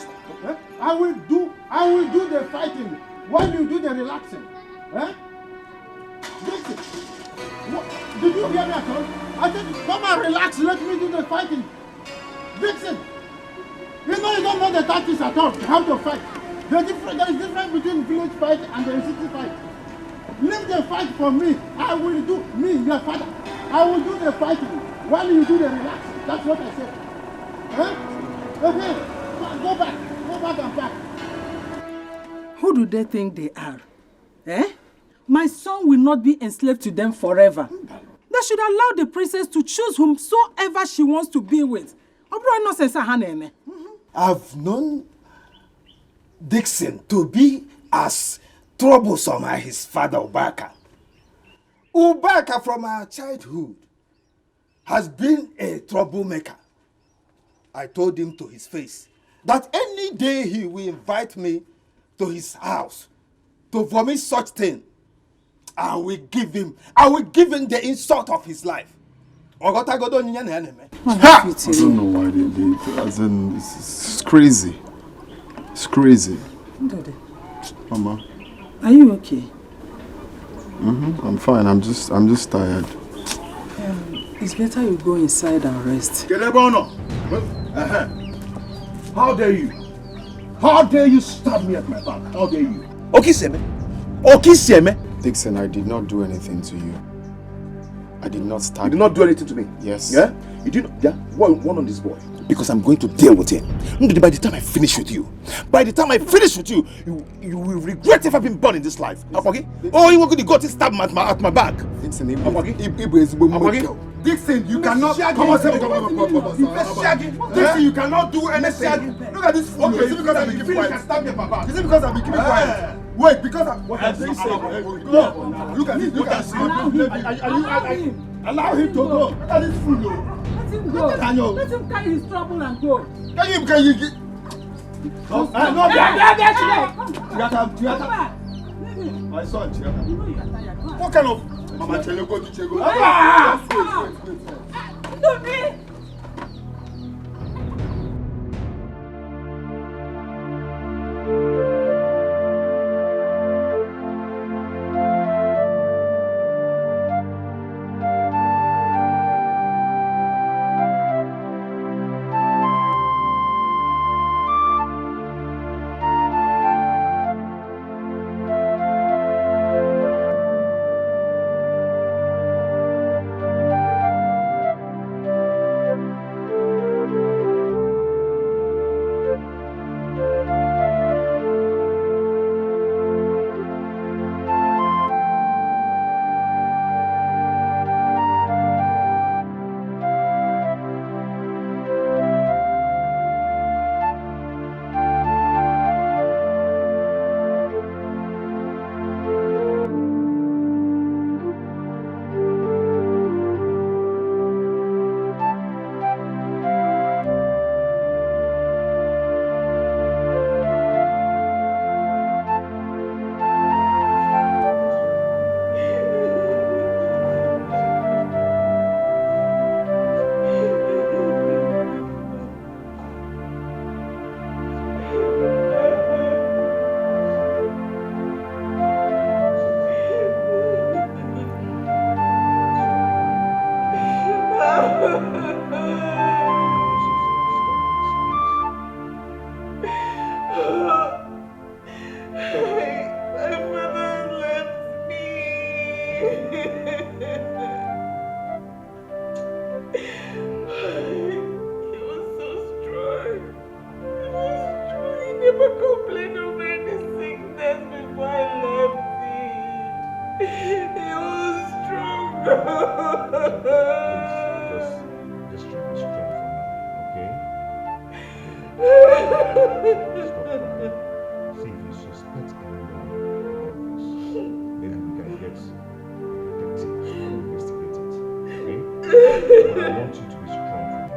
I will do the fighting while you do the relaxing. Dixon, did you hear me at all? I said come and relax, let me do the fighting. Dixon, you don't know the tactics at all, how to fight. There is difference between village fight and the city fight. Leave the fight for me. I will do, your father. I will do the fighting while you do the relaxing. That's what I said. Okay, go back and back. Who do they think they are? My son will not be enslaved to them forever. They should allow the princess to choose whomsoever she wants to be with. I've known Dixon to be as troublesome as his father Ubaka. Ubaka from our childhood has been a troublemaker. I told him to his face that any day he will invite me to his house to vomit such thing, I will give him the insult of his life. I don't know why they as in, it's crazy. It's crazy. Daddy. Mama. Are you okay? I'm fine. I'm just tired. It's better you go inside and rest. How dare you? How dare you stab me at my back? How dare you? Okiseme. Dixon, I did not do anything to you. I did not stab you. You did not do anything to me? Yes. Yeah? You did not? Yeah? One on this boy. Because I'm going to deal with him. By the time I finish with you, you will regret ever being born in this life. Okay? Oh, you were going to go to stab me at my back. Dixon, Dixon, you cannot. Dixon, you cannot do anything. Look at this fool. Is it because I'm keeping quiet? Is it because I'm keeping quiet? Wait, because I'm. What I'm saying. Look at this. Look at this. Allow him to go. Look at this fool. Let him go. Let him carry his trouble and go. Can you get? No, my son, what kind of Mama Chelego Chichego? Wait. Never complained of any sickness before I left him. He was strong. Just try to be strong for me, okay? Stop crying. See, if you suspect anyone about this, maybe we can get a detective to investigate it, okay? But I want you to be strong for me.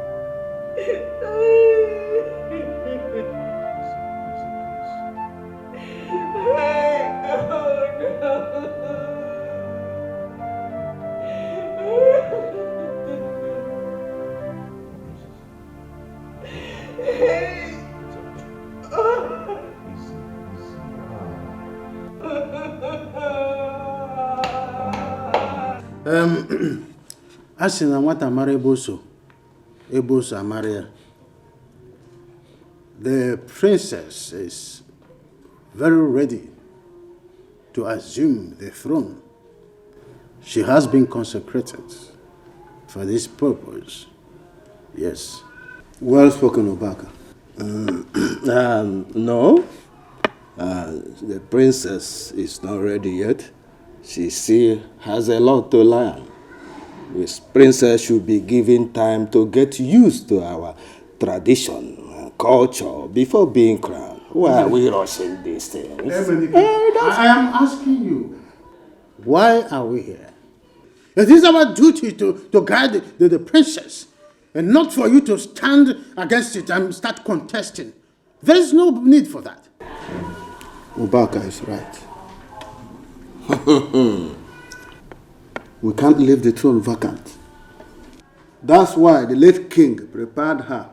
I seen na nwata mara eboso Amaria. The princess is very ready to assume the throne. She has been consecrated for this purpose. Yes. Well spoken, Obaka. No, the princess is not ready yet. She still has a lot to learn. This princess should be given time to get used to our tradition and culture before being crowned. Why are we rushing these things? I am asking you, why are we here? It is our duty to guide the princess, and not for you to stand against it and start contesting. There is no need for that. Obaka is right. We can't leave the throne vacant. That's why the late king prepared her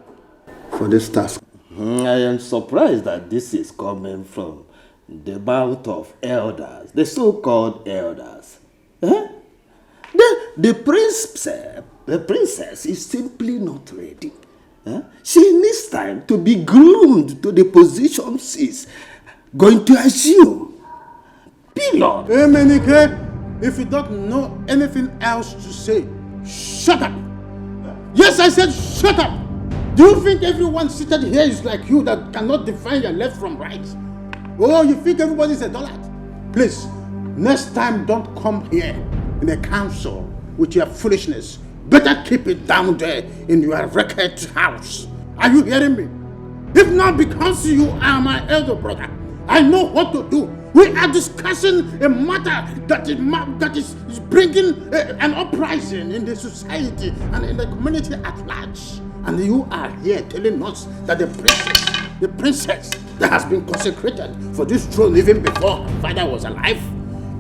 for this task. I am surprised that this is coming from the mouth of elders, the so-called elders. The princess is simply not ready. She needs time to be groomed to the position she's going to assume. Period. Hey, Menike, if you don't know anything else to say, shut up. Yes, I said shut up. Do you think everyone seated here is like you that cannot define your left from right? Oh, you think everybody's a dullard? Please, next time don't come here in a council with your foolishness. Better keep it down there in your record house. Are you hearing me? If not because you are my elder brother, I know what to do. We are discussing a matter that is bringing an uprising in the society and in the community at large. And you are here telling us that the princess that has been consecrated for this throne even before her father was alive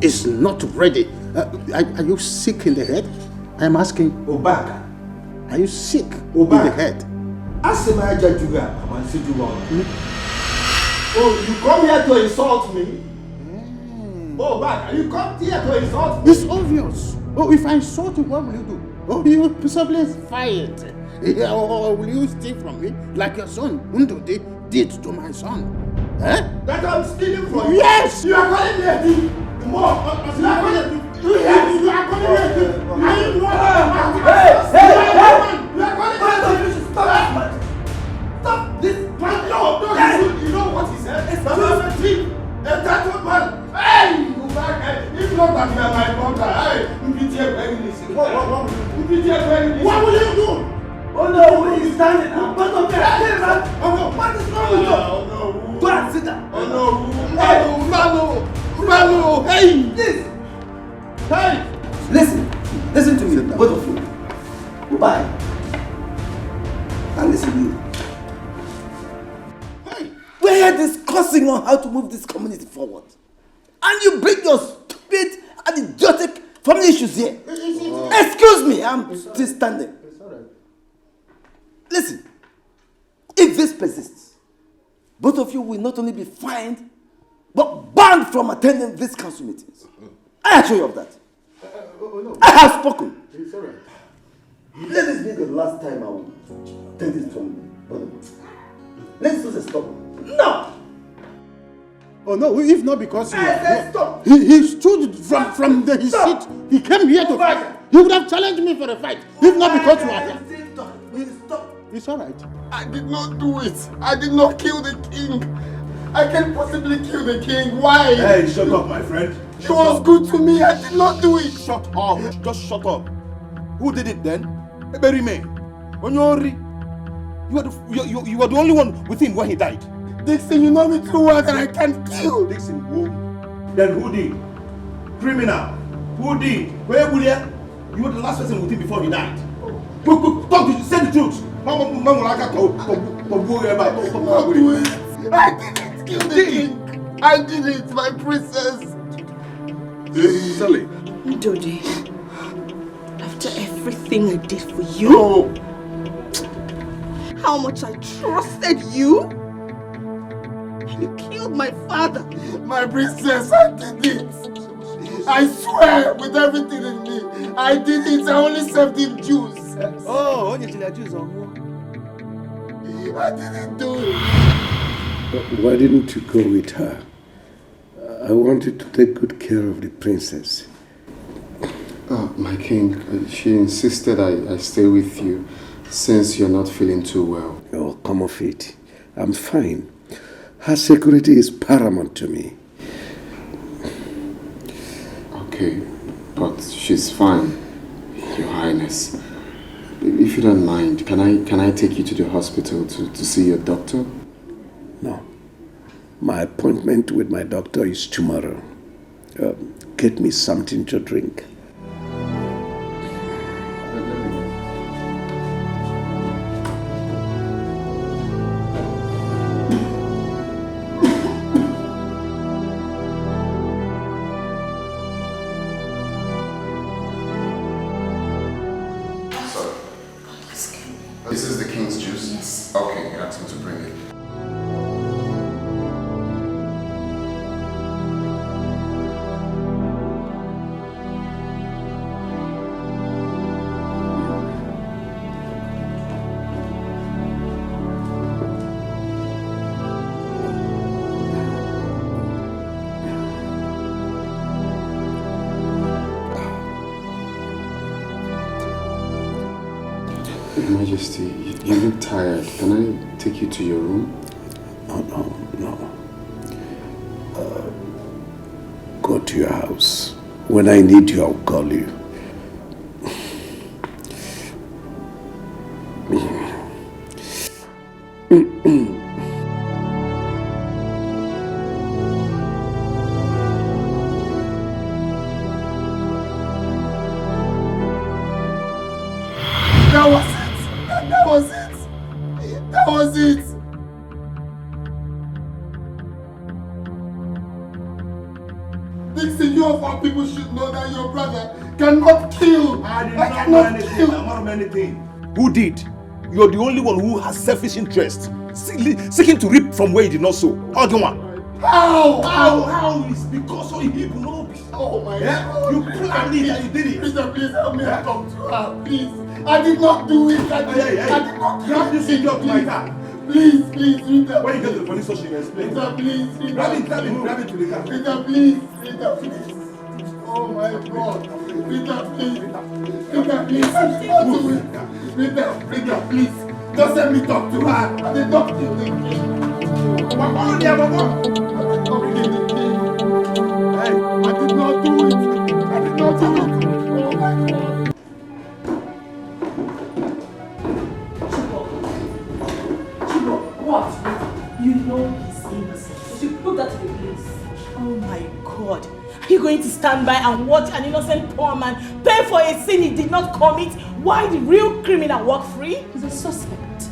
is not ready. Are you sick in the head? I am asking. Obaka. Are you sick in the head? Oh, you come here to insult me? Oh, Obaka, you come here to insult me? It's obvious. Oh, if I insult you, what will you do? Oh, you will possibly fight. Or will you steal from me like your son Undodi did to my son? That I'm stealing from you? Yes! You are calling me a thief! More! You are calling me a thief! Yes! You are calling me a thief! Are you not? Hey! You are calling me a thief! Stop! Stop this! No! You know what he said? That I'm a thief! A tattooed man! Hey! You back! If not that you are my brother, what will you do? Oh no, he's standing. I'm not okay. Oh no, what is wrong with you? Oh no. Go and sit down. Oh no. Malo. Hey. This. Hey. Listen to me, both of you. Goodbye. And listen to you. Hey. We're here discussing on how to move this community forward. And you bring your stupid and idiotic family issues here. Excuse me, I'm still standing. Listen, if this persists, both of you will not only be fined, but banned from attending these council meetings. I assure you of that. I have spoken. Let this be the last time I will take this from you. Let's do the stop. No! Oh no, if not because stop! He stood from his seat. He came here to fight. He would have challenged me for a fight. If not because you are here. Stop! It's alright. I did not do it. I did not kill the king. I can't possibly kill the king. Why? Hey, shut up, my friend. He was good to me. I did not do it. Shut up. Just shut up. Who did it then? Bury me. Onyori. You are the only one with him when he died. Dixon, you know me too well that I can't kill. Dixon, who? Then who did? Criminal. Who did? Where William? You were the last person with him before he died. Quick, talk to say the truth. I didn't kill the king. I did it, my princess. Sally. Dodi, after everything I did for you, how much I trusted you, and you killed my father. My princess, I did it. I swear with everything in me, I did it. I only served him juice. Oh, only juice. I didn't do it. Why didn't you go with her? I wanted to take good care of the princess. My king, she insisted I stay with you since you're not feeling too well. Oh, come off it. I'm fine. Her security is paramount to me. Okay, but she's fine, Your Highness. If you don't mind, can I take you to the hospital to see your doctor? No. My appointment with my doctor is tomorrow. Get me something to drink. This is the king's juice? Yes. Okay, ask him to bring it. Your Majesty, you look tired. Can I take you to your room? No. Go to your house. When I need you, I'll call you. That was it. Dixon, you of all people should know that your brother cannot kill. I did not know anything. I'm not anything. Who did? You're the only one who has selfish interest, seeking to reap from where he did not sow. Argument. How is because of him, no. Oh my God. You planned it and you did it. Please help me talk to her, please. I did not do it. I did not grab this idiot to my car. Please, Rita. When you get to the police station, explain. Rita, please, Rita. Grab it to the car. Rita, please. Oh my God. Rita, please. Rita, please. Rita, please. Just let me talk to her. I did not kill the king. I did not kill the king. Hey, I did not do it. Oh my God. What? You know he's innocent. You should prove that to the police. Oh my God. Are you going to stand by and watch an innocent poor man pay for a sin he did not commit while the real criminal walk free? He's a suspect.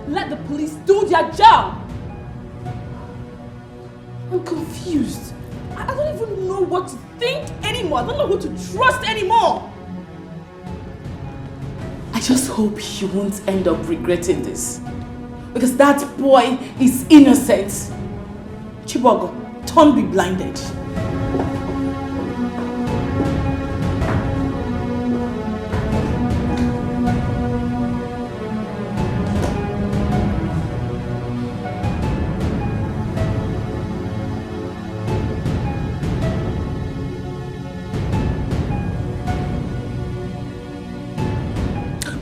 Let the police do their job. I'm confused. I don't even know what to think anymore. I don't know who to trust anymore. I just hope he won't end up regretting this. Because that boy is innocent. Chibogo, don't be blinded.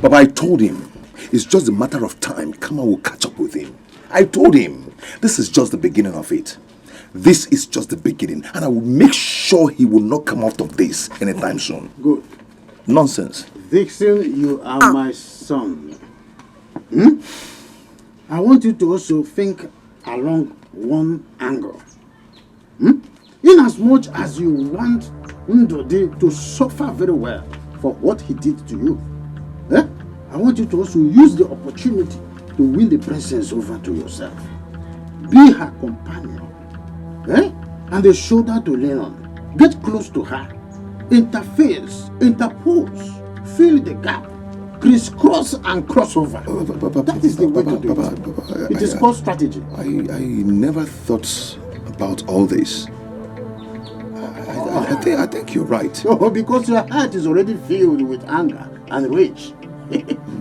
Baba, I told him, it's just a matter of time. Kama will catch up with him. I told him, this is just the beginning of it. This is just the beginning. And I will make sure he will not come out of this anytime soon. Good. Nonsense. Dixon, you are my son. I want you to also think along one angle. In as much as you want Ndodi to suffer very well for what he did to you, I want you to also use the opportunity to win the princess over to yourself. Be her companion, and a shoulder to lean on. Get close to her, interface, interpose, fill the gap, crisscross and crossover. That is the way to do it. It is called strategy. I never thought about all this. I think you're right. Oh, because your heart is already filled with anger and rage.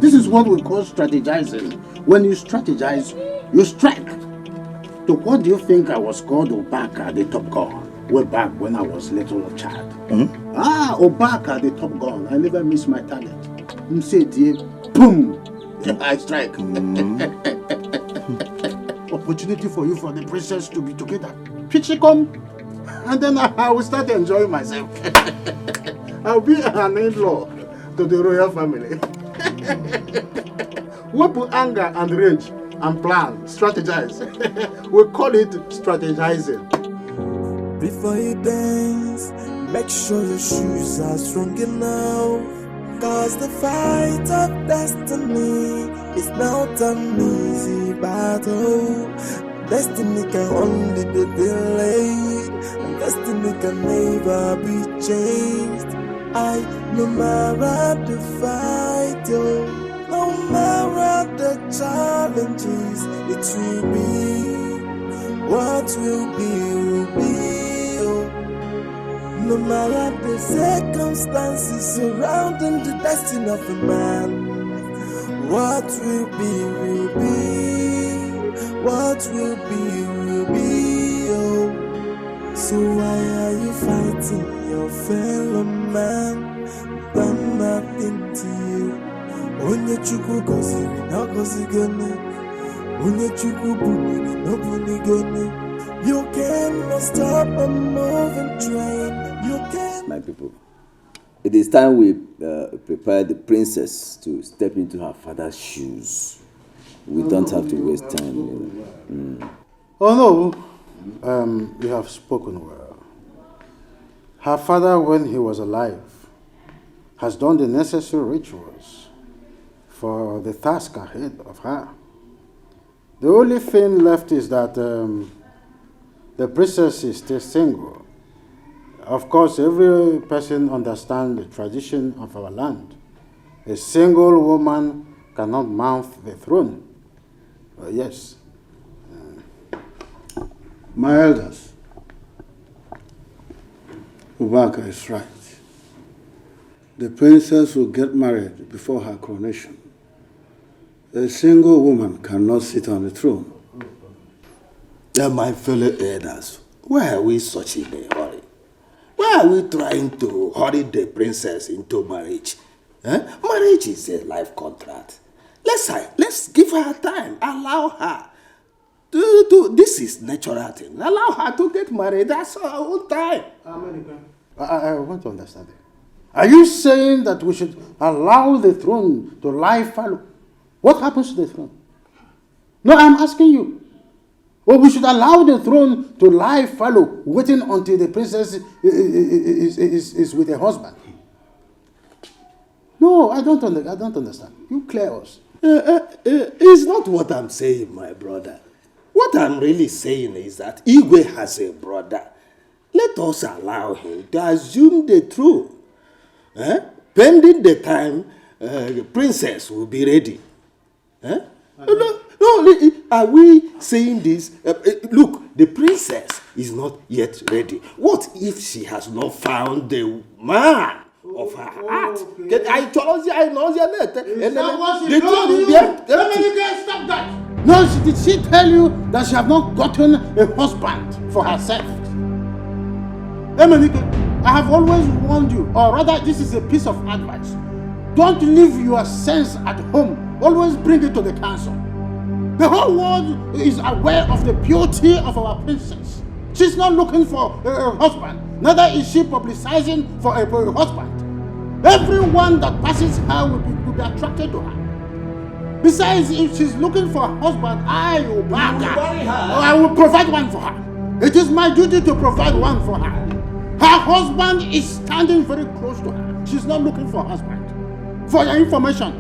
This is what we call strategizing. When you strategize, you strike. So what do you think I was called Obaka, the top gun, way back when I was little child? Obaka, the top gun. I never miss my target. Boom! I strike. Opportunity for you for the princess to be together. Pichikom. And then I will start enjoying myself. I'll be an in-law to the royal family. We put anger and rage and plan, strategize. We call it strategizing. Before you dance, make sure your shoes are strong enough. Cause the fight of destiny is not an easy battle. Destiny can only be delayed, and destiny can never be changed. No matter the fight, no matter the challenges, it will be. What will be, no matter the circumstances surrounding the destiny of a man. What will be. What will be, So why are you fighting your fellow man? Done nothing to you. Onye chukwu goziri na gozigone. Onye chukwu bumiri no bunigone. You cannot stop a moving train. You can. My people, it is time we prepare the princess to step into her father's shoes. We don't have to waste time. Oh no, you have spoken well. Her father, when he was alive, has done the necessary rituals for the task ahead of her. The only thing left is that the princess is still single. Of course, every person understands the tradition of our land. A single woman cannot mount the throne. Yes. My elders, Ubaka is right. The princess will get married before her coronation. A single woman cannot sit on the throne. My fellow elders, why are we such in a hurry? Why are we trying to hurry the princess into marriage? Marriage is a life contract. Let's give her time. Allow her. This is natural thing. Allow her to get married. That's her own time. I want to understand it. Are you saying that we should allow the throne to lie fallow? What happens to the throne? No, I'm asking you. Or we should allow the throne to lie fallow, waiting until the princess is with her husband. No, I don't understand. You clear us. It's not what I'm saying, my brother. What I'm really saying is that Igwe has a brother. Let us allow him to assume the throne. Pending the time, the princess will be ready. No, are we saying this? Look, the princess is not yet ready. What if she has not found the man of her heart? I told you, I know your net. Stop that! No, did she tell you that she have not gotten a husband for herself? Emenike, I have always warned you, or rather this is a piece of advice. Don't leave your sense at home. Always bring it to the council. The whole world is aware of the beauty of our princess. She's not looking for a husband. Neither is she publicizing for a husband. Everyone that passes her will be attracted to her. Besides, if she's looking for a husband, I will back her. I will provide one for her. It is my duty to provide one for her. Her husband is standing very close to her. She's not looking for a husband. For your information,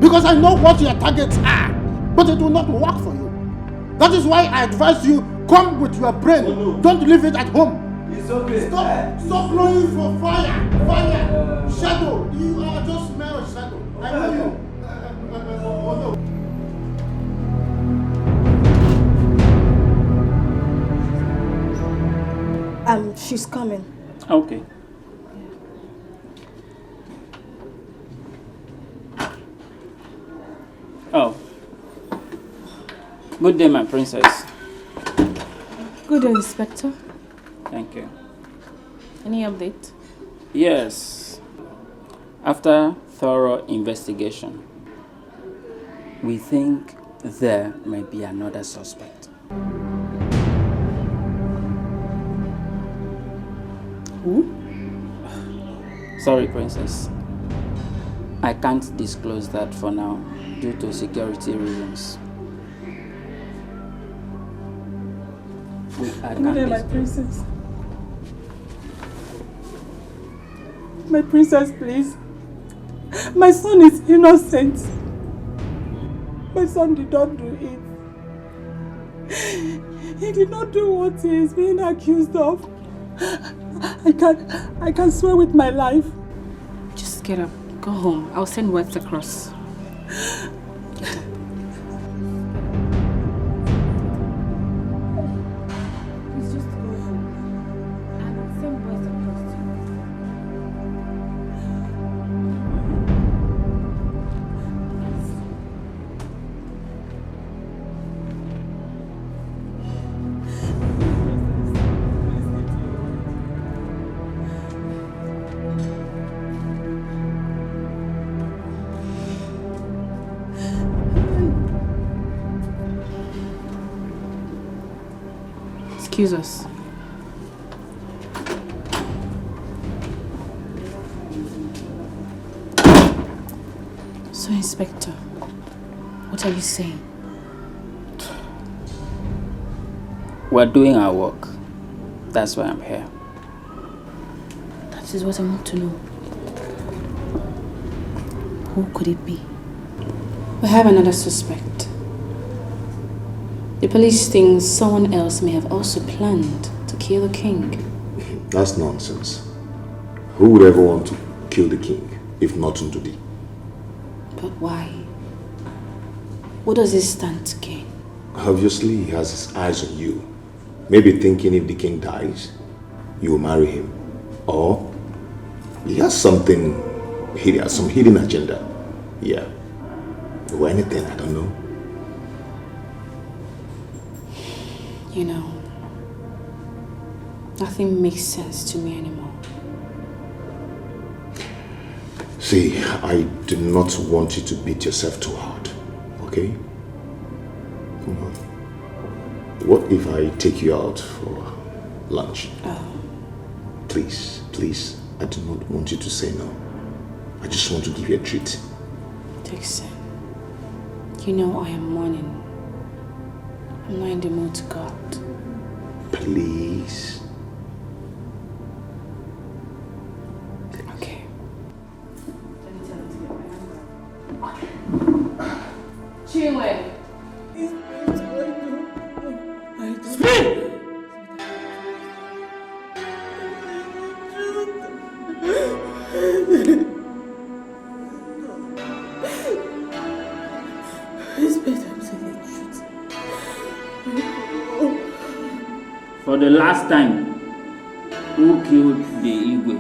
because I know what your targets are, but it will not work for you. That is why I advise you, come with your brain. Oh, no. Don't leave it at home. It's okay. Stop blowing for fire. Shadow. You are just smell a shadow. I know you. Oh no. She's coming. Okay. Oh. Good day, my princess. Good day, Inspector. Thank you. Any update? Yes. After thorough investigation, we think there may be another suspect. Who? Sorry, princess. I can't disclose that for now due to security reasons. Good day, my princess. My princess, please. My son is innocent. My son did not do it. He did not do what he is being accused of. I can swear with my life. Just get up. Go home. I'll send words across. Get up. Please just go home. I will send words across to you. Excuse us. So, Inspector, what are you saying? We're doing our work. That's why I'm here. That is what I want to know. Who could it be? We have another suspect. The police think someone else may have also planned to kill the king. That's nonsense. Who would ever want to kill the king, if not Ndudi? But why? What does he stand to gain? Obviously, he has his eyes on you. Maybe thinking if the king dies, you will marry him. Or he has something, he has some hidden agenda. Yeah. Or anything, I don't know. You know, nothing makes sense to me anymore. See, I do not want you to beat yourself too hard, okay? Come on. What if I take you out for lunch? Oh. Please, please, I do not want you to say no. I just want to give you a treat. Dixon, you know I am mourning. I'm not in the mood to go out. Please. Okay. Chinwe. Speak! For the last time, who killed the Igwe?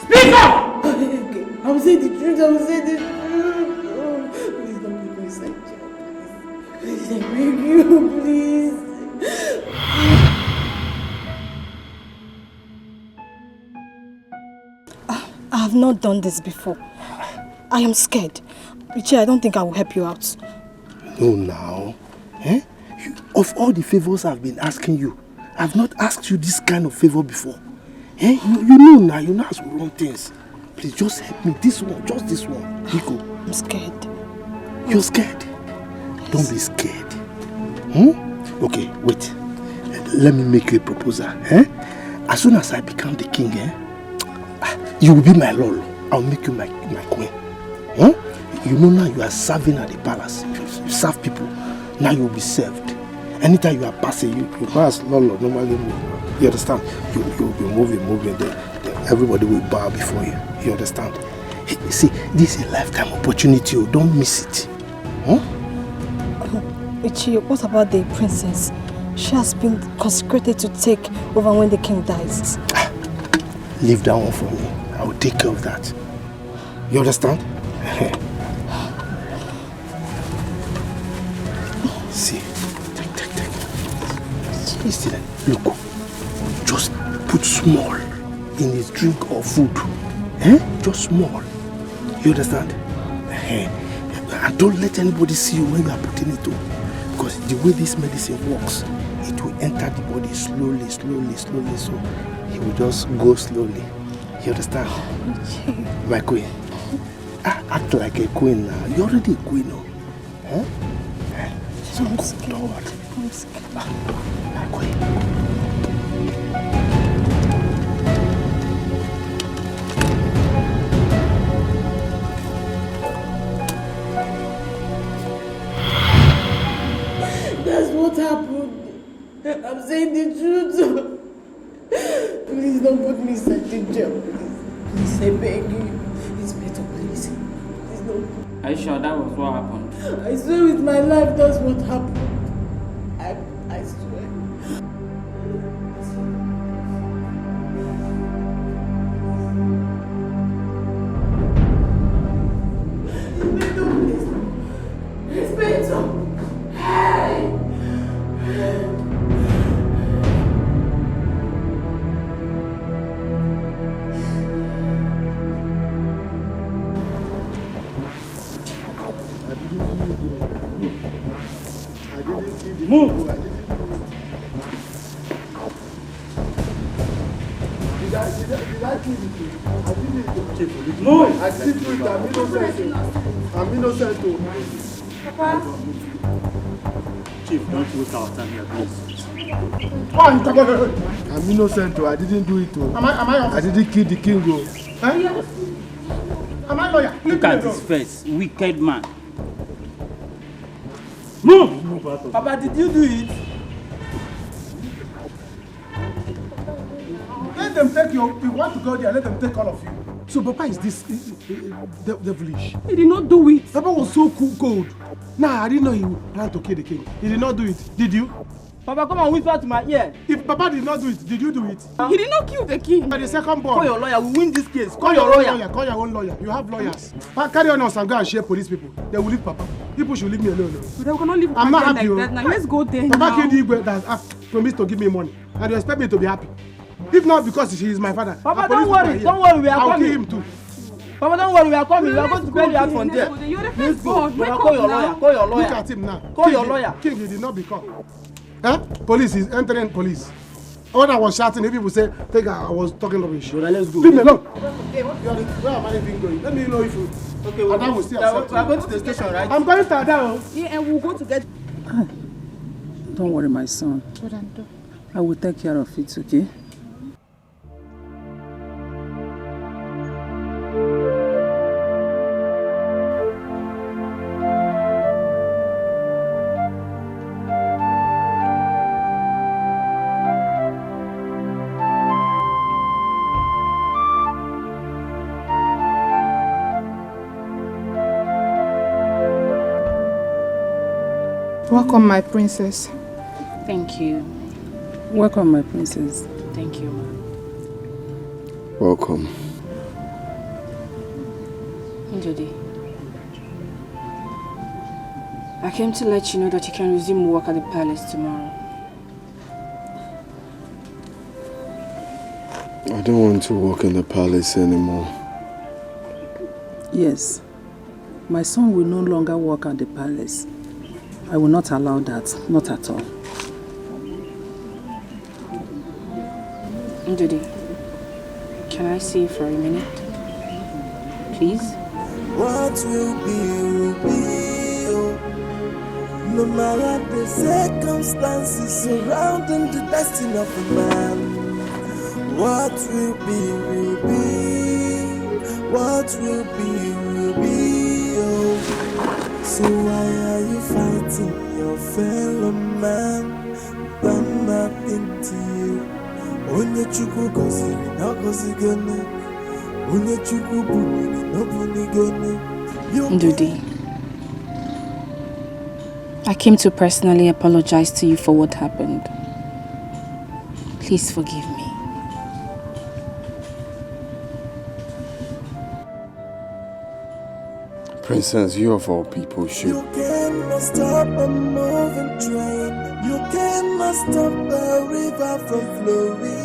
Speak up! I will say the truth, I will say the truth. Oh, please don't make me such a please, I beg you, please. have not done this before. I am scared. Richie, I don't think I will help you out. No, now. Eh? Of all the favors I've been asking you, I've not asked you this kind of favor before. Eh? You know now, you know how to run things. Please, just help me. This one, just this one. Nico. I'm scared. You're scared? Yes. Don't be scared. Okay, wait. Let me make you a proposal. Eh? As soon as I become the king, you will be my lord. I'll make you my queen. You know now you are serving at the palace. You serve people. Now you will be served. Anytime you are passing, you pass lord normally move. You understand? You'll be moving. Then everybody will bow before you. You understand? You see, this is a lifetime opportunity. Don't miss it. Richie, what about the princess? She has been consecrated to take over when the king dies. Leave that one for me. I will take care of that. You understand? See, take. Listen, look. Just put small in his drink or food. Just small. You understand? And don't let anybody see you when you are putting it on. Because the way this medicine works, it will enter the body slowly. So he will just go slowly. You understand? My queen. Act like a queen now. You're already a queen now. So I'm scared. I'm scared. My queen. That's what happened. I'm saying the truth. Please don't put me in such a jail. Please, I beg you. Inspector, please. Please don't. Are you sure that was what happened? I swear with my life that's what happened. I swear. Inspector! Hey! Move! Did I kill you? I didn't. Move! I didn't do it. I'm innocent. Papa? Chief, don't waste our time here, please. I'm innocent. I didn't do it. Am I I didn't kill the king. Am I lawyer? Look at his face, wicked man. Move! Papa, did you do it? Let them take you. You want to go there, let them take all of you. So Papa is this devilish. He did not do it. Papa was so cold. Nah, I didn't know he planned to kill the king. He did not do it. Did you? Papa, come and whisper to my ear. If Papa did not do it, did you do it? He did not kill the king. The second born. Call your lawyer. We win this case. Call your lawyer. Call your own lawyer. You have lawyers. Carry on us and go and share police people. They will leave Papa. People should leave me alone. But they cannot leave I'm not happy. Like that. Now let's go there. Papa now. killed Igwe that promised to give me money. And you expect me to be happy. If not because he is my father. Papa, don't worry. Don't worry. We are coming. I'll kill him too. Papa, don't worry. We are coming. We are going to bail you out from there. Let's go. Call your lawyer. Call your lawyer. Look at him now. Call your lawyer. King, he did not become. Police is entering police. When I was shouting, if people say, I was talking rubbish. Let's go. Leave me alone. Okay, where am I even going? Let me know if you. Okay, Adam will still accept we are going to the station, right? I'm going to Adam. Yeah, and we'll go to get. Don't worry, my son. I will take care of it, okay? Welcome, my princess. Thank you. Welcome, my princess. Thank you, ma. Welcome. Njodi, I came to let you know that you can resume work at the palace tomorrow. I don't want to work in the palace anymore. Yes. My son will no longer work at the palace. I will not allow that. Not at all. Ndudi, can I see you for a minute? Please? What will be, oh. No matter the circumstances surrounding the destiny of a man. What will be, what will be, oh. So why are you fighting your fellow man? Done nothing to you. Onye chukwu goziri na gozigone. Onye chukwu buniri no bunigone. Ndudi, I came to personally apologize to you for what happened. Please forgive me. Princess, you of all people should. You cannot stop a moving train. You cannot stop a river from flowing.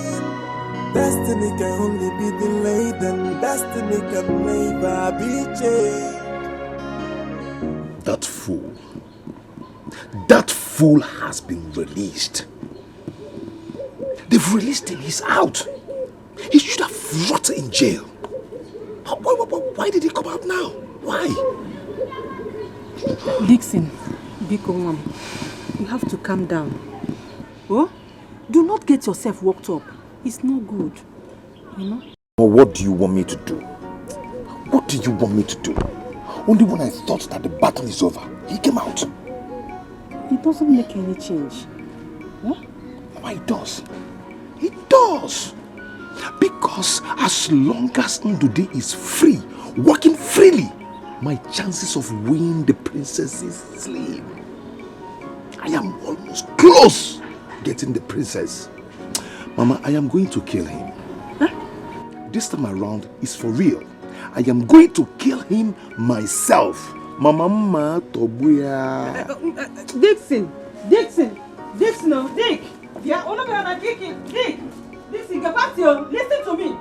Destiny can only be delayed, and destiny can never be changed. That fool has been released. They've released him, he's out. He should have rotted in jail. Why did he come out now? Why? Dixon, Biko Mom, you have to calm down. Oh? Do not get yourself worked up. It's no good. You know? What do you want me to do? What do you want me to do? Only when I thought that the battle is over, he came out. It doesn't make any change. Huh? Why it does? It does. Because as long as Ndude is free, walking freely, my chances of winning the princess is slim. I am almost close getting the princess. Mama, I am going to kill him. Huh? This time around is for real. I am going to kill him myself. Mama Tobuya. Dixon, no, Dick. Yeah, all of you are kicking. Dick, Dixon, get back to you. Listen to me.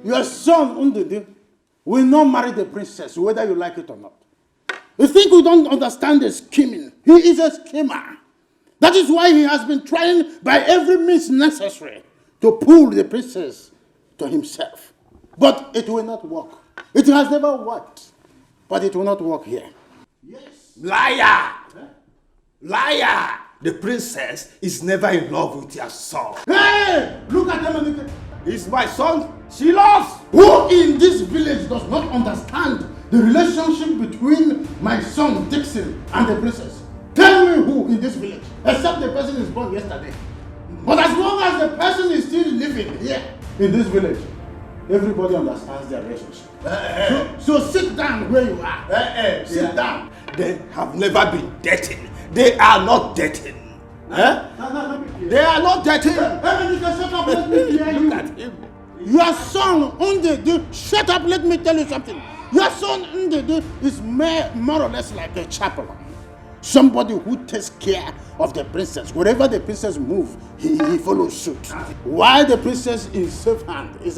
Your son, Ndude, will not marry the princess, whether you like it or not. You think we don't understand the scheming? He is a schemer. That is why he has been trying by every means necessary to pull the princess to himself. But it will not work. It has never worked. But it will not work here. Yes. Liar! Huh? Liar! The princess is never in love with your son. Hey! Look at them. He's my son. She loves. Who in this village does not understand the relationship between my son Dixon and the princess? Tell me who in this village, except the person is born yesterday. But as long as the person is still living here in this village, everybody understands their relationship. So sit down where you are. Sit down. They have never been dating. They are not dating. Huh? They are not dating. Shut up, let me hear you. Look at him. Your son, Ndude, shut up, let me tell you something. Your son, Ndude, is more or less like a chaplain. Somebody who takes care of the princess. Wherever the princess moves, he follows suit. While the princess is in safe hand, he's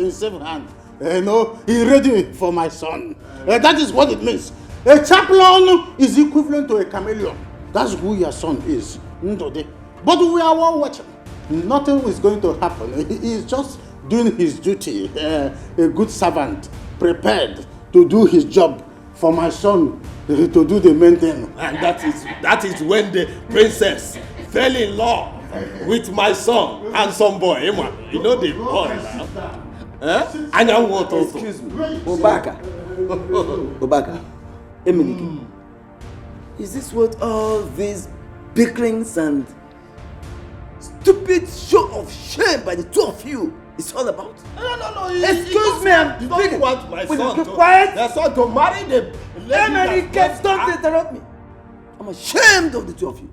ready for my son. That is what it means. A chaplain is equivalent to a chameleon. That's who your son is, Ndude. But we are all watching. Nothing is going to happen. He is just doing his duty, a good servant, prepared to do his job for my son to do the main thing. And that is when the princess fell in love with my son, handsome boy. You know the boy now. Excuse me. Obaka. Eminike. Is this what all these bickerings and stupid show of shame by the two of you is all about? No. Excuse me, I'm you don't want my son to quiet. Their son to marry the lady. Don't interrupt me. I'm ashamed of the two of you.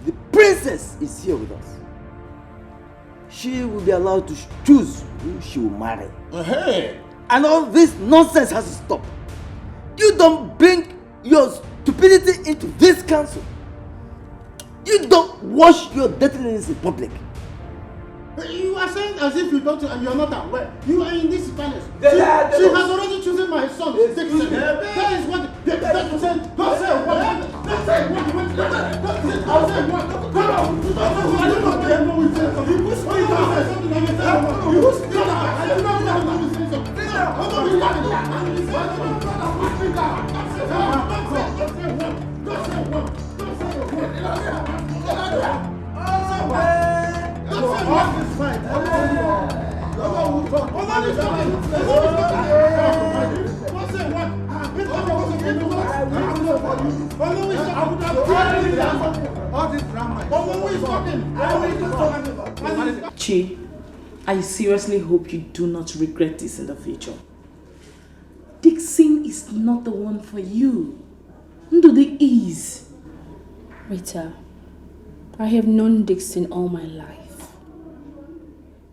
The princess is here with us. She will be allowed to choose who she will marry. And all this nonsense has to stop. You don't bring your stupidity into this council. You don't wash your dirtiness in public. You You are saying as if you don't, and you are not aware. You are in this palace. She has already chosen my son. Dixon. That is what. Don't say what. Don't say what. Don't say what. I'll say what. Come on. I do not care what we say. You push me down. You push me down. I do not care what we say. Don't push me down. Chi, I seriously hope you do not regret this in the future. Dixon is not the one for you. Ndode is. Rita, I have known Dixon all my life.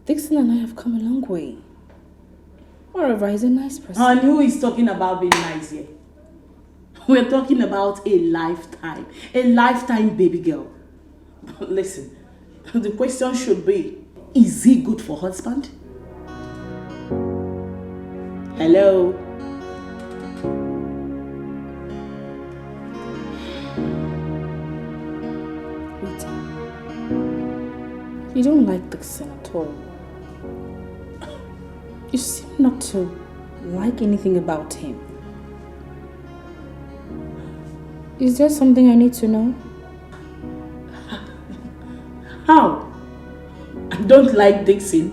Dixon and I have come a long way. Moreover, he's a nice person. And who is talking about being nice here? We're talking about a lifetime baby girl. Listen, the question should be, is he good for husband? Hello? Rita, you don't like Dixon at all. You seem not to like anything about him. Is there something I need to know? How? I don't like Dixon.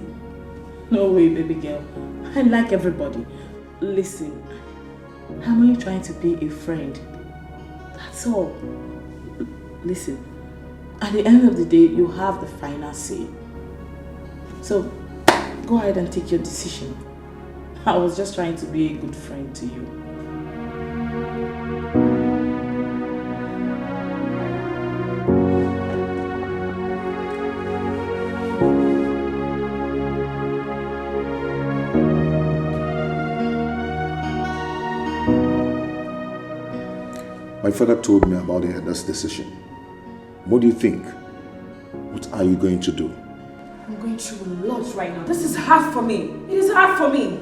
No way, baby girl. I like everybody. Listen, I'm only trying to be a friend. That's all. Listen, at the end of the day, you have the final say. So, go ahead and take your decision. I was just trying to be a good friend to you. My father told me about the elder's decision. What do you think? What are you going to do? I'm going through a lot right now. This is hard for me. It is hard for me.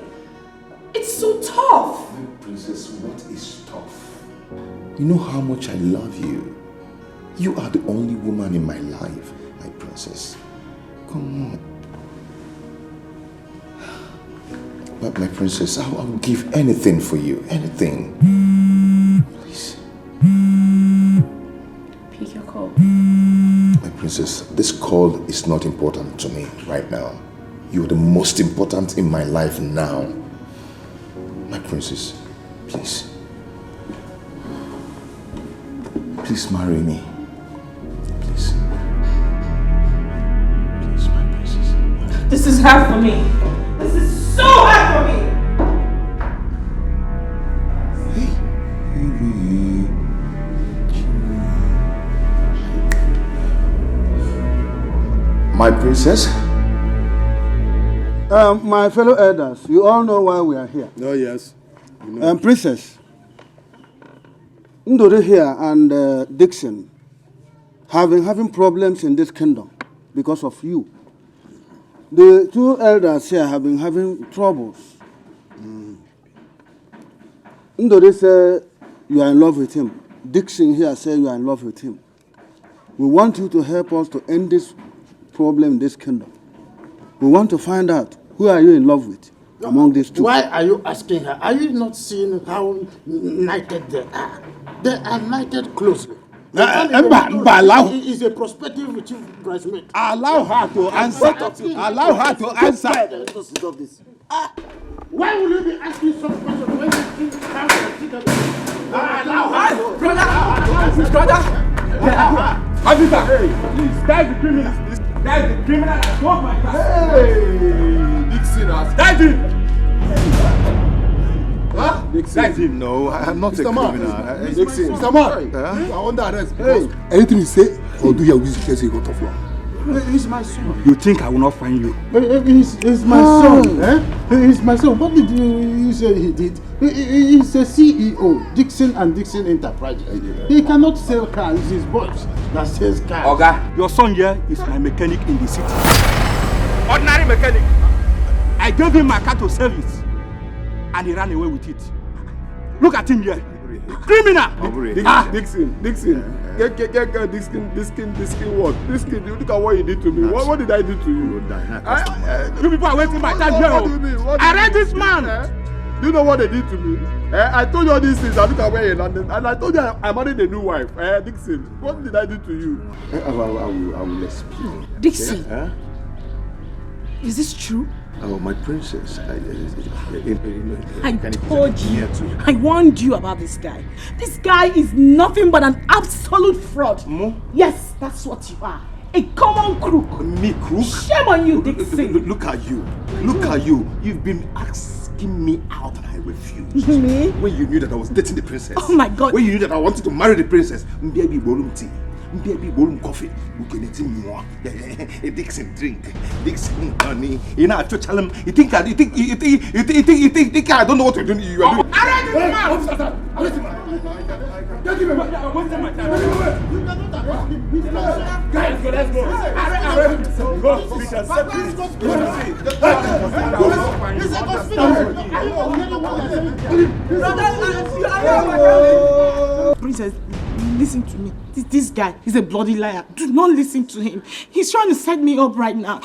It's so tough. My princess, what is tough? You know how much I love you. You are the only woman in my life, my princess. Come on. But my princess, I will give anything for you. Anything. Please. Pick your call. My princess, this call is not important to me right now. You are the most important in my life now. My princess, please. Please marry me. Please. Please, my princess. This is hard for me. This is so hard for me. My princess? My fellow elders, you all know why we are here. Oh, yes. You know. Princess, Ndore here and Dixon have been having problems in this kingdom because of you. The two elders here have been having troubles. Ndore said you are in love with him. Dixon here said you are in love with him. We want you to help us to end this problem in this kingdom. We want to find out who are you in love with among these two. Why are you asking her? Are you not seeing how united they are? They are united closely. Is a prospective chief bridesmaid. Allow her to answer. Allow her to answer. Why will you be asking some questions when you think how to sit down? Allow her. Brother! Officer, please, that's the criminal. That's the criminal that took my car. Hey! Dixon, that's him! Huh? Dixon. That's him. No, I am not Mr. a criminal. Dixon. Mr. Man, you are under arrest. Hey. Anything you say, or do your business, you go to floor. He's my son. You think I will not find you? He's my son. He's my son. What did you say he did? He's a CEO, Dixon and Dixon Enterprises. He cannot sell cars. It's his boss that sells cars. Oga, your son here is my mechanic in the city. Ordinary mechanic. I gave him my car to service, and he ran away with it. Look at him here. Criminal! Dixon, Dixon, what? Dixon, look at what you did to me. What did I do to you? You people are wasting my time here. What do you mean? Arrest this man! Do you know what they did to me? I told you all these things. I look at where you're London, and I told you I married a new wife. Dixon, what did I do to you? I will explain. Dixon, Yeah? is this true? Oh, my princess. I told you. I warned you about this guy. This guy is nothing but an absolute fraud. Yes, that's what you are. A common crook. Me crook? Shame on you, Dixon. Look at you. Look at you. You've been asking me out and I refused. Me? When you knew that I was dating the princess. Oh my God. When you knew that I wanted to marry the princess. Baby ballroom tea. Baby ballroom coffee. More. Dixon drink. Dixon honey. You know I tell him. You think I don't know what you're doing. You are doing. Arrest this man! Arrest him! Don't give me my time. Guys, let's go. Arrest him. Go. We can settle. Princess, listen to me. This guy, he's a bloody liar. Do not listen to him. He's trying to set me up right now.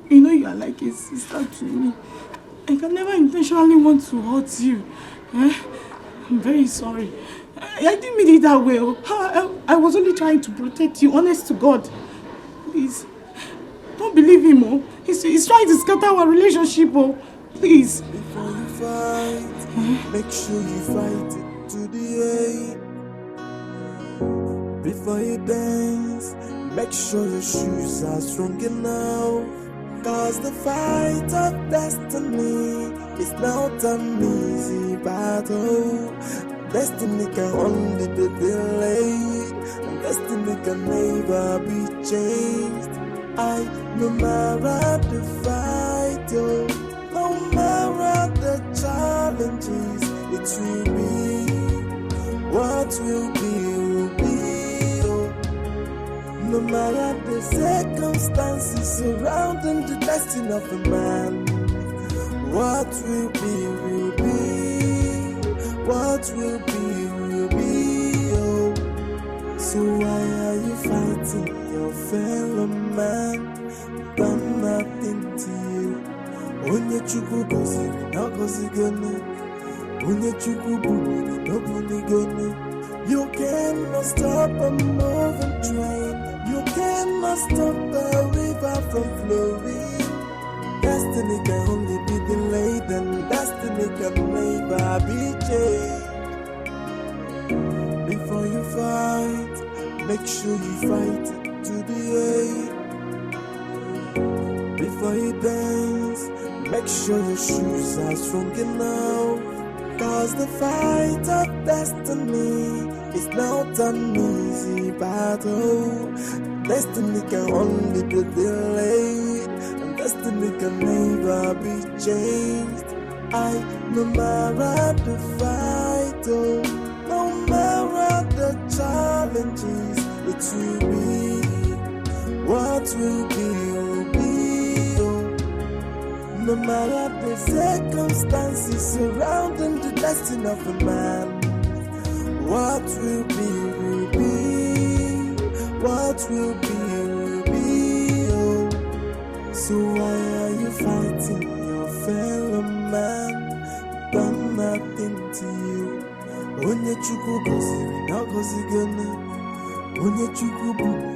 You know you are like a sister to me. I can never intentionally want to hurt you. I'm very sorry. I didn't mean it that way. I was only trying to protect you, honest to God. Please, don't believe him. Oh. He's trying to scatter our relationship. Oh. Please. Before you fight, make sure you fight it to the end. Before you dance, make sure your shoes are strong enough. Cause the fight of destiny is not an easy battle. Destiny can only be delayed, and destiny can never be changed. No matter the fight, no matter the challenges, it will be. What will be, will be. No matter the circumstances surrounding the destiny of a man, what will be, will be. What will be, will be. So why are you fighting your fellow man? Done nothing to you. Onye chukwu goziri, no gozigone. Onye chukwu buri, no bunigone. You cannot stop a moving train. You cannot stop the river from flowing. Destiny can only be delayed, and destiny can never be changed. Before you fight, make sure you fight to the end. Before you dance, make sure your shoes are strong enough. Cause the fight of destiny is not an easy battle. Destiny can only be delayed, and destiny can never be changed. No matter the fight, no matter the challenges, it will be. What will be, will be. No matter the circumstances surrounding the destiny of a man, what will be, will be. What will be, will be. So why are you fighting your fellow man? Done nothing to you. Onye chukwu goziri, no gozigone. Onye chukwu buri,